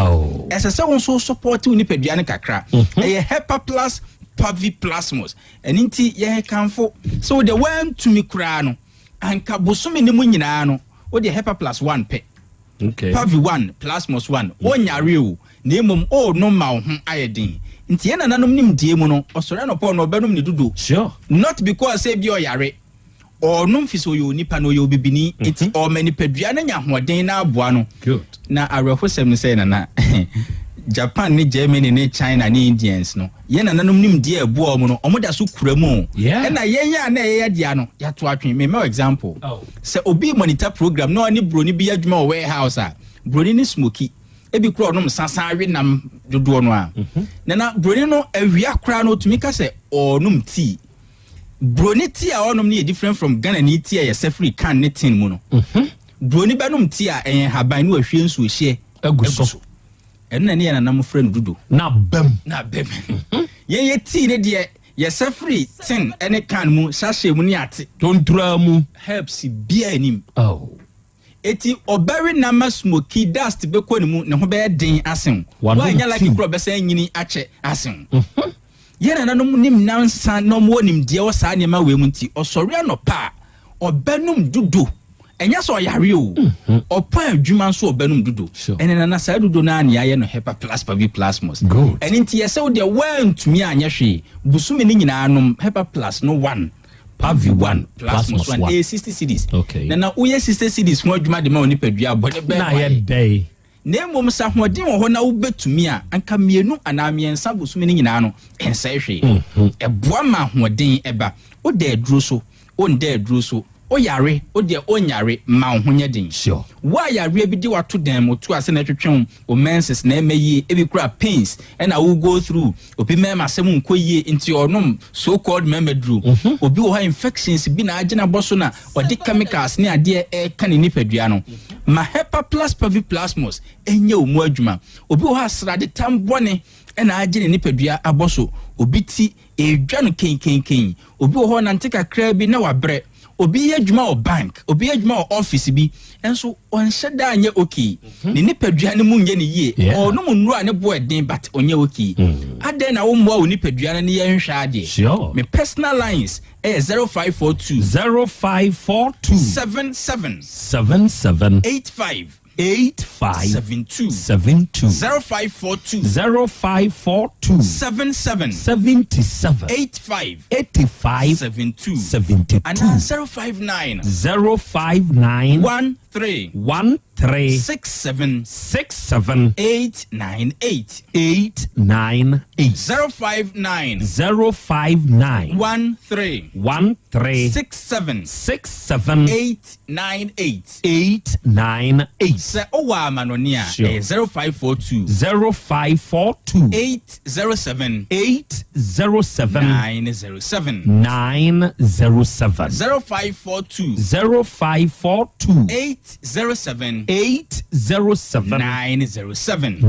ese se won so support ni padua no kakra Hepa Plus Pavi Plasmos eninti ye kanfo so the one to me kra no anka bosome ni mu nyina no o de Hepa Plus 1 pe Pavi 1 Plasmos 1 onyare o na emom o no ma ho ayedin nti ye nananom nim die mu no osore no po no obenum ni dudu not because say bi oyare or no fiso yo nipa no yo bibini iti o mani padua na nya hoden na aboa no na arehosem say na Japan ni Germany ni China ni Indians no ye nananom nim die aboa mu no omoda so kuramu na ye ya na ye dia no ya to atwen me example say obi monitor program no ani broni bi adwuma warehouse a broni ni smoky ebi kura no sansan we nam dodo no a na broni no awia kura no tumi ka say onum tea broni tea a onom ni different from Ghana ni tea ya safri can ne tin mu no broni banum tea haban no ahwie nsu ohie aguso enna ne yana nam friend dudo na bem ye tea ne de ya safri tin ene can mu sashe mu ni ate tontura mu helps bia anim eti obere na smoky dust be ko ni mu ne ho be den asen wa nya like Krobea nyini ache asen yɛna nanom nim nansa na ɔmo nim deɛ wɔ saa nneɛma wei mu nti ɔsɔre anɔpa ɔbɛnum dudu ɛnyɛ sɛ ɔyare o ɔpɔ adwuma nso ɔbɛnum dudu ɛne nana saa dudu no a ne yɛayɛ no hepa plus pavi plasmos ɛne nti yɛsɛ wo deɛ woantumi anyɛ hwee busumi no nyinaa nom hepa plus no 1 pavi 1 plasmos 1 ɛyɛ 60 cedis na woyɛ 60 cedis ho adwuma de ma wo nipadua bɔde bɛɛ na mmom sa hoɔden wɔ hɔ na wobɛtumi a anka mmienu anaa mmiɛnsa busumi no nyinaa no ɛnsɛe hwee ɛboa ma hoɔden ɛba wode aduro so wonda aduro so oyare ode onyare ma ho nyɛ den wa yare bi di wato dan mo to ase na twetwem o menses na emayi ebi kura pains and I will go through obi mema asem nkoyie nti onom so called memedru obi wo ha infections bi na agina boso na ode chemicals ne ade e kan ni padua no ma hepa plus pavi plasmos enye omu adwuma obi wo ha srade tambone na agina ni padua aboso obi ti edwa no kenkenken obi wo ho na ntika kra bi na wabre obi adwuma o bank obi adwuma o office bi enso onhye da anye okay ne nipadua ne mu nye ne yie ono mu nuru ane bo eden but onye okay aden na wo mmoa wo nipadua ne ye nhwa ade me personal lines 0542 77 85 72 0542 77 85 72 and 059 13 67 898 059 13 67 898 se owa manonia 0542 807 907 0542 807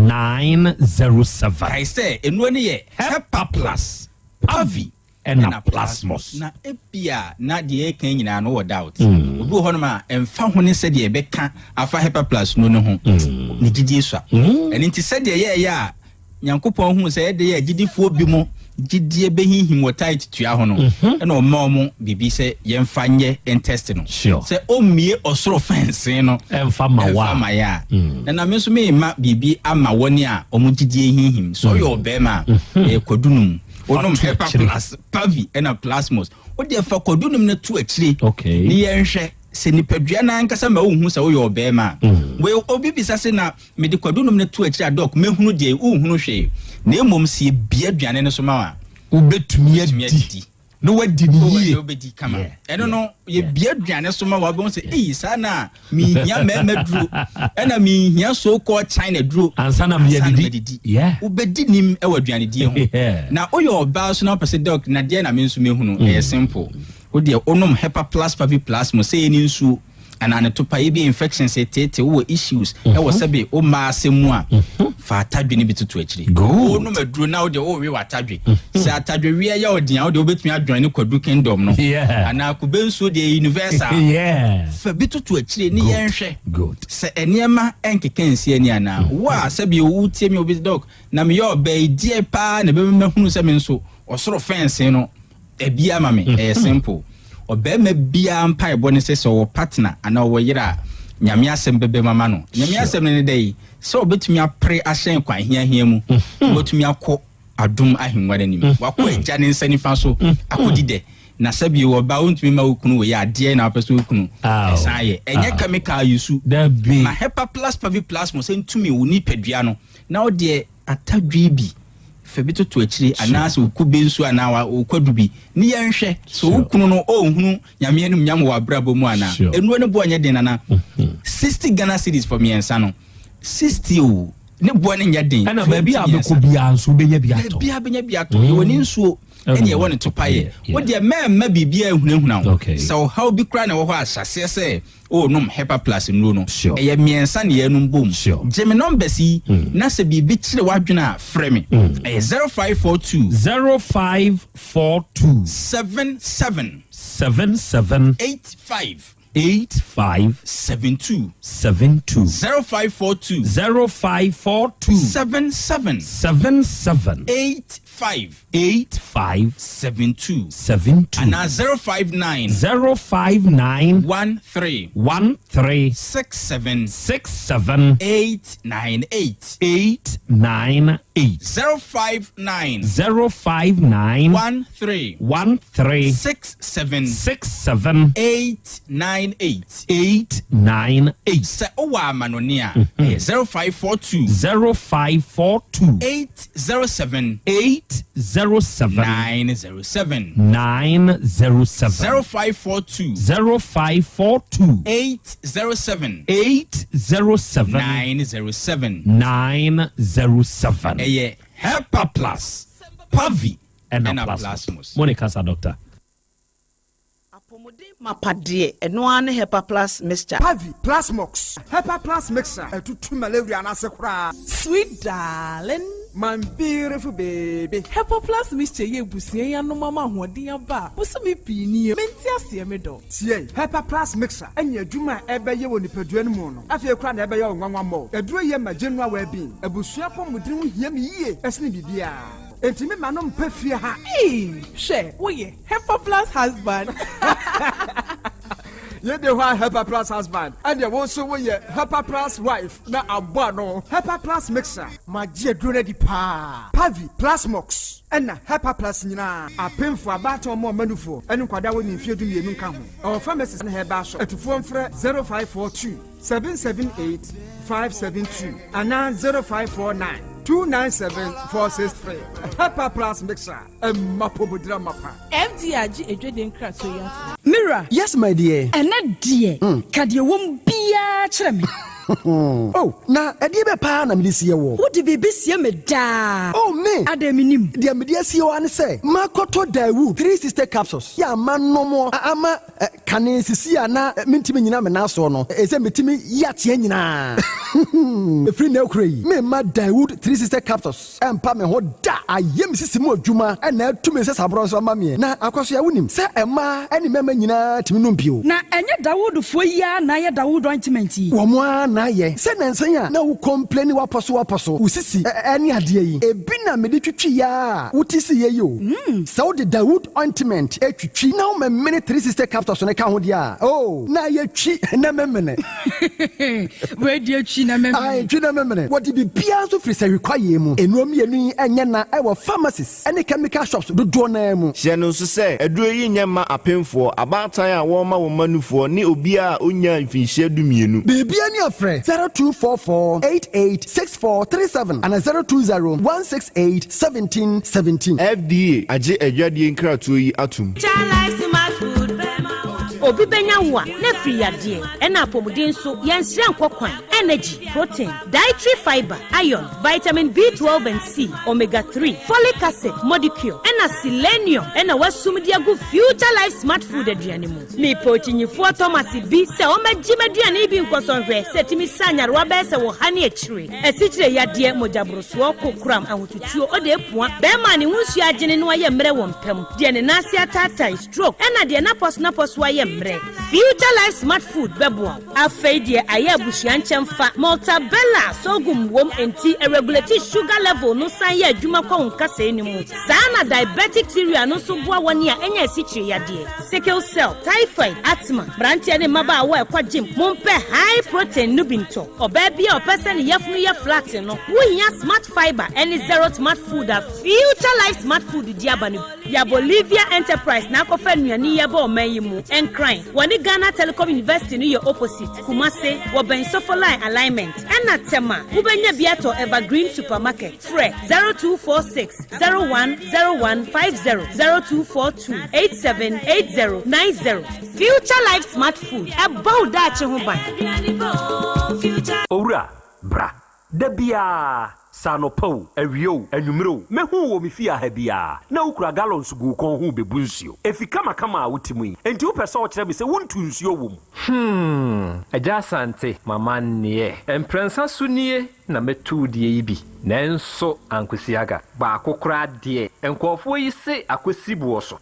907 I say enwoni ye hepa plus pavi and plasmos na epia na de kan nyina no doubt obi ho no ma emfa ho ne se de beka afa hepa plus no ho ne gidi so eni nti se de ye a nyankopon hu se de ye gidifo bi mo gidie behihim watait tua ho no na o ma mo bibi se yemfa nye intestine se o mie osoro fence no emfa ma ya na me so me ma bibi ama woni a o mu gidie hihim so yo be ma e kodunum onom hepa plus pavi and plasmos o de fa kodunum na tu akire ni yenhwe se nipadua na nkasa ma wo hu se wo yo be ma we obi bisa se na me de kodunum na tu akire adok mehunu de wo hunu hwe na emom se bia aduane ne so ma wa ubetumi adi no wadi ni ye obedi kama eno no ye bia aduane so ma wa be se sa na mi hia memedru ena mi hia so called China dru ansa na me didi ubedi nim e waduane die ho na oyo ba so na pese doc na de na me nso mehunu e simple o de onom hepa plus pavi plus mo se ni nsu ana to pa be infections tete wo issues e wo sebe o ma asemu a fa atadwe ne bitutu akire o no maduro na wo de o we watadwe se atadwe we ya odian wo de obetumi adwan ne kwadu kingdom no ana ko benso de universal fa bitutu akire ni yenhwe se eniema enkekensi ani ana wa sebe o tie me obi doc na me yo be die pa na be mahunu se me nso osoro fence no ebia ma me simple obema bia mpa ebone se so partner ana wo yira nyame asem bebe mama no nyame asem ne dai so obetumi apre ahyen kwa hia mu obetumi akọ adum ahwenware nim wakọ eja ne nsani fa so akodide na sabi wo ba ontumi ma okunu wo ya ade na apeso okunu esaye enye chemical yusu ma hepa plus pavi plus mo se ntumi wo ni padua no na wo de atadwe bi febito to akire anase okube nsu anawa okwadubi ni yenhwe so okunu no ohunu nyame enum nyam wa brabo mu ana enu ne bo anya den na 60 Ghana cedis for me ensa no 60 o ne bo ne nya den ana ba bia abeko bia nso benya biato benya biato ye woni nsuo ene ye woni to paye wo de ma bibia ehunahuna so how bi kra na wo ho asase se o nom hepa plus no no eye miensa ne yenum bom jemi numbers yi na se bibi kire wadwena frame 0542 77 85 8572 0542 77 8572 and 059 13 67 898 059 13 67 898 sɛ ɔwɔ amanɔne a 0542 807 907 0542 807 907 ɛyɛ Hepa Plus Pavi ɛna Plasmus Monica sa doctor Mapade eno Hepa Plus mixture Pavi Plasmox Hepa Plus mixture etutu malaria na sekura sweet darling my beautiful baby Hepa Plus mixture ye busie ya no mama hoden aba busumi pini menti ase me do tie Hepa Plus mixture anya adwuma ebeye wo nipadua no mu no afie kura na ebeye onwanwa mo eduro ye ma general well-being abusua pomudin ho hia me yie esne bibia Entimi manom pefie ha. She, oye, Hepa Plus husband. Ye de wa Hepa Plus husband. And ye also we Hepa Plus wife na abwa no. Hepa Plus mixer. Ma je drone di pa. Pavi Plus Mox. Ena Hepa Plus nyina. Apemfo abato mo manufo. Enu kwada wo ni mfie du mienu nka ho. Our pharmacist na heba shop. Etufo mfre 0542 778 572 ana 0549 297-463. Hepa Plus mixer. Mapobudra mapa. MDRG ejweden kraso ya. Mira. Yes, my dear. Ena dear. Kadi wom bia kyerɛ me. Oh, na ɛdeɛ bɛ paa na mede sie wɔ. Wode biribi sie me daa. Oh, me. Ada minim. Deɛ mede sie wɔ ane sɛ, makɔtɔ Dawu 3 sister capsules. Ya ama nomo ama kane sisi a na mentimi nyina me naso no. Ɛsɛ metimi yateɛ nyinaa. Efiri na ekura yi. Me ma Dawood 3 sister capsules. Empa me ho da. Ayem sisi mu adwuma. Ɛna atumi sɛ sabro so ama me. Na akwaso ya wonim. Sɛ ɛma ɛne mɛma nyinaa timi no mpio. Na ɛnyɛ Dawood fo yi a na yɛ Dawood ointment yi. Wo mo na ye se nansan a na wo complain waposo usisi ani ade yi ebi na me de twitwi ya wotisi ye yo se wo de Dawood ointment etwitwi na wo me 3 sister capsules ne ka ho dia oh na ye twi na memene we de twi na memene ai twi na memene what be bia so free se require mu enuom yenu enye na e wo pharmacies ene chemical shops dodo na mu hye no so se eduro yi nyema apemfo abatan a wo ma wo manufo ni obi a onya mfinhye dumienu bibia ni afre 0244886437 and 02016871717 FDA aje adwadie nkratoyi yi atum obi benya wa na free yade ena apomuden so yensire nkokwan energy protein dietary fiber iron vitamin B12 and C omega 3 folic acid molecule ena selenium ena wasumdi agu future life smart food aduane mu me pochinyifo Thomas bi se o magima aduane bi nkosonhwe setimi sanyarwa be se wo hane akire esichire yade mojabroso kokram ahotutuo ode epua be ma ne hunsu agene no aye mre wo mpam de ne nase atata stroke ena de na pos aye future life smart food bebo afeidie aye abusuan nchemfa multabella sogum wom enti regulate sugar level no san ye adwuma kwa nkasa enimu sana diabetic cereal no so boa woni a enya esichire yade sickle cell typhoid asthma brantia ne maba wa ekwa gym mompe high protein no binto oba bia opese ne yefunu ye flat no wunya smart fiber any zero smart food a future life smart food diabanu ya Bolivia enterprise na akofa nuani ye ba omayimu enkran woni Ghana Telecom University no ye opposite Kumase wo ben sofo line alignment ena tema ubenya biato Evergreen supermarket fre 0246 010150 0242 878090 future life smart food about that che ho ban Owura bra dabia Sanopo, Ewio, Enumero, Mehu wo mifia hebia, na ukura gallons gu kon hu bebunsuo. Efi kama wutimu, enti wo pese wo kire me se wontu nsuo wom. Yaw Asante, mama nie. Emprensa sunie na metu die yi bi nanso ankwasiaga ba akokora de enkofo yi se akwasi buoso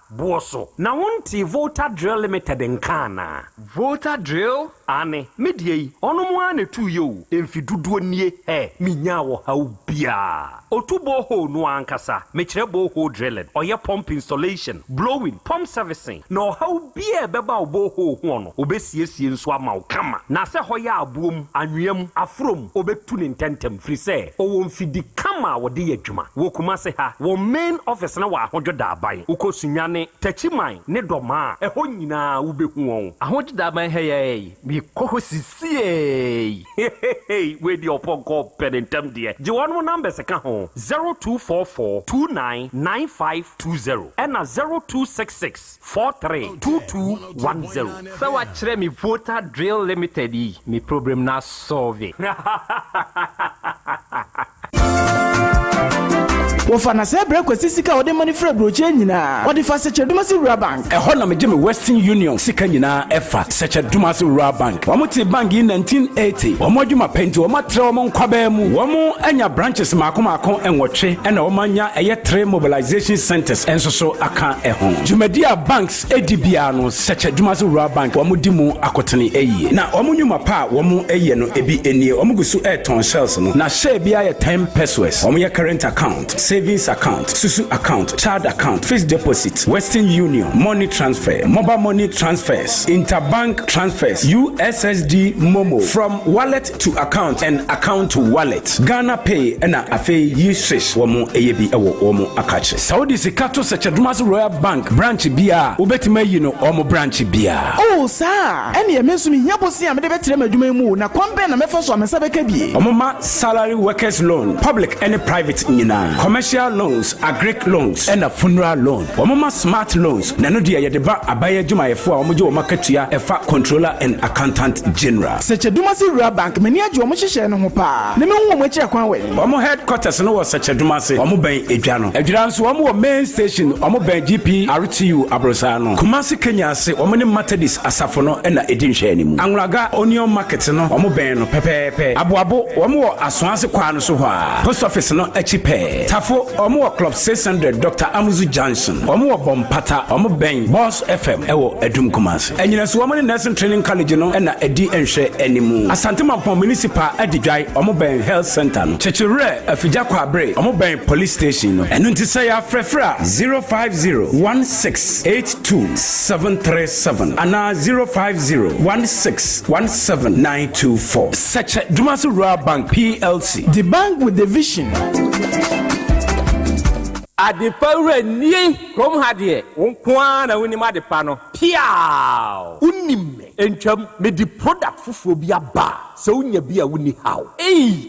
buoso na wonti Volta Drill Limited nkana Volta Drill ane medie yi onomo ane tu yo emfiduduo nie minya wo hawo bia otubo ho no ankasa mekire bo ho drilling oye pump installation blowing pump servicing no hawo bia beba obo ho no obesiesie nso ama kama na se hoya abuom anwem afrom obetu ne ntentem free say owo mfidi kama wode yadwuma wo kuma se ha wo main office na wa ahojo da aban ukosunyane tachiman ne doma eho nyina wo behu won ahojo da aban heyey bi koho sisie we di oponko penentem de je wonu number se ka ho 0244299520 and 0266432210 so wa kire mi Volta Drill Limited yi mi problem na solve Wofana se break kwesi sika wode money free broche nyina wode fa seche dumasi rural bank ehɔ na megye me Western Union sika nyina ɛfa seche dumasi rural bank wɔn te bank in 1980 wɔn adwuma penti wɔn atre wɔn nkwabaa mu wɔn anya branches maako enwɔtwe ɛna wɔn anya ɛyɛ 3 mobilization centers enso so aka ɛho dwumadia banks edibia no seche dumasi rural bank wɔn di mu akotene ɛyie na wɔn nyuma pa wɔn ɛyɛ no ebi enie wɔn gusu airton shells no na share bia yɛ 10 pesos wɔn yɛ current account savings account, Susu account, child account, fixed deposit, Western Union, money transfer, mobile money transfers, interbank transfers, USSD Momo, from wallet to account and account to wallet, Ghana Pay, and Afe Yishish, Womo Eyebi Ewo Womo Akache. Saudi Sikato Sechadumas Royal Bank, branch Bia, Ubetime Yino, Omo branch Bia. Oh, sir, and ye mesumi yabosi am de betreme dwumemu na kwambe na mefo so amesabeka bi. Omoma salary workers loan, public and private nyina. Commercial loans, agric loans, and a funeral loan. Omoma smart loans. Nano dia yedeba abaye juma efo a omoje omakatua efa controller and accountant general. Seche Dumasi Rural Bank meni ajo omo hihye no ho pa. Ne me hu omo echi akwan we. Omo headquarters no was Seche Dumasi. Omo ben edwa no. Edwa nso omo main station omo ben GP RTU Abrosa no. Kumasi Kenya se omo ne Methodist asafo no na edin hwe ni mu. Anwraga onion market no omo ben no pepepe. Aboabo omo wo asoase kwa no so ho a. Post office no echi pe. Tafo omo club 600 Dr. Amuzu Johnson omo bompata omo ben Boss FM ewo Edum Kumasi enyina so omo nursing training college no na edi enhwe animu Asante Mampon municipal adidwai omo ben health center no chechire afija kwa abre omo ben police station no enu nti say afrefra 05016827737 ana 05016179924 such Dumasi Rural Bank PLC, the bank with the vision. Adepawre nie krom hade wonkwa na woni madepa no piao unimme entwam me di product fufuo bi aba se unya bi a woni haw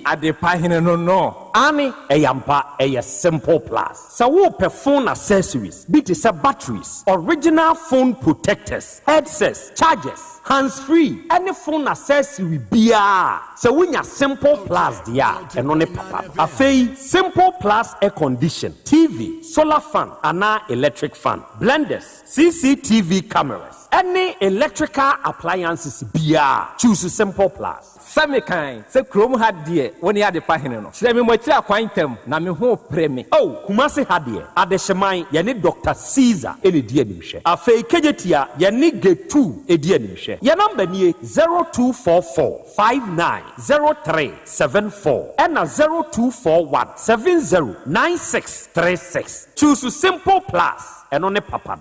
adepa hene no ani eyampa eye simple plus so wo phone accessories be to say batteries, original phone protectors, headsets, chargers, hands free, any phone accessory bia so unya simple plus dia eno ne papa afei simple plus air condition, TV, solar fan, ana electric fan, blenders, CCTV cameras, any electrical appliances bia choose simple plus. Samikan se krom hadie woni ade pahene no se me mwatira kwantam na me ho preme kumase hadie adehyeman ye ne Dr. Caesar ene die nimhwe afei kejetia ye ne G2 edie nimhwe ye number nie 0244590374 and 0241709636 choose simple plus eno ne papa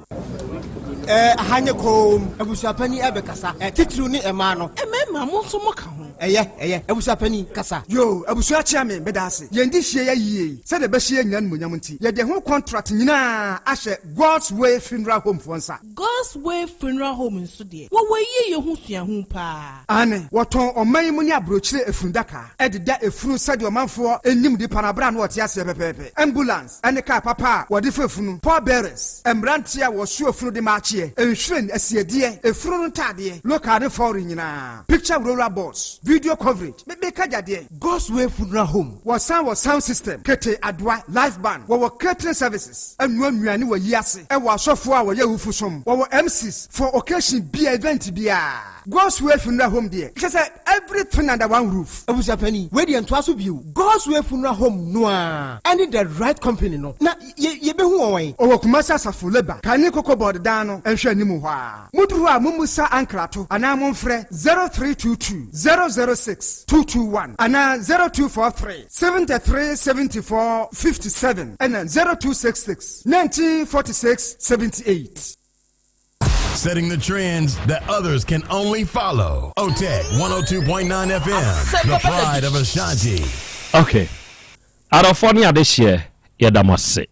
ahanye kom abusapani ebekasa titru ni ema no emema mo so mo ka ho eye abusapani kasa yo abusu achia me bedase yendi hie ya yie se de be hie nya nmunyam nti ye de ho contract nyina ahye God's Way Funeral Home fonsa God's Way Funeral Home nso de wo wayi ye ho sua ho pa ane woton oman mu ni abrochire efundaka ededa efunu sade omanfo enyim di panabra no wote ase pepepe ambulance ane car papa wode fefunu poor bearers embrantia wo su efunu de machi enhwen asiedie efunu ntade local foreign nyina picture roller boards, video coverage be kajade God's Way Funeral Home was sound system kete adwa live band wo catering services anu anuane wo yiase e wo asofo a wo ye hufusom wo MCs for occasion bia event bia God's way funeral home there. She said everything under one roof. Abusia penny, where the entwaso view. God's way funeral home noa. I need the right company no. Na ye be hu won. Owo kumasa safu leba. Kani koko board dano enhwe animu hwa. Mudru a mumusa ankrato ana momfrɛ 0322 006 221 ana 0243 73 74 57 and 0266 1946 78. Setting the trends that others can only follow. Otec 1029 FM, the pride of Ashanti. Okay. Arafoni adeshie yedamase.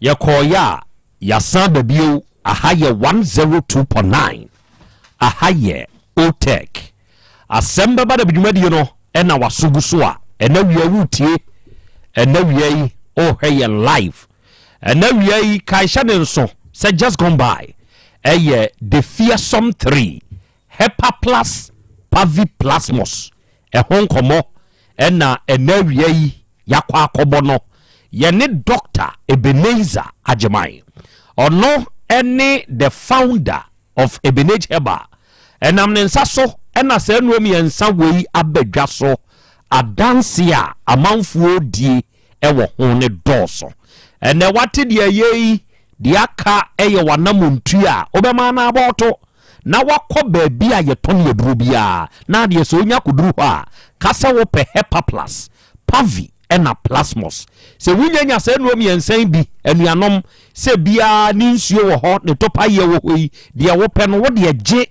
Yakoya Yasan Beba Ahaye 102.9. Ahaye Otec. Asem Beba Dabi dwumadi no ena wasugu so a ena wiya wutie ena wiya oh hey live. Ena wiya kaisha ne nso say just gone by. The fearsome 3 Hepa plus Pavi plasmos hon komo na enawia yi yakwa akobono ye ne Dr. Ebenezer Ajemai ono ene the founder of Ebenezer Heba enam ne nsa so na se nuom ye nsa wei abadwa so adansia amanfuo die ewo ho ne doso ene wate de yei diaka eye wanamuntu a obema na aboto na wakọ baabi a yeton yeduru bia na de so nya koduru ha kasa wo pe Hepa plus Pavi ena plasmos se wunyanya se nuom yensan bi anuanom se bia ni nsuo wo ho ne topa ye wo hoi de wo pe no wo de age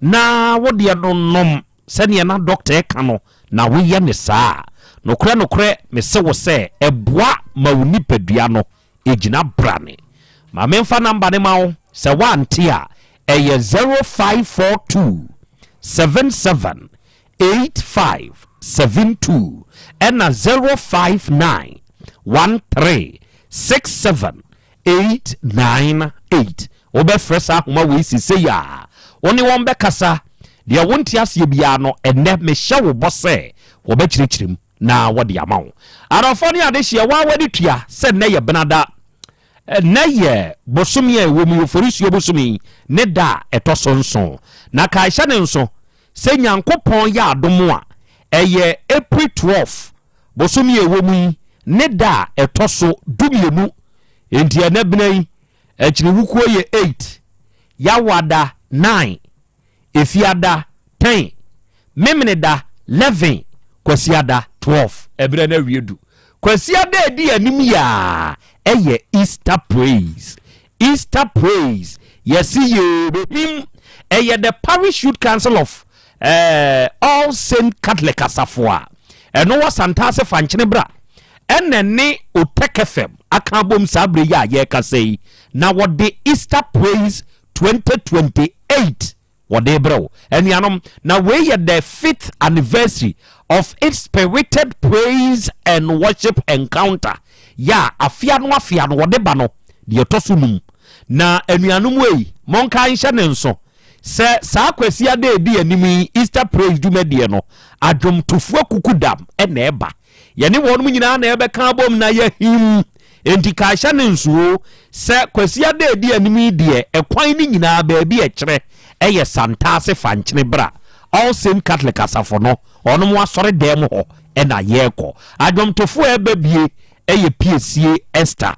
na wo de nom se ne na doctor ka no na wo ye ne saa no kre me se wo se eboa mawuni padua no ejina brane ma memfa number ne mawo se wantia eye 0542 77 8572 ena 059 13 67 898 obe fresa homa we sise ya oni won be kasa de wonti ase bia no ene me hye wo bose wo be chirichirim na wo de amawo arafoni adehia wa wadi tua se ne ye benada na ye bosumi e wo mu forisuo bosumi ne da etosonson na kaisha ne nso se nyankopon ya adomo a eye April 12 bosumi e wo mu ne da etoso dumienu enti ene benai akiri wukuo ye 8 yawada 9 efiada 10 memneda 11 kwasiada 12 ebre na wiedu kwasiada edi anim ya eye Easter praise yes ye him eye the parish youth council of all saint catholic asafo eno wa santase fanchene bra enene Otec FM akabom sabre ya ye kasei na what the Easter praise 2028 what they bro enianom na we ye the 5th anniversary of its spirited praise and worship encounter ya afia no wode ba no de tosunum na anuanum wei monka nhye ne nso se saa kwasi ade edi animi Easter praise dumedie no adwom tofu akukudam na eba ye ne wonum nyina na ebe ka bom na ye him enti ka hye ne nso se kwasi ade edi animi de ekwan ni nyina ba bi ekere eye santase fanchene bra all same catholic asafo no onum wasore dem ho na yeko adwom tofu ebe bie eye PSA Esther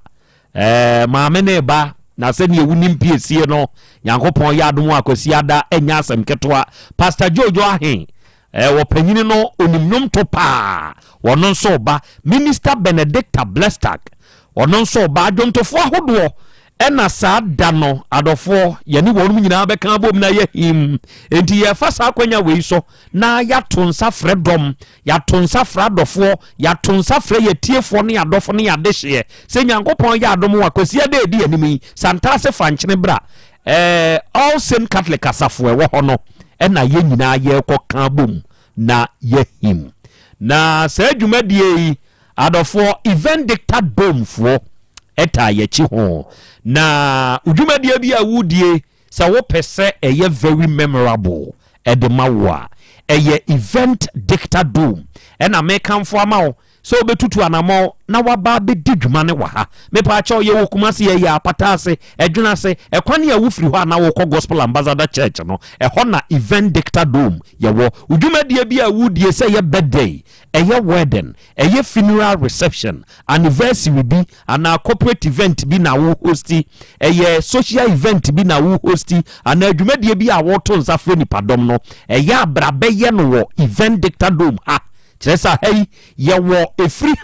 maame ne ba na se ne ewunim PSA no yankopon ya adom akwasi ada enya asem ketwa Pastor Jojo ahen wo panyini no onimnom to pa wono nso ba Minister Benedicta Blestak wono nso ba adwomtofo ahodo ena saa da no adofo ye ne wonum nyina be kan bom na ye him enti ye fa sa kwanya we so na ya tonsa fredom ya tonsa fradofo ya tonsa fre ye tiefo ne adofo ne adehye se nyankopon ya adom akwasi ada edi animi santase fanchene bra all same catholic asafo we ho no ena ye nyina ye kan bom na ye him na se dwumadie adofo event dictator bomfo eta ye chi ho na udwumadie bia wudie sa wo pese eye very memorable edemawa eye event dictator dome ena mekanfo amawo so betutu anamo na waba be didwuma ne waha me pa cha ye wokumase ye ya patase edwuna se ekwane ya wufiri ho na wo gospel ambassador church no ho na event dictator dome ye wo udwumadie bi a wudie se ye birthday eye wedding eye funeral reception anniversary bi ana corporate event bi na wo hosti eye social event bi na wo hosti ana adwumadie bi a wo to nsafo nipadom no eye abrabe ye no wo event dictator dome Chesa hey ye wo a free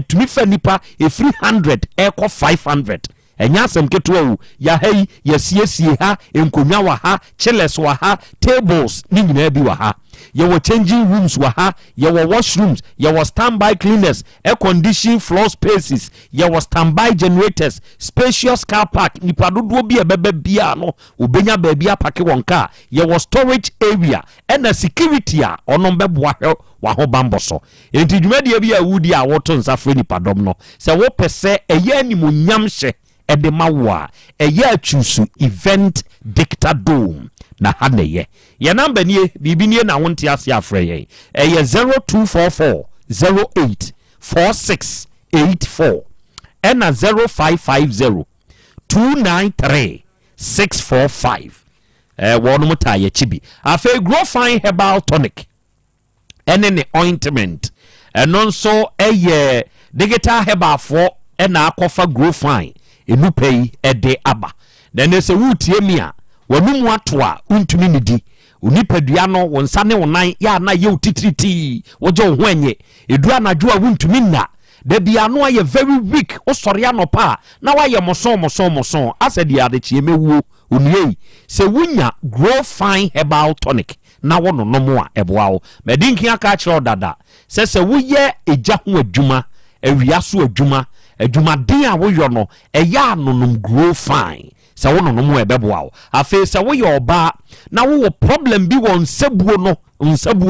to fa nipa a 300 eko 500 enya asem keto ya hey ye siesie ha enkonwa wa ha chiles wa ha tables ni nyina bi wa ha ye wo changing rooms wa ha ye wo washrooms ye wo standby cleaners air condition floor spaces ye wo standby generators spacious car park nipa dodo bi ebebe bia no obenya ba bia park won car ye wo storage area and security a ono beboa wa ho bamboso enti dwumade bi a wudi a woto nsafre nipa dom no se wo pese eye animonyam hye edemawa eye achusu event dictator dome na haneye ye number nie bibini na wonte ase afre ye eye 0244 08 4684 and 0550 293 645 wonu mutaye chibi afa grow fine herbal tonic ene ointment eno nso eye digital herbal for ena akofa grow fine enu pay ede aba then se wutie mi a wanum atoa untumi nidi unipadua no wonsa ne wonan ya na ye utitriti woje ho enye edua na dwo a wuntumi na da bia no aye very weak osore anopa na waye moson asedi ade chie mewu onue se wunya grow fine herbal tonic na wono no mo a eboawo medinki aka kire dada se woye eja ho adwuma awiaso adwuma den a woyo no eya anonom grow fine se wono no mo ebeboawo afi se woye oba na wo problem bi won sabuo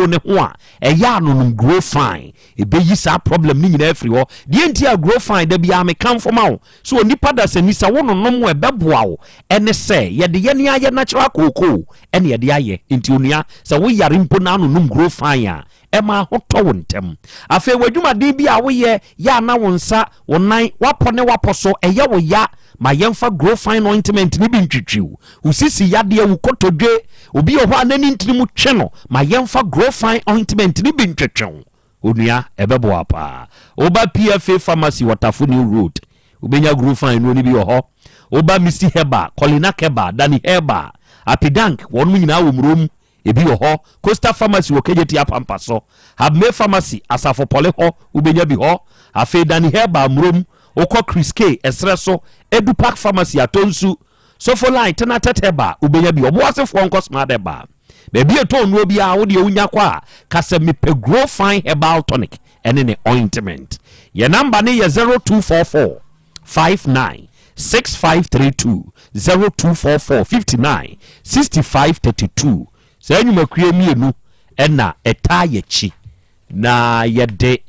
ne ho a eya anonom grow fine ebeyi sa problem ni nyina afiri ho de enti a grow fine da bia me kan foma wo so onipa da sani se wono no mo ebeboawo ene se ye de ye ne aye natural koko ene ye de aye enti onua se wo yare mpo na anonom grow fine a ema hoto wontem afi wadwuma de bi a wo ye ya na wonsa wonan wapone waposo eye wo ya ma yemfa grow fine ointment ni bi ntwitwiw usisi yade wu kotodwe obi ohwa anani ntinimu tweno ma yemfa grow fine ointment ni bi ntwitwiw onua ebebo apa oba PFA pharmacy Watafuni road obenya grow fine no ni bi ho oba Missy Heba Colina Keba Dani Heba Apidank wonu nyina wo mrom ebi ho Costa pharmacy wokejeti apampaso Habme pharmacy Asafo Pole ho obenya bi ho afi Dani Heba mrom okọ Chris K esreso Edu Park pharmacy atonsu sofo line tena teteba ubenya bi oboasefo onko smart eba bebi eto no bi a wo de unya kwa kase mepe grow fine herbal tonic ene ne ointment ye number ne ye 0244 59 6532 0244 59 6532 se anyuma kure mienu ena etayechi na ye de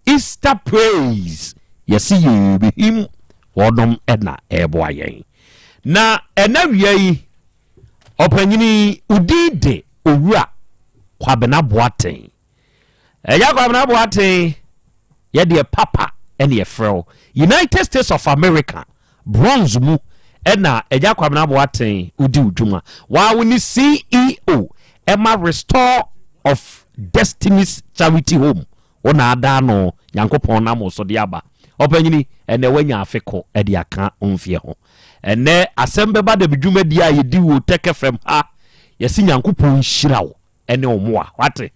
Easter praise yesi ye him wodom ena eboayen na enawiai opanyini udide owura kwabena boaten eya kwabena boaten ye de papa ene ye frel United States of America bronze mu ena eya kwabena boaten udi udwuma wa woni CEO Emma Restore of Destiny's Charity Home ona ada no yankopon na mo so de aba opanyini ene wanya afeko e de aka onfie ho ene Asem Beba Dabi dwumadi a yedi wo Otec FM ha yesi nyankopon hyirawo ene omoa wate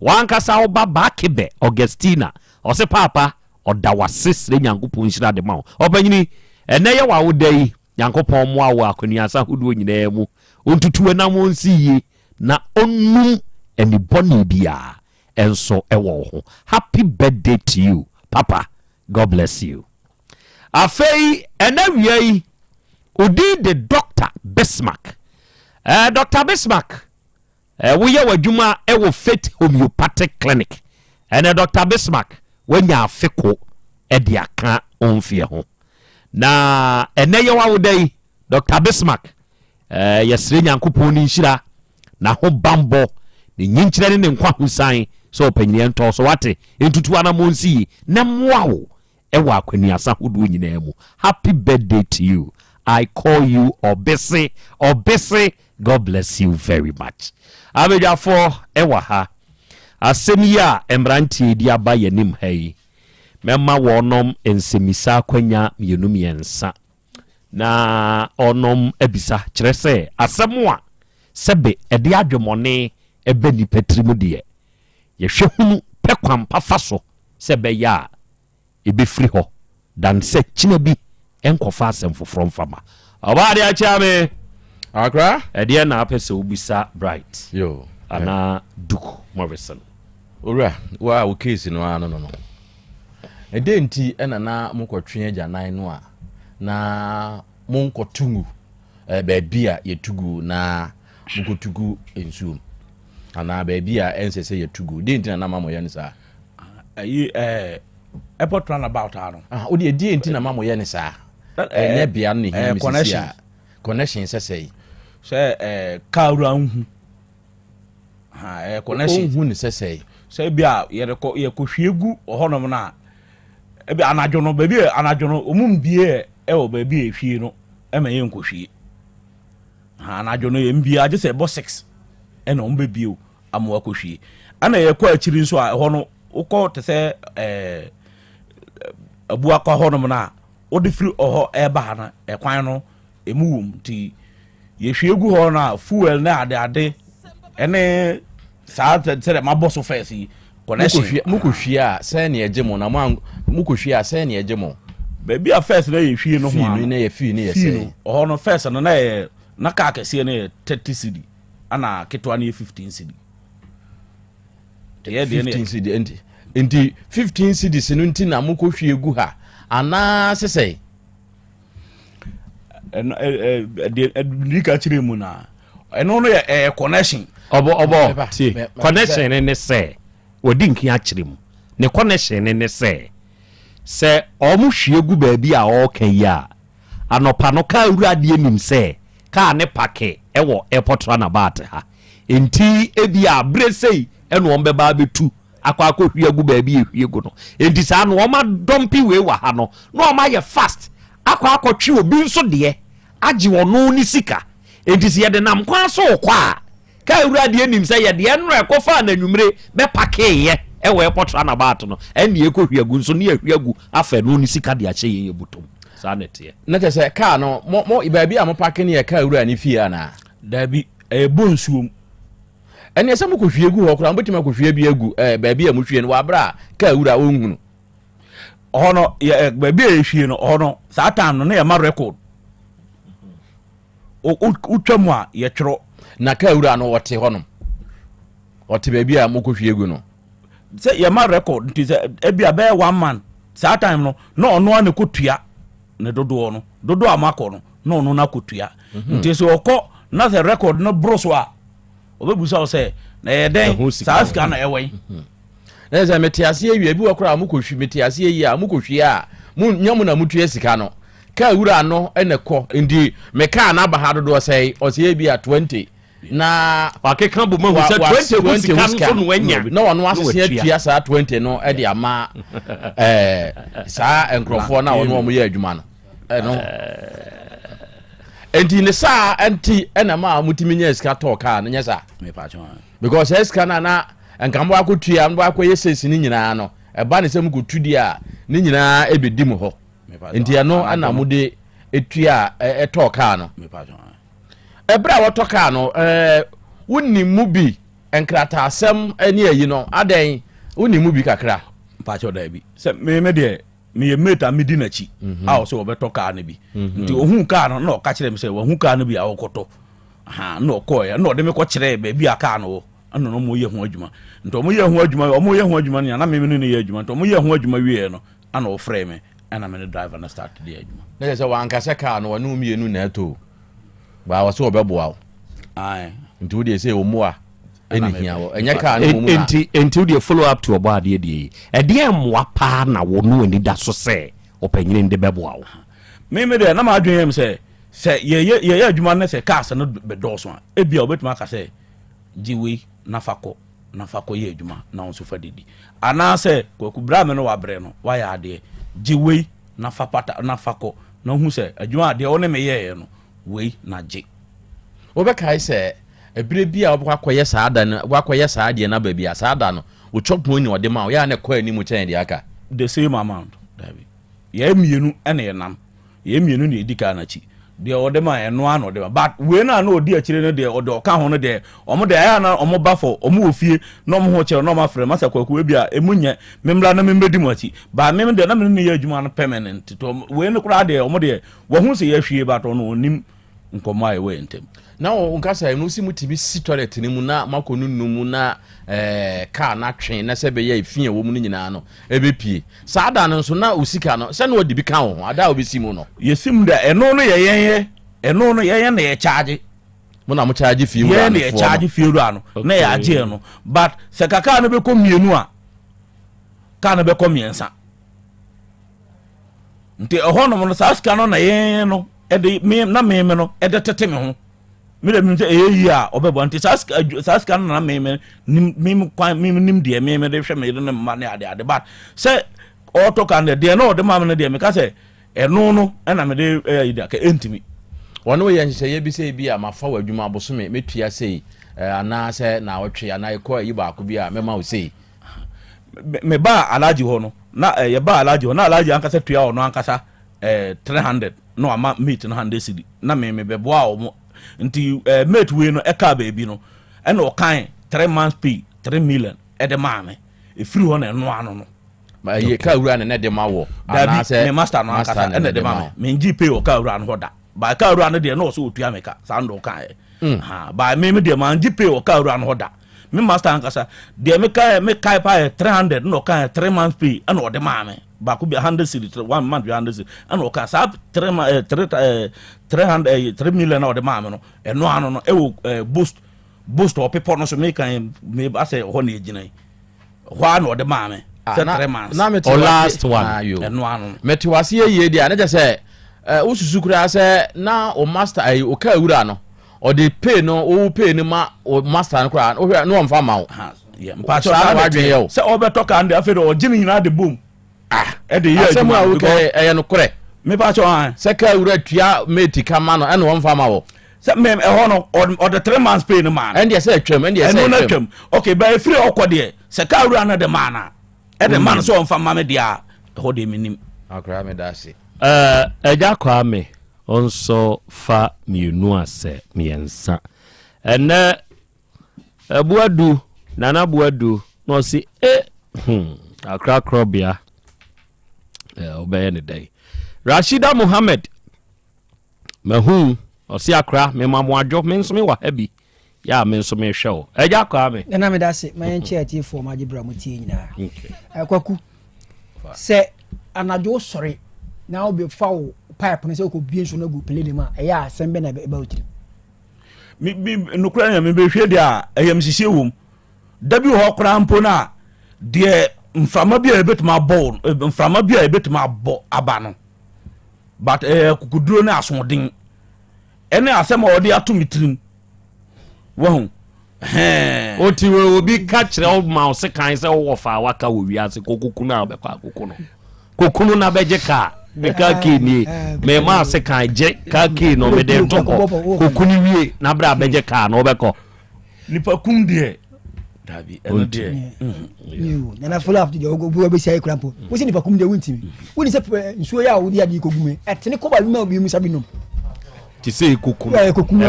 wankasa oba Bakebe Augustina ose papa oda wasesre nyankopon hyira de ma opanyini ene ye wa wodai nyankopon moa wo akoniasa hodo nyina mu ontutu na mo nsiye na onum eni boni bia enso ewo ho happy birthday to you papa, God bless you. Afei enawiai odi the Dr. Bismarck. Dr. Bismarck we ye wadwuma ewo Faith Homeopathic Clinic. Dr. Bismarck wenya afeko e de aka onfie ho. Na eneye wa wodai Dr. Bismarck yesre nyankopon ni nhira na ho bambo ni nyinkyire ne nkwa husan so opinion to so wate entutu ana monsi na mwawo ewa akwani asa hodo nyina mu. Happy birthday to you. I call you Obese. God bless you very much. Abeja for ewa ha. Asemia embranti di aba yenim hai. Mema wonom ensemisa kwanya mienum yensa. Na onom ebisa kyerɛ sɛ asɛm a sɛbe ɛde adwemɔne ɛbɛ ni patrimu deɛ yɛhwɛ hunu pɛ kwampa fa so sɛ bɛyɛ a ɛbɛfiri hɔ dan sɛ kyina bi ɛnkɔfa asɛm foforɔ mfama ɔbaa de akyɛ me akra ɛdeɛ na apɛ sɛ wobisa bright yo ana Duke Morrison owura wa wo case no ano no ɛde nti ɛna na mokɔtwe agya nan no a na monkotungu baabi a yetugu na monkotugu ensuom ana baabi a ensese yetugu de ntina na mamoye ne saa ayi airport runabout ano o de ntina mamoye ne saa enye bia no ne connection sesei kaura hu connection hu ne sesei se bia ye ko hwiegu ohonom na ebi anajo no baabi anajo no omum bie ewo baabi ehwie no emaye nkohwie anajo no mbia je se bo 6 ena ombe bio amwa kohwie ana ye kwa akiri nso a ho no ukọ te se abu akọ ho no na odi firi oho eba ha na ekwan no emuwum ti ye hwiegu ho na fuel na ade ene saa te maboso fesi connection mukohwie a se na ejemo na mukohwie a se na ejemo baby a first na ye hwie no ho na ye fi na ye say oho no first no na ye na ka kese na 30 cedi ana ketwa na 15 cedi ye de 15 cedi enti 15 cedi se no nti na mukohwie gu ha ana sesei de ka chire mu na eno no ye connection obo connection ne say wodi nkia chire mu ne connection ne say se omuhwie gu baabi a o kan ya anopa no ka urade anim se ka ne pake ewo airport runabout ha enti ebi a bresei eno ombeba betu akwa hwie gu baabi ehwie gu no enti sa no oma dompi we wa ha no no oma ye fast akwa twi obi nso de agi wono ni sika enti se ye de nam kwa so kwa ka urade anim se ye de enro ekofa na nwumre be pake ye ewe airport runabout no eni ekohwie gu nso ne ehwie gu afa no ni sika de ache ye butom sa nete na te se ka no mo baabi a mo pake ne ye ka ura ni fie ana dabi bonsuom ene se mo kohwie gu ho kra mbotima kohwie bi agu baabi a mo hwie no wa bra ka ura onhunu ono ye baabi a hwie no ono sa time no na ye ma record utwamu a ye twero na ka ura no wote honom wote baabi a mo kohwie gu no se ye ma record nti se ebi a be 1 man sa time no ono ane kotua ne dodo amako no ono na kotua nti se okọ na the record no broso a obebusa o se na ye den sa ska na ewen na ze metiase ewie bi wakora amukohwi metiase yi a amukohwi a nyamu na mutua sika no ka wura no enekọ ndi meka na ba dodo sei o se bi a 20 na akeka bo mahu se 20 sika so no wanya na wono asese atua sa 20 no e de ama sa enkrofo na wono mo ye adwuma no no enti ne sa enti ena ma mutimi nya sika to ka no nya sa me pa chon because eska na enkambo akotua mbo akoye sesi ni nyina no eba ne se mukotudi a ni nyina ebedi mu ho enti ano ana mude etua eto ka no me pa chon ebra woto ka no wonni mu bi enkrata asem ani ayi no adan wonni mu bi kakra pa chon da bi se me de me ye meta me di na chi a o se obeto ka na bi nti ohun ka no na o ka kire me se ohun ka no bi a okoto na okọ ya na o de me ko kire be bi aka no ano no mo ye ho adwuma nti o mo ye ho adwuma o mo ye ho adwuma na me no ye adwuma nti o mo ye ho adwuma wie no ana o frɛ me ana me driver na start the adwuma na se wa anka se ka no wonu mienu na eto ba wo se obeboa ai nti wo de se o mo a enihia wo enya ka no mo na enti wo de follow up to oba de de mwa pa na wo no ani da so se opanyine nde beboa wo me de na ma adwen yem se ye adwuma na se cars no be doso a ebia obetuma ka se jiwe na fako na fa koye adwuma na won so fa didi ana se kwaku bra me no wabre no wa ya ade giwe na fa pata na fa ko na hu se adwuma ade one me ye no wei na gi obekai se ebire bia obakwakoye saada no obakwaye saade na ba bia saada no wo chop money ode ma ya na kwa ni mu chen de aka the same amount dabi ye mienu ene ye nam ye mienu ne edika na chi de ode ma eno ano de but we na na odi akire no de ode oka ho no de omo de ya na omo ba for omo ofie no omo ho che no ma frɛ masa kwaku we bia emunye memla na membedi mu achi ba mem de na me ne ye adwuma no permanent to we no kura de omo de wo hu se ye hwie ba to no onim nkomo aye we ntem na onka say no si mutibi si toilet ni mu na makonu numu na car na twen na se be ye fie wo mu nyina no ebepie saada no so na osika no se na odi bi ka ho ada obesi mu no yesim da eno no ye eno no ye na ye charge mo na mo charge fie wo ye na ye charge fie ru ano na ye age no but se kaka no be ko mienu a ka no be ko miensa nti eho no mo sa ska no na ye no e de me na me no e de tete me ho me de me say eyi a obebo nti saska na me nim de me de hwe me de no ma na ade but say auto kan de no de ma me de me ka say eno no na me de eyi da ka entimi wono ye nhye ye bi say bi a mafa wadwuma abosome metua sei ana say na wotwe ana ekọ yi ba ko bi a me ma o sei me ba alaji ho no na ye ba alaji ho na alaji an ka say tua ho no an ka sa 300 no ama meet no 100 cedi na me bebo a o nti mate we no eka baby no e no kan 3 months pay 3 million e de ma me e free ho na no ano no ma ye ka wura na de ma wo ana se me master no aka e de ma me ngi pay o ka wura no hoda ba ka wura no de no so otua me ka sa ndo kan ha ba me de ma ngi pay o ka wura no hoda me master an kasa de me kai pa 300 no kan 3 months pay e no de ma me ba ku be 100 cedi 1 month 100 cedi and o ka sa 3 million or the ma no e no ano no e wo boost o people no so me kan me ba say ho na ejina ho no de ma me 3 months na me last one e no ano meti wase ye dia na je say ususu kura say na o master ai o ka wura no o de pay no o pay ni ma o master no kura no o mfa ma wo yeah mpa so say o be talk and after o jini nyina de boom e de ye asem a wo ke e no kure me pa cho an se ka wura tua meti kama no e no mfa ma wo se me e ho no o the 3 months pay no man and say twem and say twem okay by free okode se ka wura na de man na e de man so mfa ma me dia ho de minim akra me da se eja kwa me onso fa mienu ase miensa ene buadu nana buadu no si akra Krobea obey ni day Rashida Muhammad mahu osi akra me mamwadwo me nso me wa habi ya me nso me hwe o eja kwa me na me da se ma yen chiati fo ma gibra mutie nyina akwaku se anajo sori na obi fa wo pipe no se ko bie nso na gu pele de ma eya asem be na be utiri mi nukura ya me be hwe dia eyam sisi wom dabi ho kra mpo na de mframa bia ebetuma ball mframa bia ebetuma bo aba no but kukuduro na asodin ene asem odi atomitrim wo oti we obi ka kire o ma se kan se wo fa waka wo wiase kokuku na be kwa kokunu na beje ka me ka ki ni me ma se kan je ka ki no me de to kokunu wie na bra beje ka no be ko nipa kum de dabi eno de na follow up de ogobu be sai krampo wo se nipa kum de wuntimi wo ni se nsuo ya wo di adi kogume etene ko ba ma obi mu sabi nom ti se kokunu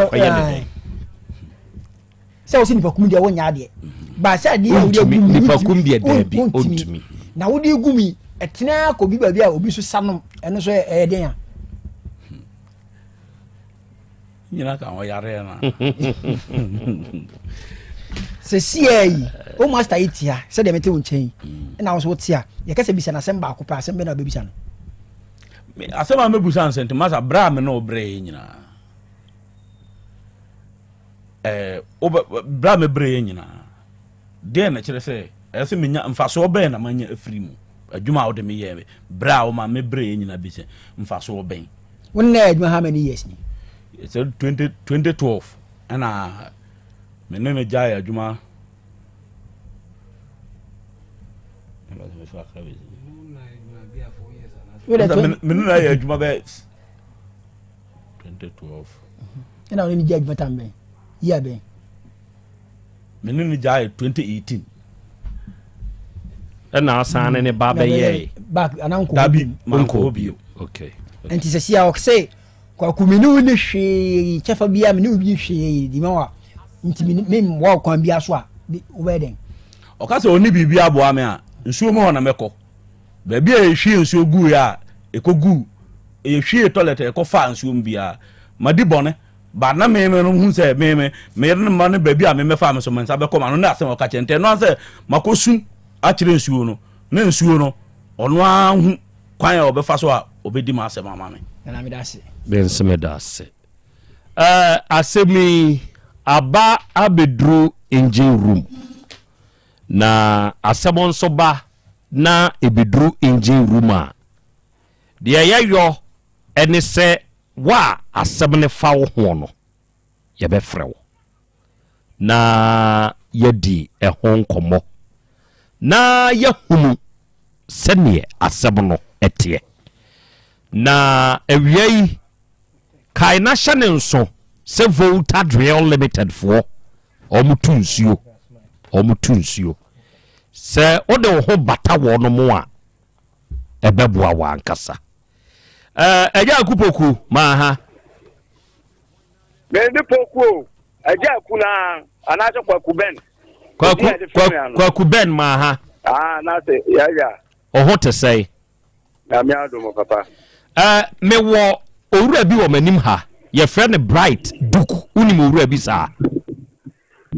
akoye se wo se nipa kum de wo nya de ba se adi ya wo di nipa kum de dabi ontumi na wo di gumi etene ko bi ba bia obi so sanom eno so e den ya nyina ka wo yare na se siai o master itia se de mete wonchen na wo so tia ye kase bisa na sem ba ko pa sem be na be bisa no me asema me busa nsent masa bra me no bre nyina bra me bre nyina de na kire se ese menya mfaso be na manya afiri mu adwuma wo de me ye bra wo ma me bre nyina bi se mfaso wo ben wonna adwuma how many years ni it's 2012 ana me ne me jaya adwuma menuna yɛ adwuma bɛ 2012 ɛna ɔne ne gya adwuma tam bɛn yia bɛn mene ne gya 2018 ɛna asan ne ba bɛyɛ back ananko dabi manko bio okay enti sɛ sia ɔkse kwakuminu ne hwee kyɛfa bia me ne obi hwee di ma wa nti me wa kwan bia so a wobɛden ɔka sɛ ɔne biribi aboa me a nsuo mu hɔ na mɛkɔ baabi a ɛhwie nsuo gu a ɛkɔgu ɛhwie toilet ɛkɔfa nsuo mu bia madi bɔne ba na me no hu sɛ me yere no ma no baabi a me mɛfa me so mensa bɛkɔ ma no na asɛm ɔka kyɛ ntɛ no sɛ makɔsu akyerɛ nsuo no na nsuo no ɔno ahu kwan a ɔbɛfa so a ɔbɛdi ma asɛm ama me na me da se benseme da se asemi aba abedru engine room na asɛm nso ba na ebedru engine room a de yɛyɔ ɛne sɛ wa asɛm ne fa wo ho no yɛbɛfrɛ wo na yɛdi ɛho nkɔmmɔ na yɛhunu sɛneɛ asɛm no ɛteɛ na awia yi kae na hyɛ ne nso sɛ Volta Drill Limited foɔ ɔmo tu nsuo sɛ wode wo ho bata wɔ no mo a ɛbɛboa wɔ ankasa ɛgya akupoku maa ha mende poku ɛgya aku na anaasɛ kwaku ben kwaku ben maa ha na sɛ yaya ɔho te sɛe na me adomo papa mewɔ owura bi wɔ m'anim ha yɛfrɛ ne Bright Duke wonim owura bi saa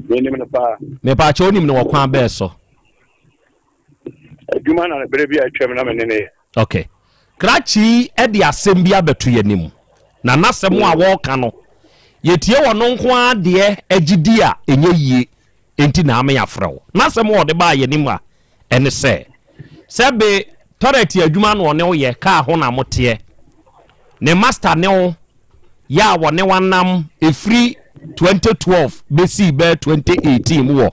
menim no paa mepaakyɛ wonim no wɔkwan bɛɛ so adwuma na bere bi atwam na menene okay krakyi ɛde asɛm bi abɛto yɛnim na nasɛm a wɔka no yɛtie wɔ no nko adeɛ agyidi a ɛnyɛ yie enti na ame yɛafrɛ wo nasɛm a ɔde baa yɛnim a ɛne sɛ be toilet adwuma no ɔne wo yɛ kaa ho na moteɛ ne master ne wo ya wɔ ne wanam efiri 2012 besi bɛ 2018 wɔ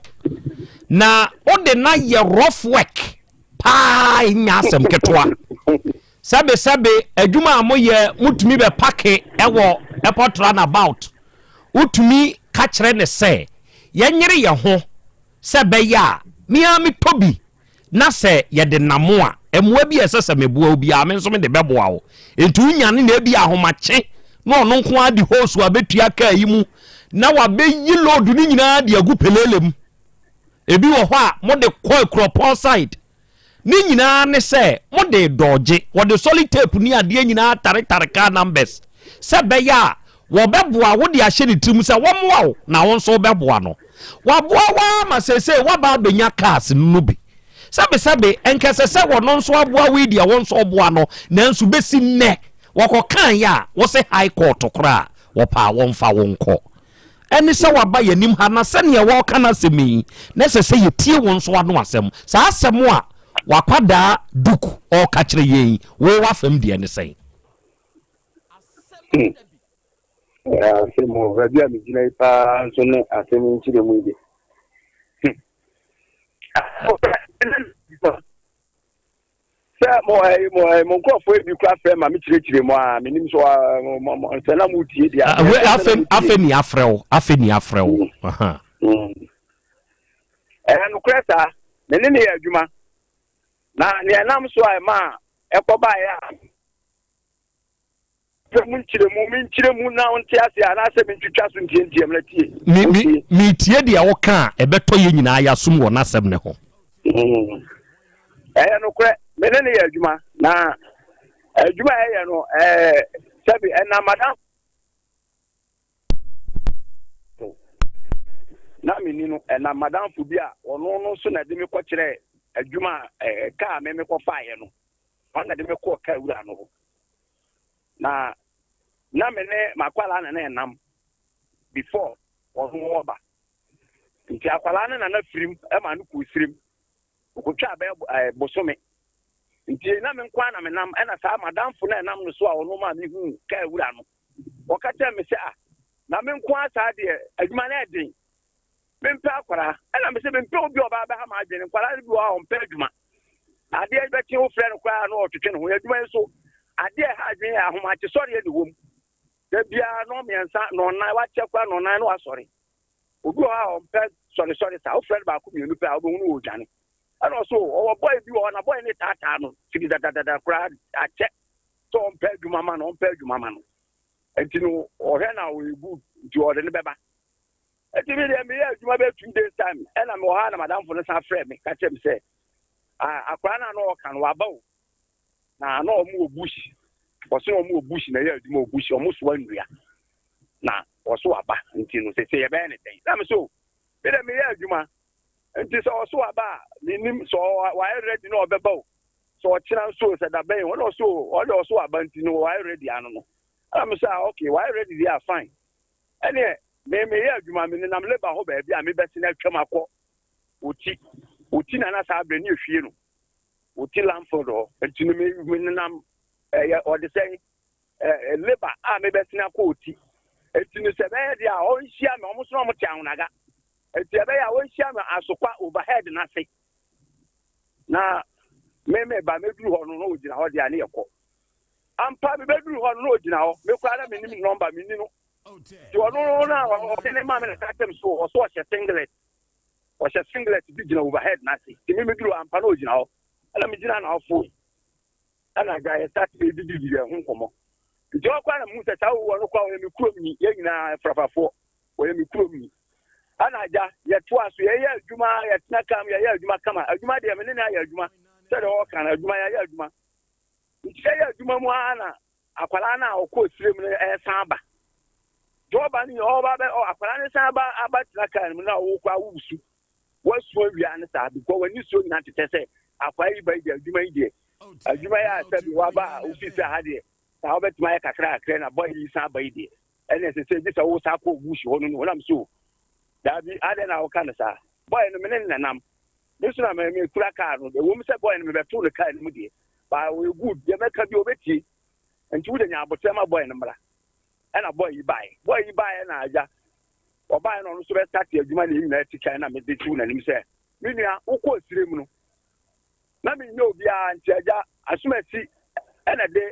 na ode na yɛ rough work paa nya asɛm ketwa sɛbe adwuma a moyɛ mutumi bɛ pake ɛwɔ airport runabout utumi ka kyerɛ ne sɛ yɛnyere yɛ ho sɛ bɛyɛ a mia me tobi na sɛ yɛde namo a ɛmoa bi ɛsɛ sɛ meboa obi a me nso me de bɛboa wo enti unyane na bi ahomakye na ɔno nko adi hose wa betua kaa yi mu na wa beyi load ni nyinaa de agu pelelem ebi wɔ hɔ a mo de kɔ ekropon side ni nyinaa ne sɛ mo de dodge wo de solid tape ni ade nyinaa tare car numbers sɛ bɛya a wo bɛboa wo de ahye ne tirim sɛ wo moa wo na wo nso bɛboa no wa boa wa ma sese wa ba benya cars no bi sɛbe enkese sɛ wo no nso aboa we dia wo nso boa no nanso besi nnɛ wako kan ya wo se high court kora wo pa wo mfa wo nko eni se waba yanim ha na se ne wo kana semi na se yetie wo nso ado asem sa asem a wakwada duku o ka kire yen wo wafam de ne sei asemo rabia mi gina ipa so ne asemo nkire mu ide mo nkɔfo ebi kura fɛ ma mi kyerɛkyerɛ mu a menim so nsɛna mu tie dia afe ni afrɛw aha no kura saa mene ne yɛ adwuma na ne nam so a ma ɛkɔba ya mun kyerɛ mu na on tie ase ana sɛ min twitwa so ntie mla tie mi tie dia wo ka ɛbɛtɔ yɛ nyinaa ya sum wɔ na sɛm ne ho no kura mene ne yɛ adwuma na adwuma yɛ no sabi na madam na meni no na madam fu bi a ɔno no so na de me kɔ kyerɛ adwuma ka me kɔ faayɛ no ɔna de me kɔ ka wura no na mene makwala na nam before ɔno ɔba nti akwala na firim ma no ku sirim okotwa bɛ bosome nti na me nkwa na me nam na saa madam fu na nam no so a ɔno ma me hu ka wura no wɔkata me sɛ na me nkwa saa de adwuma na ɛden me mpa akwara na me sɛ me mpa obi ɔba ba ha ma adwene kwara bi wa ɔmpa adwuma adeɛ bɛte wo frɛ no koraa na ɔtwetwe ne ho adwuma so adeɛ ha adwene yɛ ahomakye sɔre ne wom da biara no mmiɛnsa na ɔnan wakyɛ koraa na ɔnan no wasɔre obi wɔ ha ɔmpɛ sɔre saa wo frɛ no baako mmienu pɛ a wobɛhu no wɔdwane ɛna ɔso ɔwɔ bɔe bi wɔ hɔ na bɔe ne taataa no firi dadadada koraa akyɛ sɛ ɔmpɛ adwuma ma no nti no ɔhwɛ na ɔyɛbu nti ɔde ne bɛba nti mi deɛ meyɛ adwuma bɛ 2 days time ɛna mewɔ ha na madamfo no san frɛ me ka kyerɛ me sɛ akwara no a na ɔka no waba wo na ɔmo wɔ bush ɔso ɔmo wɔ bush na ɛyɛ adwuma wɔ bush ɔmo soa nnua na ɔso waba nti no sɛ yɛbɛyɛ ne dɛn na me so me deɛ meyɛ adwuma nti sɛ ɔso waba a menim sɛ wayɛ ready na ɔbɛba wo sɛ ɔkyena nso sɛ da bɛn ɔde ɔso waba nti no wayɛ ready ano no na me sɛ okay wayɛ ready deɛ a fine ɛneɛ meyɛ adwuma me nenam labour hɔ baabi a mebɛse no atwam akɔ ɔti na na saa berɛ ne ɛhwie no ɔti lamford hɔ nti no menenam ɔde sɛ labour a mebɛse no akɔ ɔti nti no sɛ bɛyɛ deɛ a ɔnhyia me ɔmo so na ɔmote ahonaga nti ɛbɛyɛ a ɔnhyia me asokwa overhead no ase na ba mɛduru hɔ no na ɔgyina hɔ deɛ a ne yɛkɔ ampa mebɛduru hɔ no na ɔgyina hɔ mekora na menim nɔmba menni no nti ɔno na ɔde ne ma me na katem so ɔso ɔhyɛ singlet bi gyina overhead no ase nti memɛduru ampa na ɔgyina hɔ ɛna megyina na ɔfo ɛna agya yɛstate bɛdididi ho nkɔmmɔ nti ɔkora na mu sɛ saa wowɔ no kora ɔyɛ me kurom ni yɛn nyinaa frafafoɔ ɔyɛ me kurom ni ɛna agya yɛtoa so yɛyɛ adwuma yɛtena kam yɛyɛ adwuma kama adwuma deɛ me ne na ayɛ adwuma sɛdeɛ ɔka no adwuma yɛyɛ adwuma nti yɛyɛ adwuma mu a na akwalaa no a ɔkɔɔ sire mu no ɛsan aba jɔba ni akwara ne san aba tena kan mu na ɔwɔ kɔ awusu wasu awia ne saa bikɔ wani so nyina tetɛ sɛ akwara yi ba yi adwuma yi deɛ adwuma yi a sɛ bi waba ofisi ha deɛ saa wobɛtuma yɛ kakra na bɔ yi san ba yi deɛ ɛna ɛsɛ sɛ bi sɛ wo sa kɔ wusu hɔ no no wonam so daabi adɛ na woka no saa bɔyɛ no mene nenam me so na mekura kaa no ɛwɔ mu sɛ bɔyɛ no mebɛto no kaa no mu deɛ ba wɔyɛ good deɛ mɛka bi wɔbɛtie nti wode nya abotɛ ma bɔyɛ no mmra ɛna bɔyɛ yi baeɛ na agya ɔbaeɛ no ɔno nso bɛstate adwuma ne nyinaa ti kan na mede tiw n'anim sɛ me nua wokɔ asire mu no na menyɛ obiara nti agya asomasi ɛna de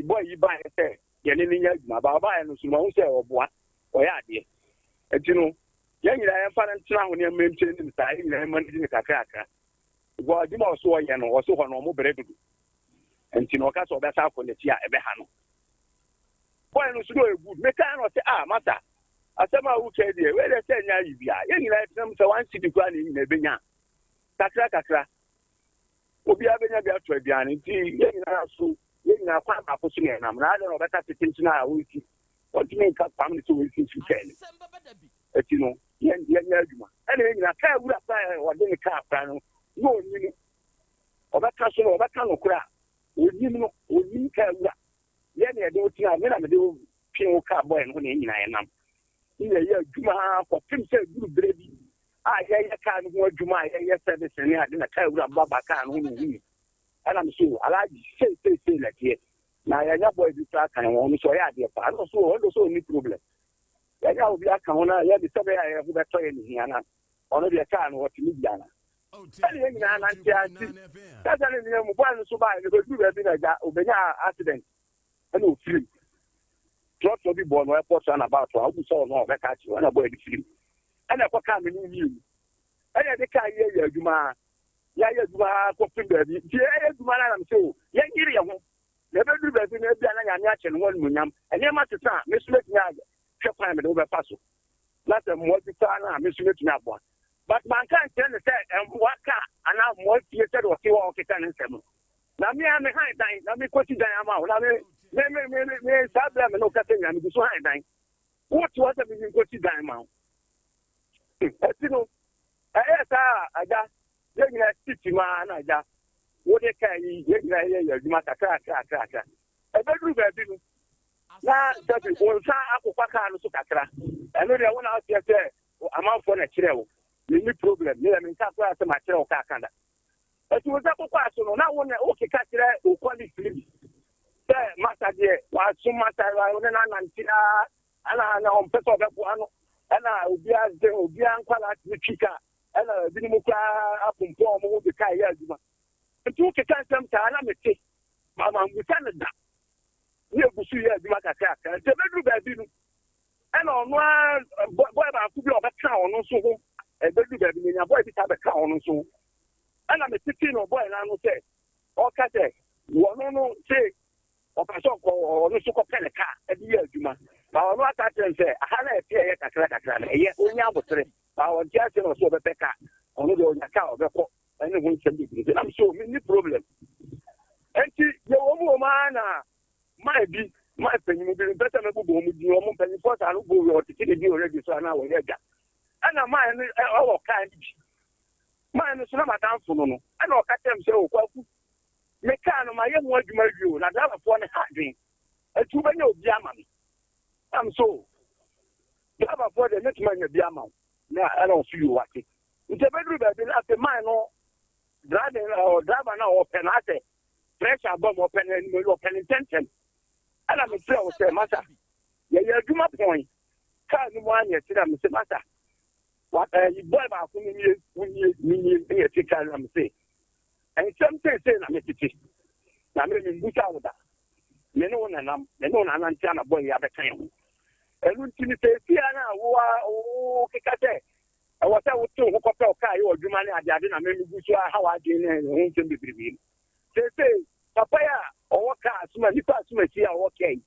bɔyɛ yi baeɛ sɛ yɛne ne nya adwuma ba ɔbaeɛ no so mahu sɛ ɔboa ɔyɛ adeɛ nti no yɛn nyinaa yɛmfa no ntena ho nneɛma nkyɛn nim saa yɛn nyinaa yɛma no di ne kakrakra bɔ adwuma ɔso ɔyɛ no ɔso hɔ no ɔmo brɛ dodo nti no ɔka sɛ ɔbɛsa akɔ n'akyi a ɛbɛha no bɔyɛ no so no ɔyɛ good meka no ɔsɛ masa asɛm a wokɛ deɛ wɛdɛ sɛ nya yi bia yɛn nyinaa yɛtena mu sɛ wansi di koraa na yɛn nyinaa bɛnya kakra obiara bɛnya bi ato aduane nti yɛn nyinaa so yɛn nyinaa kwan baako so na ɛnam na adɛ na ɔbɛka tete nkyena a wɔnsi ɔntumi nka pam ne sɛ wɔnsi nsu kɛɛ no ɛti no yɛn nyɛ adwuma ɛna yɛn nyinaa kaa wura paa ɔde ne kaa kora no na ɔnyi no ɔbɛka so no ɔbɛka no kora ɔnyim kaa wura yɛn na yɛde wo tina me na mede wo pin wo kaa bɔɛ no ho na yɛn nyinaa yɛnam ne yɛyɛ adwuma kɔpem sɛ duru berɛ bi a yɛyɛ kaa no ho adwuma a yɛyɛ service ne ade na kaa wura baba kaa no ho na ɔhumi ɛna me so alagye sei na teɛ na yɛnya bɔɛ bi koraa kan wɔn no so ɔyɛ adeɛ paa no so ɔno so ɔnni problem yɛnya obi aka ho na yɛde sɛ bɛyɛ a yɛho bɛtɔ yɛ ne hia na ɔno deɛ kaa no wɔtumi bia na ɛne yɛn nyinaa nante ante sɛ sɛ ne nea mu bɔɛ no so baɛ no bɛduru baabi na agya obɛnya accident ɛna ɔfirim trɔtrɔ bi bɔɔ no airport so anabout a wobu sɛ ɔno a ɔbɛka akyerɛ ɛna bɔɛ de firim ɛna ɛkɔ kaa me ne mmienu ɛna ɛde kaa yɛyɛ adwuma kɔpem baabi nti ɛyɛ adwuma no anam sɛ o yɛnyere yɛ ho na ɛbɛduru baabi no abia na nyame akyɛ no hɔ nomonyam ɛnneɛma teta a me so mɛtumi ahwɛ kwan mede wobɛfa so na sɛ mmoa bi saa no a me so mɛtumi aboa but manka nkyerɛ ne sɛ mmoa ka anaa mmoa tie sɛde ɔte hɔ a ɔkeka ne nsɛm no na me a mehan dan na mekɔsi dan ama wo na me saa berɛ me ne woka sɛ nyame gu so han dan wote hɔ sɛ memi nkɔsi dan ma wo ɛti no ɛyɛ saa agya yɛn nyinaa titi maa na agya wode kaa yi yɛn nyinaa yɛyɛ adwuma kakra ɛbɛduru baabi no na sɛbi wo nsa akokwa kaa no so kakra ɛno deɛ wo na woteɛ sɛ amanfoɔ na kyerɛ wo menni problem ne yɛ menka koraa sɛ makyerɛ wo kaa ka da ɛti wo nsa kokwa so no na wokeka kyerɛ wo quality bi sɛ masa deɛ waso masa wo ne nanante ana ɔmpɛ sɛ ɔbɛboa no ɛna obiara nkwala atumi twi ka ɛna binom koraa apompɔ ɔmo ho de kaa yɛ adwuma tu ke kan sam ta na mete mama ngusa ne da ni egusu ye aduma kakra ka te bedu ba bi nu ana ono boy ba ku bi obeka ono so ho bedu ba bi nya boy bi ta beka ono so ana me titi no boy na no say o ka say wono no say o ka so ko ono so ko pele ka e bi ye aduma ba ono ata ten say aha na e pie ye kakra na ye onya abotre ba o dia se no so be peka ono de onya ka o be ko ene ho nsem bi bi am so me ni problem enti ye wo mu ma na my penny will be better than Bubu, you won't penny for a Lubu or to kill you already, so now we're there. And a man, our kind. Mine is not a dance for no. I know I can say, well, Mecano, my young one, you, not have a phone hard drink. A too many of Yaman. I'm so. You have a phone the next man of Yaman. Now, I don't see you watching. It's a bedroom that been after mine or driving or driver now open at it. Pressure bomb open and open intention. And I'm say, Master, you do my point. Can't one yet, I'm say, Master. What you boy about when you take care of say. And sometimes say, I'm a pity. I'm in Bush out of that. You know, and I'm China boy, you have a time. And when you say, Tiana, oh, Kikate, I was out to hook up Kai or Jumani, I didn't remember how I did and can be revealed. They say, Papaya. Or car, so many parts may see our okay.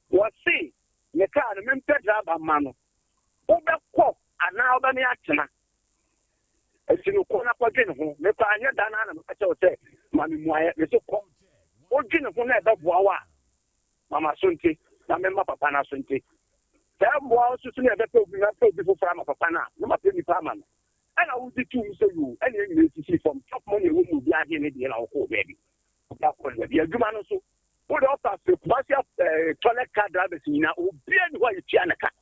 What see, the car, the member driver man. Over quote, and now the action. As you call up again, the pioneer Dana, I shall say, Mammy Moya, the so called. What dinner for that Wawa? Mamma Sunti, Mamma Papana Sunti. That was to never told me before Farmer Papana, no matter any farmer. And I would be too, so you, and you see from top money who will be again in our whole baby. The Jumano so put up as the Basia toilet car drivers in a beard while Chianaca.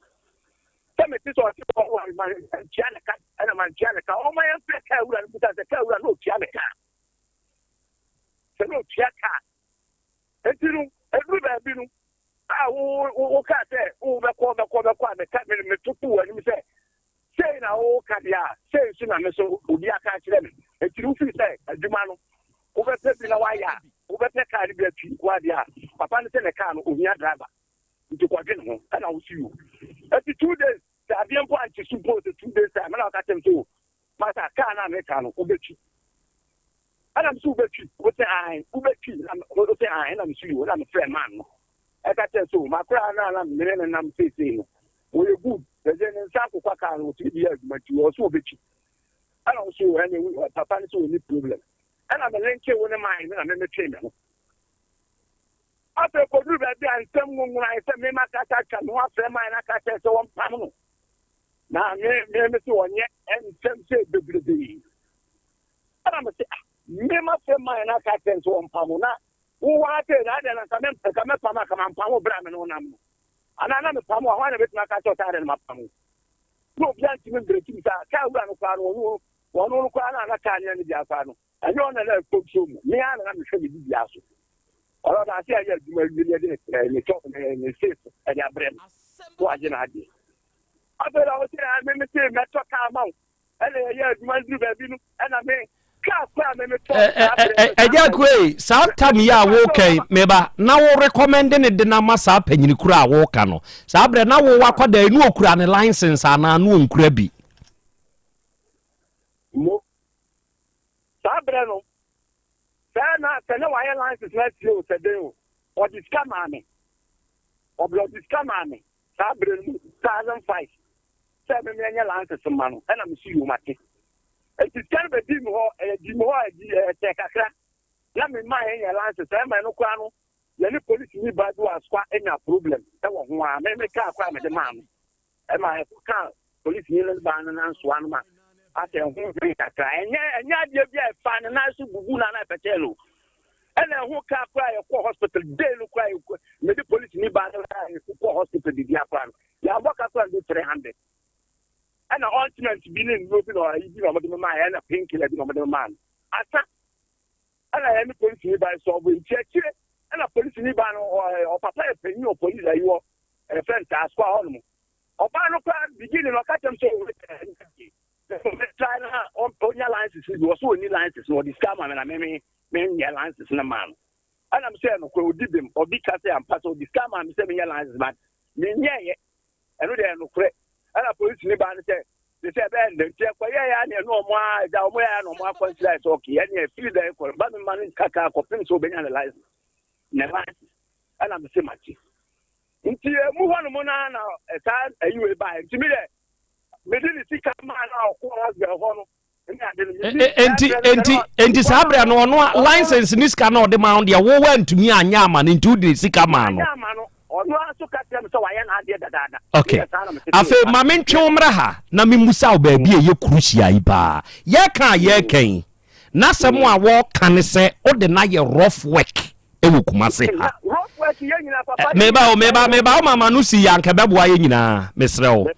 Some it is all Chianaca and a man Chianaca. Oh, my car will put as a car will no Chianaca. So no Chiaca. And you know, everybody, I will cut there over the cabin to two and you say now, oh, Cadia, say, Sinam, so Udiaka, and you say, Jumano. Over in a wire, over the car, Papa sent a car of your driver into Quadrino, and I'll see you. After 2 days, the Avian point to suppose the 2 days time, and I'll cut them to Mata Kana Mecano, Ubechi. And I'm so betchy, what's the eye, Ubechi, and I'm see you, and I'm a friend man. I got them so, my crown, and I'm saying, we're good, the then Saco Pacan will 3 years, but you also betchy. I don't see any Papa so any problem. And I'm a link when I'm in the chamber. After I could do that, and someone when I said, Mamma Cata can walk them and I can't so one panel. Now, Mamma so on yet, and some say the baby. And I'm a say, Mamma from my and I can't so one panel. Who wanted that and I come up and Pamo Braman on them. And I'm a Pamo, I want to get my cat out in my Pamo. No, Bianchi will break him, can't run a car or one on a canyon in the Japano. I don't know cook so me and I'm sure you did yasu. Or I say I just will be the top and the safe and your brain. What did I do? I thought I was saying I remember saying that talk out. And yes, my do baby and I mean Ejakwe saa time ya wo kan meba na wo recommend ne de na masa panyini kura wo ka no saa bre na wo wakwada enu okura ne license ana no nkura bi mo saa bre no na tena wa license na ti o tede o di scam ame o blood scam ame saa bre no 2005 say me nya license ma no na me si yo mate. It is kind of a dim tekakra. Let me my lances, and my no crano. Any police me bad was quite any problem. That was why I make a crime at the man. And my car, police nearly ban and swan man. I say, and yet, you find a nice buguna and patelo. And I who can't cry a hospital, they look cry. Maybe police me bad hospital, the Japan. You walk up and do 300. And an alternate being moving or even over the man and a painkiller over the man. And I am a police nearby, so we check it. And a police nearby or papa penny or police that you are a friend to ask for home. Or Bano beginning of cut them so try on your licenses, was so any licenses or the scam and I mean, men ya license na man and I'm saying no ko di bem obi ka say am pass obi scam am say me ya license but me nyeye eno de no kure and police ni ba say they say ben de tie ko ya na no mo a da mo ya no mo consider it okay ya na feel there ko ba me man kaka ko pin so be nya license na license and I'm say machi nti mu ho no mo na ta ayiwe ba nti me de me di sika man na ko asbe ho no enti sabre no no license ni sika no de ma on de wo wantumi anya ama ni nti de sika ma no ono aso ka tem so waye na ade dada okay afi ma mentwe umra ha na memusa wo ba bi ye krushia yi ba ye kan ye kan na semo a wo kan se o de na ye rough work e wo kumase ha rough work ye nyina papa meba o mama no si yanka beboa ye nyina mesrewo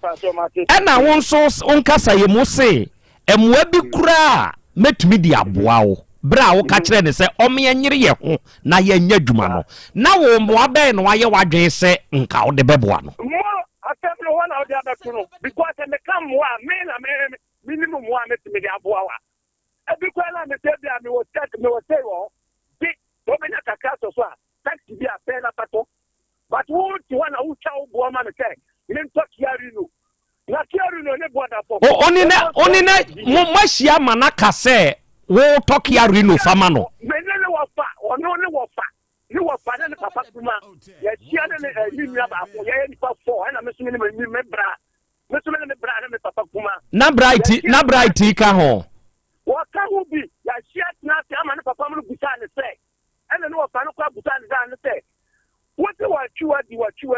e na won so onkasa ye mo se emwa bi kura metumi di aboa wo bra wo ka kire ne se omye nyire ye ho na ye nya dwuma no na wo mboa be no aye wadwen se nka wo de beboa no mo atemno wana odi abeto no because me kam wa me na me minimum wa metumi di aboa wa e bi kwa na me te bia me wo say wo bi do me na kaka so a taxi bi a pe na pato but wo ti wana wo cha wo bo ma me say me ntok yari no na kiaru no ne boda po onina mo mashia manaka se wo tokia rino fama no menene wo fa ono ne wo fa ne papa kuma ya chia ne ni ba ko ya ni pa fo na me sumi ne me bra ne me papa kuma na bright ka ho wo ka ho bi ya chia na se ama ne papa mu busa ne se ene ne wo fa no kwa busa ne da ne se wo te wa chiwa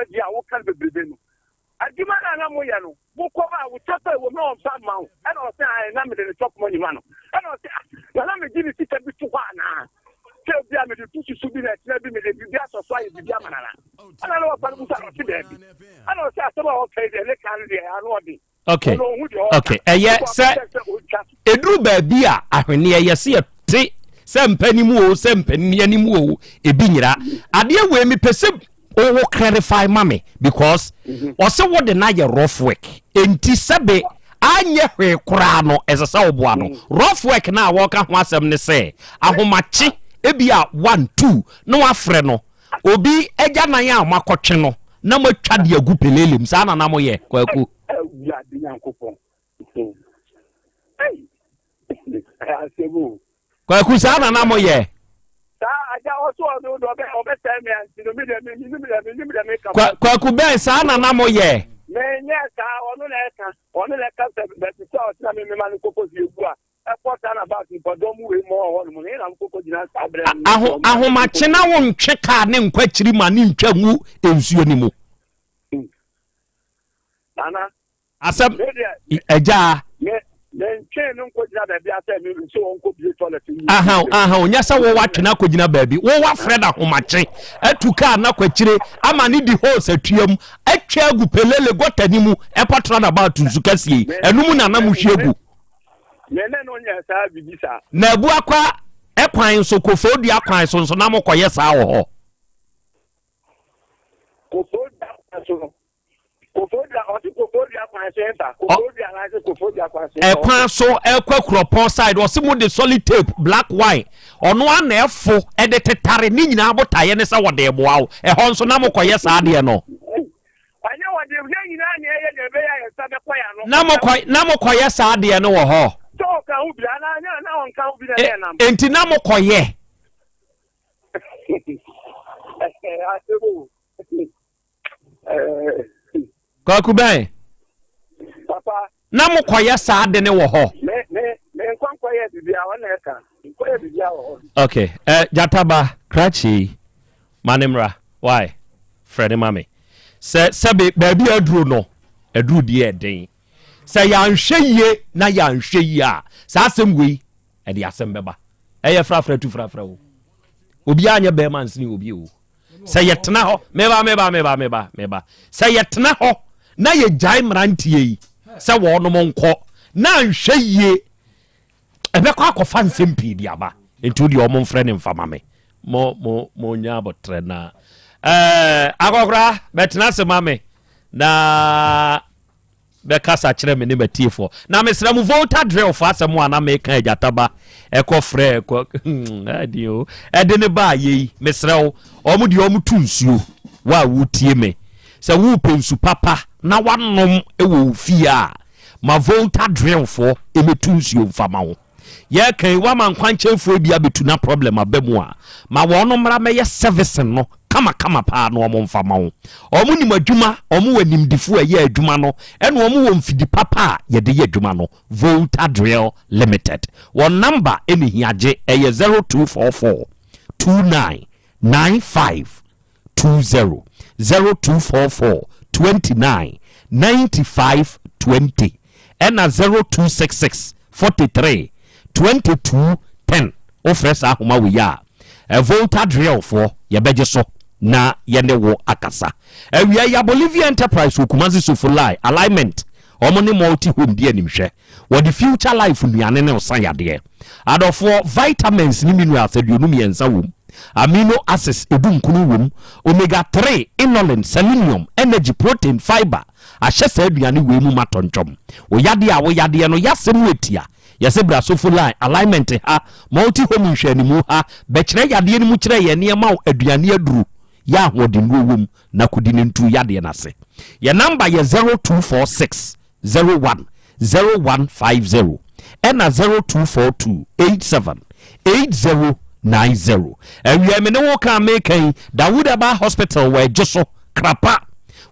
di a wo kan bebrebe no adima na mo ya no wo ko ba wo tata wo me on fa ma wo e na o se ai na me de chop money ma no e na o se na me gi ni sika bi tu kwa na ke bi a me de tu su bi na tira bi me de bi aso so ayi bi ama na ana no fa no sa no ti de bi ana o se asaba o kai de le kan de anu odi okay eye se edru ba bi a ahwene eye se te se mpanimu o se mpani animu o ebi nyira ade we mi pese o clarify mame because ose wo de na ye rough work enti sebe anye hwe kura no esesa oboa no rough work na wo ka ho asem ne se ahomachi ebia 1 2 no afre no obi eja nan ya makotwe no na matwa de agu pelelem sa na mo ye kwaku ya de yankopon asebu kwaku sa na mo ye kwaku ben sa na mo ye menye ka onu le ka se be so na me ma ni kokos egu a e pota na ba ti bodom we mo ho no ni na kokos dina sabre ahomache na wo ntwe ka ne nkwachiri ma ni ntwa ngu ensuo ni mu ana asem eja chen no ko jina ba bia se mi so onko bi toilet ni onya sa wo watwena ko jina ba bi wo wa fred ahomache atuka na kwachire ama ni di hose atuam atwa agu pelele gotani mu e patra na ba tunzu kasie enum na na mu hwegu nene no nya sa bi bisa na bu akwa ekwan so kofodi akwan so na mo koye sa wo ho kofodi ekwan so ekwa kropon side o se mo de solid tape black wine ono ana efo e de tetare ni nyina abotaye ne sa wode eboawo e ho nso na mo koye sa ade no anya wode nyina na ye de be ya sa be koya no na mo koye sa ade no wo ho to ka ubi na on ka ubi na na enti na mo koye kwaku ben papa na mo koye sa ade ne wo ho me nkwan koye bibia wona eka koye bibia wo ho okay jataba krachi manemra why Freddy mami se baby aduro no aduro di eden se ya nhweye na ya nhweye a sa asem wei e de asem beba eye frafra tu frafra wo obi anya be man sini obi o se yetna ho meba se yetna ho na ye jai mrantie yi se wo no monko na nhweye ebe kwa akofa nsem pii di aba enti di omo mfre ne mfama me mo nya abotre na akokra betna se mame na be kasa kire me ne batiefo na mesra mu volta drill for asem ana me kan ejataba ekofre eko adio ede ne ba yi mesra o mu de o mu tunsuo wa wutie me se wu pensu papa na wanom ewo fia ma volta drill for emetunsuo mfama wo ye kan wa man kwanchefo bia betu na problem abemu a ma wono mra me ye service no kama pa no omo mfama wo omo ni madwuma omo wanim difu ye adwuma no ene omo wo mfidi papa ye de ye adwuma no Volta Drill Limited one number eni hiaje eye 0244 299520 0244 299520 ena 0266 43 2210 ofresa ahoma we ya Volta Drill for ye beje so na yene wo akasa awia ya Bolivia Enterprise okumazi so for lie alignment omoni multi home die nimhwe what the future life nuane ne osan yade adofo vitamins ni minerals aduonum yensa wom amino acids edunkunu wom omega 3 inulin selenium energy protein fiber ahyesa aduane we mu matonchom wo yade no yasem wetia yase bra so for line alignment ha multi home nhwani mu ha be kire yade ni mu kire ye ne ma aduane aduru ya hodi nuwom na kudini ntu yade na se ye number ye 0246 01 0150 and 0242 87 8090 and me no can make Dawudaba Hospital where Joso krapa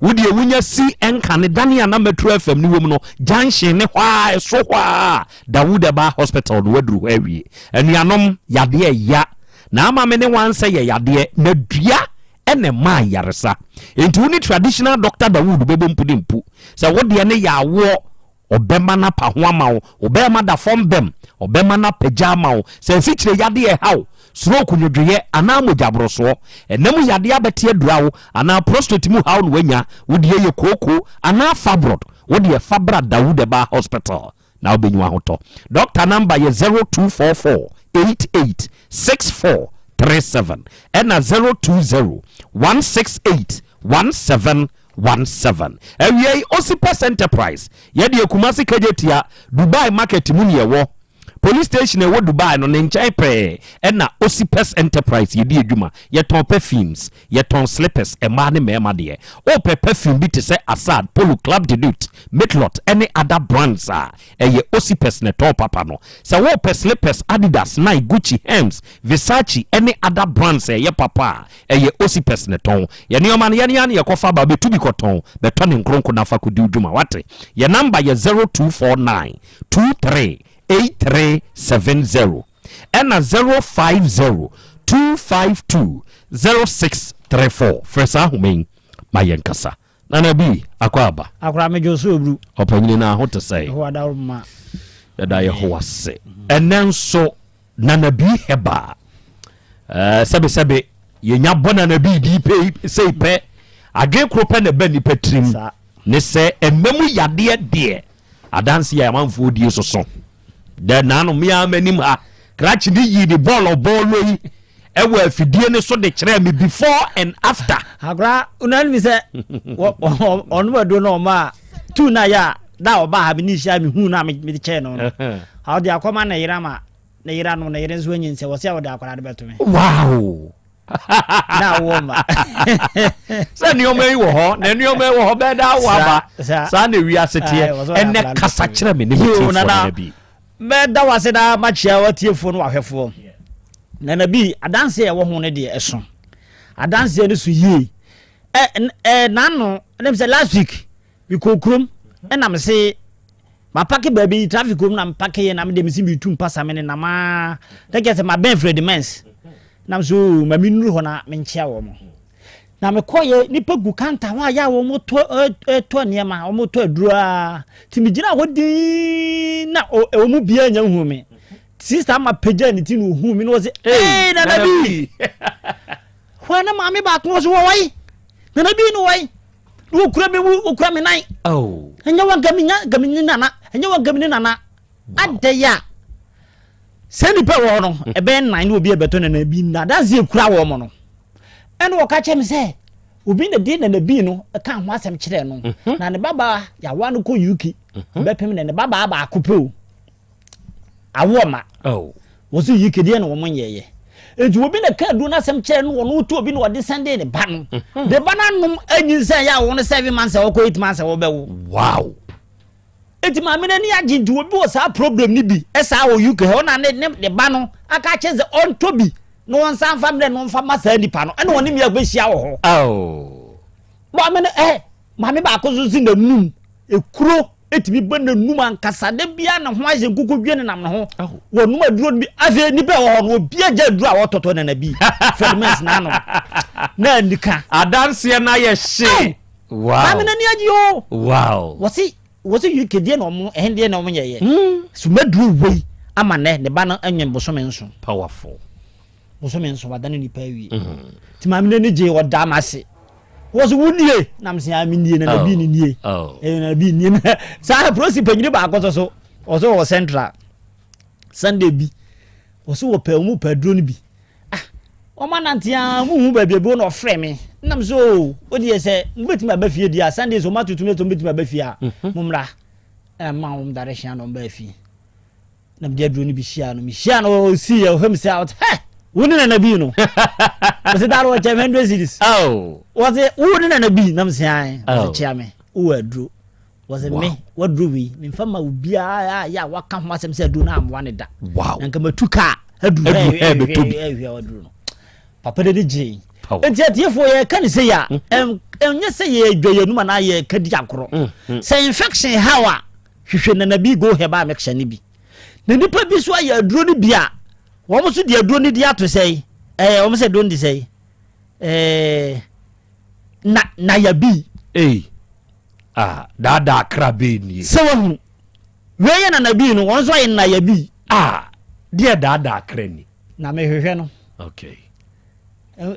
would you win see and can Dania number 12 FM ni woman junction ne hwa so hwa Dawudaba Hospital wedru ewie and yanom yade ya na ama me ne wan say yade na dua ene ma yaresa enti woni traditional doctor Dawud bebo mpudimpu say wo de ne ya wo obema na pa ho ama wo obema da form them obema na pajama wo say si kire yade e hawo stroke nyodwe ana mojabroso enemu yade abete adura wo ana prostate mu hawo no wanya wodi ye koko ana fibroid wodi ye fibra Dawudaba Hospital na obenyu ahoto doctor number ye 0244 886437 and 020 168 1717 ewie Osipes Enterprise yede Kumasi Kajetia Dubai market mu ne wo police station e wo Dubai no ne nchai pre na Osipes Enterprise yede adwuma yeton perfumes yeton slippers e ma ne mema de o perfume bi te se Assad Polo Club de Lutte Metlot any other brands ye Osipes ne top papa no so wo slippers Adidas Nike Gucci Hermes Versace any other brands ye papa ye Osipes ne ton ye ne oman ye ne ye kofa ba betu bi koton be ton nkronko na fa kodi adwuma wate ye number ye 0249 23 8370 and 050 252 0634 Fresa Humain Mayenkasa Nana bi akwaba akra mejo so obru opanyini na ho te say ho adaruma yada ye ho ase enenso Nana bi heba sebe yenya bona na bi di pe sei pe age krope na ba ni patrim ne se ememu yade de adanse ya manfo die soso de nanu mia manim ha kratch ni yi the ball yi ewa afidie ne so de kire me before and after agra unani mi se onu do no ma tu na ya da oba ha bi ni sha mi hu na me che no how de akoma na yira ma na yira no na yira nso anyin se wo se wo de akwara de beto me wow na woma sa ni o me wo ho na ni o me wo ho be da wa ba sa na wi asete ene kasa kire me ne bi na bi me da wase da machia watiefo no ahwefo na bi adanse e wo ho ne de eso adanse ne su yi nano dem say last week we kokrum na me say ma pake baby traffic room na me pake ye na me dem si bi tu mpasa me na ma take say ma ben Fred Mens na so ma minuru ho na me nchia wo mo na me koye nipa gu kanta wa ya wo mo to niema wo mo to adura ti mi gina hodi na wo mu bia nya hu me sister ma peja ni ti no hu me no say eh na bi ho na ma me ba to so wai na bi no wai wo kura me nai oh enya wa gami nana enya wa gami nana adaya seni pe wo no e be nan no obi e beto na bi na dazie kura wo mo no ene wo ka che me se obi na de na bi no ka ho asem kire no na ne baba ya wa no ko UK bepem na ne baba ba akopeo awoma wosu UK de na wo monyeye eju obi na ka du na asem kire no wo to obi na wo de sende ne ba no de ba na nom anyinsa ya wo no 7 months wo ko 8 months wo be wo wow eti ma me ni agenti obi wo sa problem ni bi esa wo UK ho na ne de ba no aka cheze on to bi no one san family no fa masa nipa no ene woni mi agbehia wo ho ba me ma me ba ko so si na num ekuro etimi ba na num ankasa de bia na ho aje nkuku dwe ne nam no ho wo num aduro bi afi nipa wo ho no obi aja aduro a wototo na bi ferments na no na nika adanse na ye hye wow ma me ni agi o wow wosi UK de na omo ehde na omo yeye so maduro wei ama ne ba na anwen bosome nso powerful bosome nso wadane nipa wi ti ma me ni je wodamase wosi wudie nam se amenie na bi ni nie na bi nie sa prosi panyini ba akoso so oso wo central Sunday bi oso wo pa mu paduro ni bi o manantia mu ba bi no frɛ me nam so odi se mbetimi abafie dia Sunday so matutume to mbetimi abafie mumra ma um direction no ba fie nam dia duro ni bi hia no mi hia no see you him say out woni na bi no was it that what 100 cities was it woni na bi nam say ai was chia me o aduro was it me what do we me fama ubia ya waka ho asem say aduro na amwa ne da nka matuka aduro aduro no papa de je enti atiefo ye kan say ya enye say ye dwaye numa na ye kadi akoro say infection hawa hwehwe na bi go heba mekha ni bi na nipa bi so ya aduro ni bia wo so de aduro ni dia to say wo se don di say na ya bi dada krabe ni se wo we ye na bi no won so ye na ya bi dia dada krani na me hwehwe no okay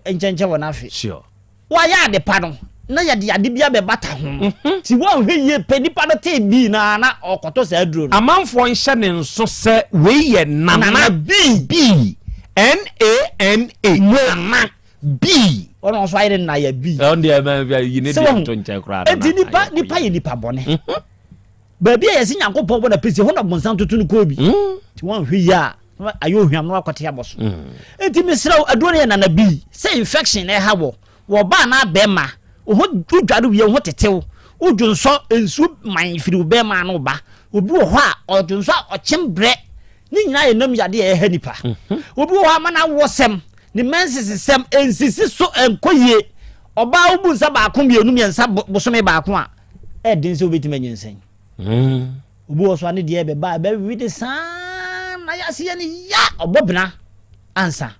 enchenche wona afi sure wa ya de pa no na ya de ade bia be bata ho ti wa hwe ye penipa no te bi na okoto sa aduro no amanfo nhye ne nso se we ye nana b nana b ono so ayire na ya b on de ma yi ne de to nche kra na enti nipa ye nipa bone ba bia ye sin yankopon bo na pese ho na bonsan tutunu ko bi ti wa hwe ya ayo hwam no akote aboso enti misraw aduro ye nana b say infection e hawo wo ba na bema oho dudware wie ho tetew udwonso ensu man firi bema no ba obi wo ho a odwonso ochembre ni nyina ye nam yade e ha nipa obi wo ha mana wosem ni menses sem ensisi so enkoye oba obu nsa ba ko bienu miensa bosome ba ko a e din se obeti manyensen obi wo so ane de be ba wi de san na ya se ni ya obobna ansa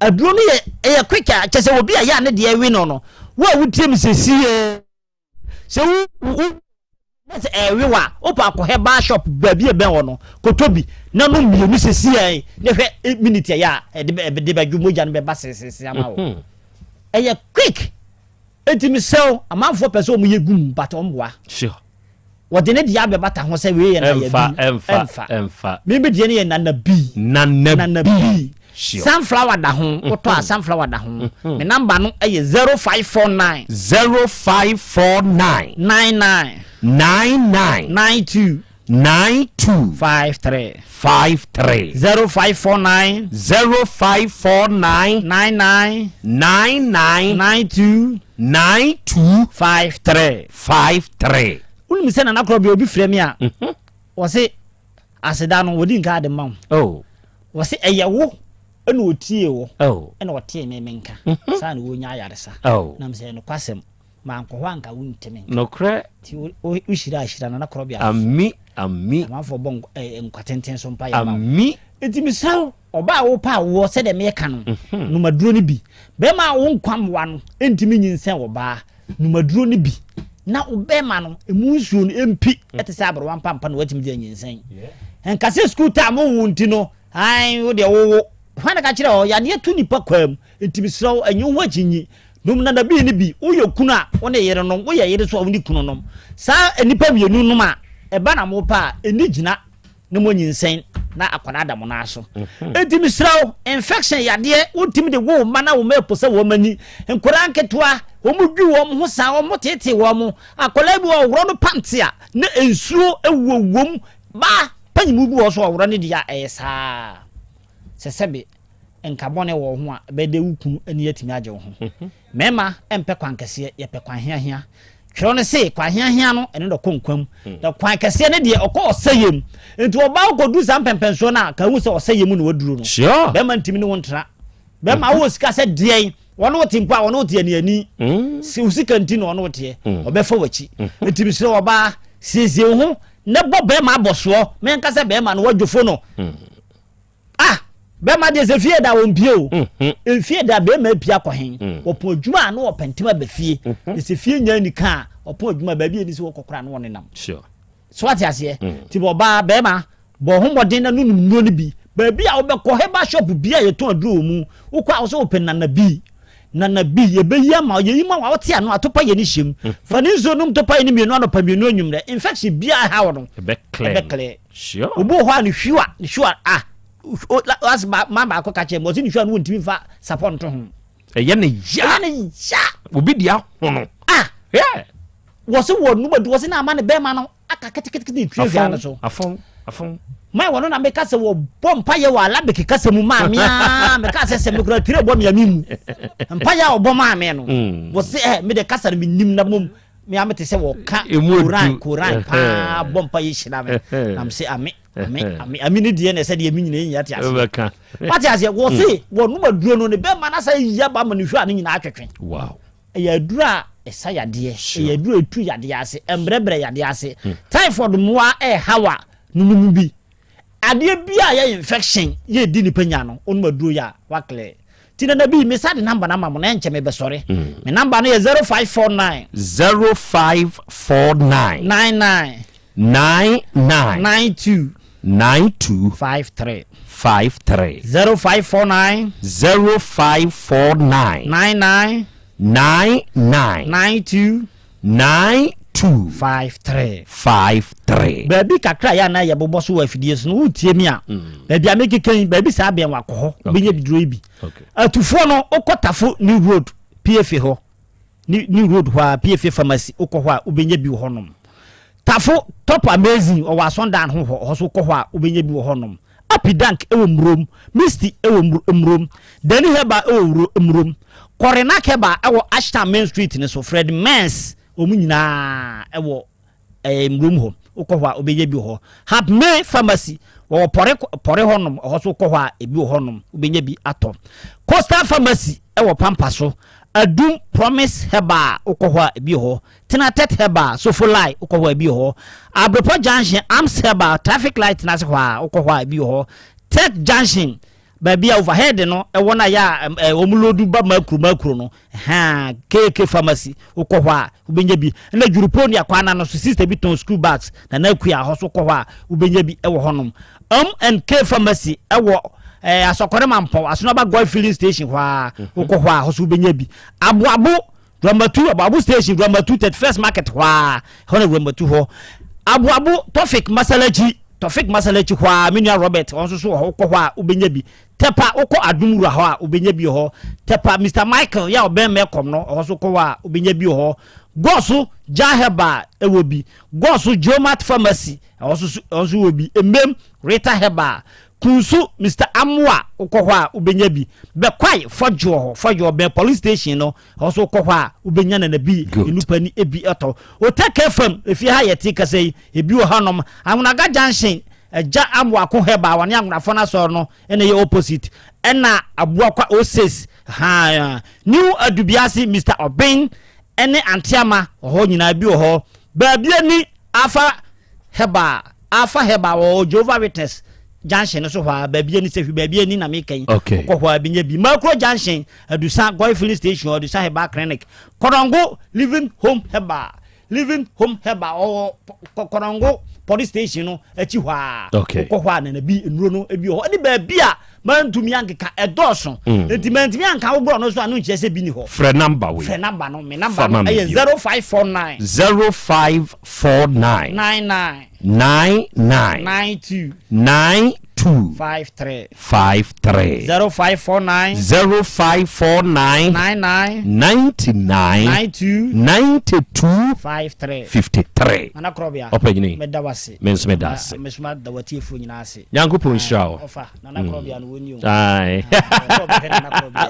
aduro ni ye quick a chese obi a ya ne de wi no wa wutim sesie se wu that's wi wa opa akọ bar shop baby e ben wono kotobi na no mienu sesie ne hwe minute ya de ba dwumoja no be ba sese ama wo eye quick etimi sell amanfo pese o mu yegum but omboa sure wode ne dia be bata ho se we ye na ya bi emfa me be die ne ye nana bi sure. Sunflower da ho woto a sunflower da ho me number no eye 0549 99 92 53 0549 99 92 53 unu se na Krobea obi frɛ me a wo se aseda no wodi nka de ma wo se eyewo ena otie wo ena otie me menka sa na wo nya ayaresa na mse no kwasem ma nkɔ hɔ anka wonteme no kra ti o hira na Krobea ami ma fo bon nkwatenten so mpa ya ma ami enti misaw oba wo pa wo se de me ka no no maduro ni bi be ma wo nkwam wa no enti mi nyinsen wo ba no maduro ni bi na obema no emu nsuo no empi etese abro pampa no watimi de nyinsen enka se school time wo nti no ai wo de wo hwana ka kire o ya ne tu nipa kwam enti misraw anyu ho aginyi num na bi ni bi wo yekunu a wo ne yere no wo ye yere so wo ni kunu no sa enipa mienu num a eba na mo pa eni gina no mo nyinsen na akwana da mo na so enti misraw infection yade wo timi de wo ma na wo mepo se wo mani enkora nketwa omudu wom ho sa omotete wom akola bi owro no pantia na ensuo ewuwom ba panyimu bi wo so owro ne dia esa sesebe enkabone wo ho a bede wukunu ani yatimi age wo ho mema empe kwankese ye pe kwan hia twero ne se kwan hia no ene do konkwam da kwan kese ne de okọ osayem enti oba okodu sam pempenso na ka hu se osayem na waduro no bema ntimi ne wontra bema wo sika se de wono timpa wono tie ne ani si usika nti no wono tie obefa wachi ntimi se oba siesie ho ne bo bema aboso me nka se bema no wadwofo no bema de se fie da wompie o fie da bema pia kɔhen opo adwuma na opentima ba fie se fie nya nika opo adwuma ba bi ni se wokokora na wonenam sure so what ase ti bo ba bema bo homodin na nunu nuo ni bi ba bi a wo be kɔ heba shop bi a yeton aduro mu wokɔ a wo open na bi ye be yama ye yima wa wote ano atopa ye ni hyem fa ni zo num topa ye ni mienu anopa mienu anwumre infection bi a ha wo no be clear sure obo ho ani hwiwa as mama akoka che mo zini hwa no ntimi fa support to ho ye ne ya obi dia hono yeah wo se wo nu badu wo se na ama ne be ma no aka ketekete ni twi hwa no so afon mai wono na me ka se wo bompa ye wa la be ke kasa mu ma me me ka se me kura tire bom ya mimu mpa ya obom ma me no wo se me de kasa me nim na mom me amete se wo ka kuran pa bompa ye hira me am se ami ni die na se de mi nyina nya tiase pati ase wo se wo no maduro no ne be ma na say ya ba ma ne hwa ne nyina atwetwe wow ya dura esa yade ya dura etu yade ase embrebre yade ase typhoid moa hawa nunu bi ade bia ya infection ye di ni panya no onu maduro ya wakle tina na bi me sade number na mamo na enche me be sore me number no ye 0549 99 92 53 0549 92 baby kakra ya na ye bobo so afidie no utie mi a baby ameki kan baby sa ben wakọ benye biduro bi atufo no okotafo ni road PFA ho ni road ho PFA pharmacy okọ ho obenye bi ho nom tafo top amazing o wason dan ho so okọ ho obenye bi ho nom apidank ewo mrom misty ewo mrom dani heba ewo mrom korena keba ewo Ashton Main Street ne so Fred Mens omunyina ewo mrom ho ukọhwa obeye bi ho have me pharmacy wo pore honom ho so ukọhwa ebi honom obeye bi ato Coastal Pharmacy ewo Pampaso Adum Promise Heba ukọhwa ebi ho Tenatet Heba Sofulai ukọhwa ebi ho Abropo Junction Arms Heba Traffic Light na se hwa ukọhwa ebi ho Tech Junction baby overhead no ewo na ya omulodu ba makru no KK Pharmacy ukọhwa ubenye bi na juruponi akwana no so sister bi ton school bags na akua ho so kọhwa ubenye bi ewo honom and K Pharmacy ewo asokore mampo asono ba Goy filling station hwa ukọhwa ho so ubenye bi abuabu Rambatu abuabu station Rambatu 31st market hwa ho na Rambatu ho abuabu Tofik Masalachi hwa Minia Robert onso so ho kọhwa ubenye bi tepa ukọ adumura ho a ubenye bi ho tepa Mr Michael ya oben mekom no ho so kọhwa ubenye bi ho gosu Jaheba ewobi gosu Jomat Pharmacy onso wobi emem Rita Heba kunsu Mr Amwa ukọhwa ubenye bi be kwai fojo be police station no ho so kọhwa ubenya na bi enupani ebi eto Otec FM efi ha yeti kasei ebi wo hanom Amunaga Junction ja Amwa ko Heba wane Amunafo na so no ene ye opposite ena abua kwa O6 new adubiasi Mr Obin ene Antiama ho nyina bi ho ba bia ni afa Heba wo Jehovah Witness Junction so hwa babie ni sefi babie ni na mekan ko hwa binya bi Macro Junction adusa Goy filling station adusa Heba clinic Korongo living home Heba o Korongo police station no achi hwa ko hwa na bi enuro no ebi ho ni babia mantumi ankeka edoso enti anka wo bro no so anu nchese bi ni ho frɛ number no me number no 0549 0549 99 92 53 0549 92 53 ana Krobea opanyini medawase mensmedase mesma da watiefo nyina ase Nyankopon shao ofa nana Krobea no woni o ai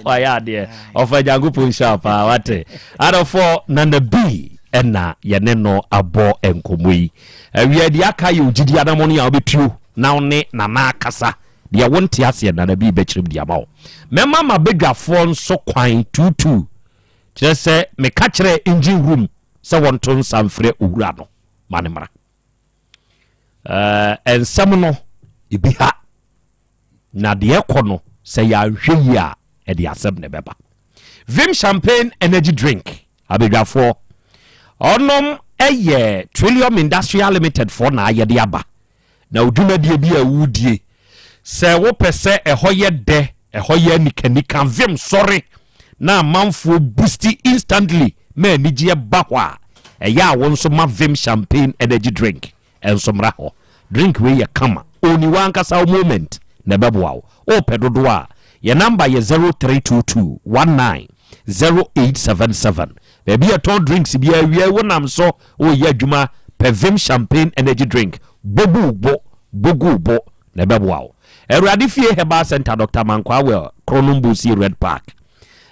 waya de ofa Nyankopon shao pa wate adofo nana B ena yene no abo enkomoi awia di aka ye ogidi adamoni ya obetuo na one nana akasa de wonte ase nana B be kyerem di amawo mema mabedwafo nso kwan tutu kyerɛ sɛ meka kyerɛ engine room sɛ wonto nsamfrɛ owura no manemra ensɛm no ebi ha na de ekɔ no sɛ ya hwɛ yi a ɛde asɛm ne bɛba Vim champagne energy drink abedwafo onom eye Trillium Industrial Limited for na ayede aba na odwumadie bi a wudie sɛ wo pɛsɛ ɛhɔ de ɛhɔ nikanika Vim sorry na manfo boosti instantly ma anigye ba hɔ a ɛyɛ a wo nso ma Vim champagne energy drink enso mra hɔ drink we ye kama oni wankasa moment na bɛboa wo o pedodo a ye number ye 0322 190877 baby aton drinks bi awia wonam so o ye adwuma pe Vim champagne energy drink bogu bo na bɛboa wo Awurade fie Herbal Center Dr. Mankwa we Kronumbusi Red Park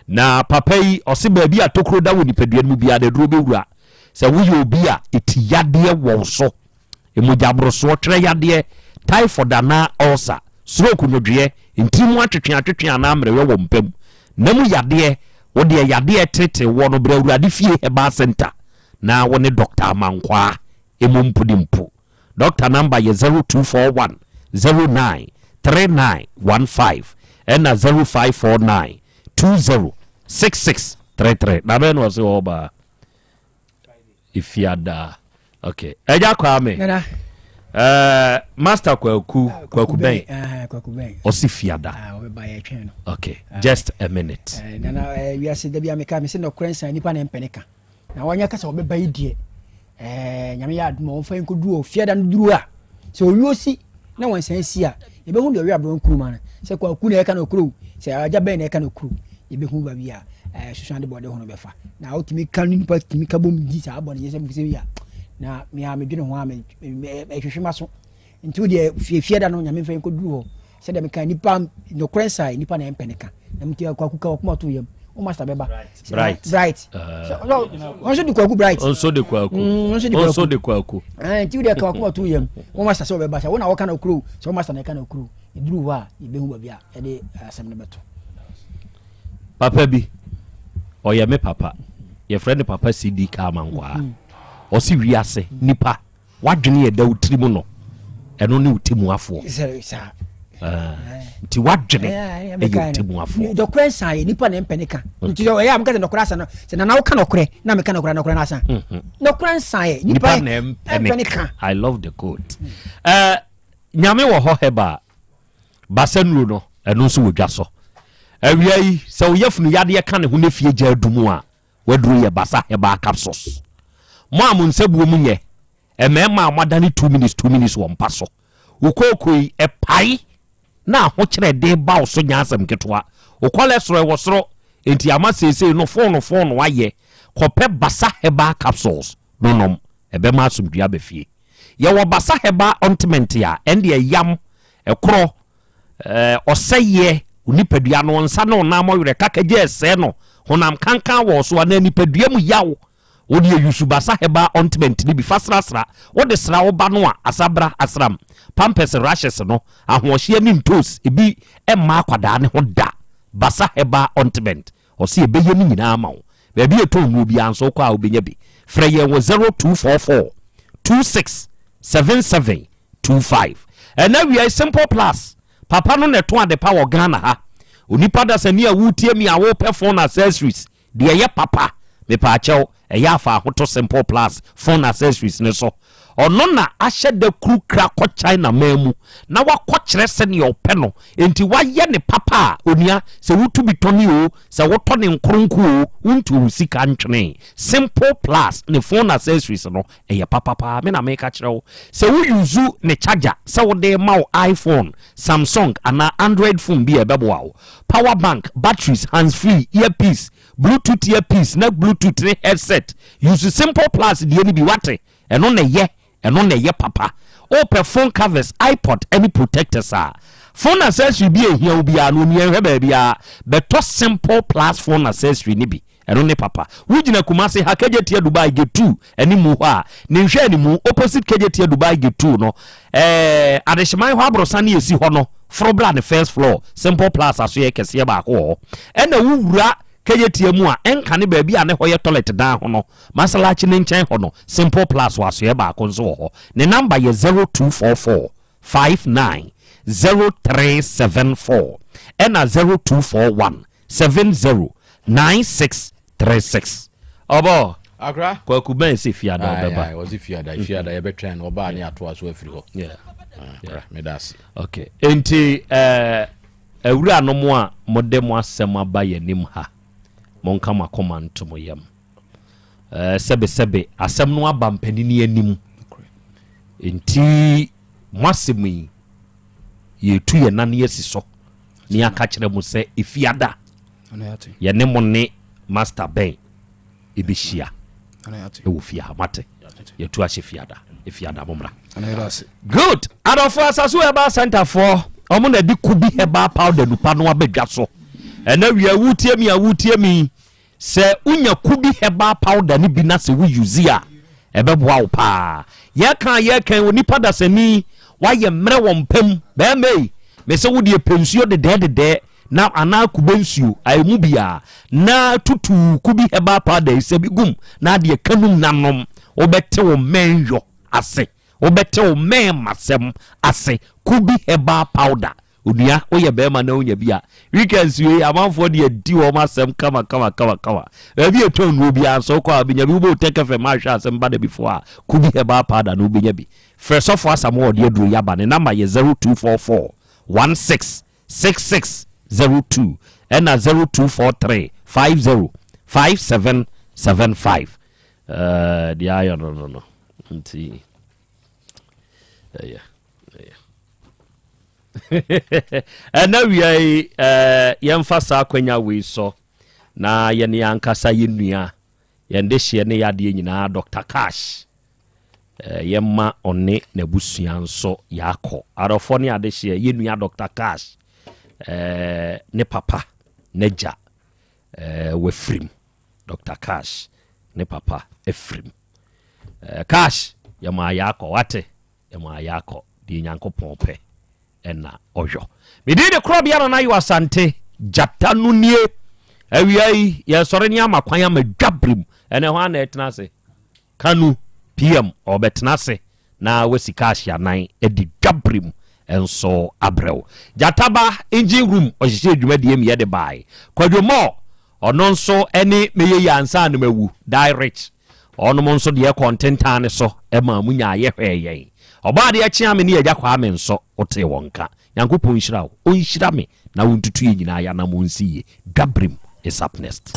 na papa yi ose baabi atokro da woni peduan mu bia da duro bewura se wo ye obi a etiyade wo so emujabro so twere yade typhoid na ulcer stroke nodwe ntimu atwetwe na amre wo mpam na mu yade wo de yade tete wo no bra Awurade fie Herbal Center na wo ne Dr. Mankwa emumpudimpu Dr. number ye 0241 09 3915 and 0549 206633 na ben was oba ifiada okay eja kwa me master kwaku ben osifiada okay just a minute na we are say bia me ka me say no krensan nipa na mpeneka na wanya kasa obeba idie nyame ya aduma won fa nkodu o fiada no duru a se oyosi na wan san si a ebe hu de we abron kuruma na se kwaku na eka na okuru se aja ben na eka na okuru ebe hu ba bia susuande bode ho no befa na otimi kan nipa timi ka bom di sa abone yese mu se bia na me ha medwene ho a me hwehwema so nti de fiada no nyame fa nkodu ho se de me kan nipa no krensan nipa na mpeneka na mti kwaku ka okuma to yam o master beba bright onso de kwaku bright onso de kwaku nti de kwaku to yam o master so beba sa wona wo kana okuru so master na kana okuru iduru ho a ibehu ba bia e de asem ne beto papa bi oye me papa ye friend papa CD ka mangwa o si wiase nipa wadwene ye da utiri mu no eno ne utimu afo nti wadwene e utimu afo do krensa ye nipa na mpenika nti yo ya amka no krensa no se na wo ka no kre na me ka no kre na sa no krensa ye nipa na mpenika I love the quote nyame wo ho heba basanuro no eno so wodwa so awia yi se wo yafunu yade ka ne ho ne fie gya adumu a waduru ye basa heba capsules mo amunsebuo mu nye emema amadane 2 minutes wo mpaso wo kokoi epai na ho kire de ba wo so nyansam ketwa wo cholesterol wo soro enti amasese no phone waye kope basa heba capsules nonom ebe ma asumdua be fie ye wo basa heba ointment ya ende yam ekro oseye unipadua no nsa no na moyere kakaje ese no honam kankan wo so na nipadua mu yawo wo de yusubasa heba ointment ni bi fasrasra wo de sra wo ba no a asabra asram pampers rashes no ahohye ni ntos ebi emma akwada ne ho da basa heba ointment o se ebeye ni nyina ma wo ba bi eto mu bi anso kwa obenya bi frɛ ye wo 0244 267725 and we are simple plus papa no neto ade pa wo Ghana ha onipa da sani a wutie mi a wo pe phone accessories de ye papa me pa achew eya fa hoto simple plus phone accessories ne so ono na ahye da kru kra ko China mamu na wakɔ kyerɛ sɛ ne opɛ no enti wayɛ ne papa onua sɛ wotu bitɔni o sɛ wotɔ ne nkronko o wontu sika ntwene Simple Plus ne phone accessories no ɛyɛ papa me na meka kyerɛ wo sɛ wo use ne charger sɛ wo de ma iPhone Samsung ana Android phone bi ɛbɛboa wo power bank batteries hands free earpiece Bluetooth earpiece na Bluetooth ne headset use Simple Plus die ni bi wate ɛno na ye papa open phone covers iPod any protectors phone accessory bi ehia obi a no mi ehwe ba bia beto Simple Plus phone accessory ni bi ɛno ne papa wugina Kumasi ha KJT Dubai Gate 2 ani mu ha ne hwe ani mu opposite KJT Dubai Gate 2 no adehyeman ho abrosa ne esi ho no frobla ne first floor Simple Plus aso ye kese ba ko ɛna wura KJT mu a enka ne ba bia ne ho ye toilet dan ho no masalachi ne nchen ho no Simple Plus waso ye ba ko nso ho ne number ye 0244 59 0374 ɛna 0241 70 9636 Obo Akra kwa kuben se fiada baba was fiada ye betwen oba ne ato aso afiri ho medasi okay enti awura no mo a modem asem aba yanim ha monka makoma ntomo yam sebe asem no aba mpanini anim enti mwasemi yetu ye nan yesiso ni aka kire mu se ifiada ya ne mo ne master ben ebihia ewo fia mate yetu ahye fiada ifiada momra good adofo asaso eba center for omo na di kubi heba powder nupa no abadwa so ena wi awutie mi se unya kubi heba powder ni bi na se we use a ebeboa wo pa ye kan onipa da sani waye mre wo mpam be me se wo de pensuo de na ana kubensuo ayemu bia na tutu kubi heba powder isebi gum na de kanum nanom obete wo menyo ase obete wo masem ase kubi heba powder odia oye be ma na onya bia weekends we amanfo de di wo masem kama ebi eton no bia so kwa benya bi bo Otec FM ahwa asem bada before kubi heba powder no benya bi first of all some word duro yaba ne number ye 0244 166602 and 0243 505775 the iron no nti and now we yemfasa kwanya we so na ye ne ankasa yenua yende hye ne yade nyina Dr. Cash yemma one na busua nso yakọ arofo ne ade hye yenua Dr. Cash ne papa neja wefrim Dr. Cash ne papa efrim Cash yema yakọ wate yema yakọ di nyankopon pe ena ojo midine Krobea na Yaw Asante jata no nie awiai ye sore ni amakwan amadwabrim ene ho ana etena se kanu PM obetena se na wasika ahia nan edi dwabrim enso abrɛw jataba engine room ohyehyɛ adwumadie mi yɛ de bai kwadwomo ɔno nso ɛne meye yansa no mawu direct ɔno mo nso de content ane so ɛma mu nya ayɛ hwɛyɛ ɔba de ɛkye ame ne yɛgya kwa ame nso wote wonka nyankopɔn nhyira wo onhyira me na wontutu yɛ nyina ya na mo nsiye dwabrim is up next.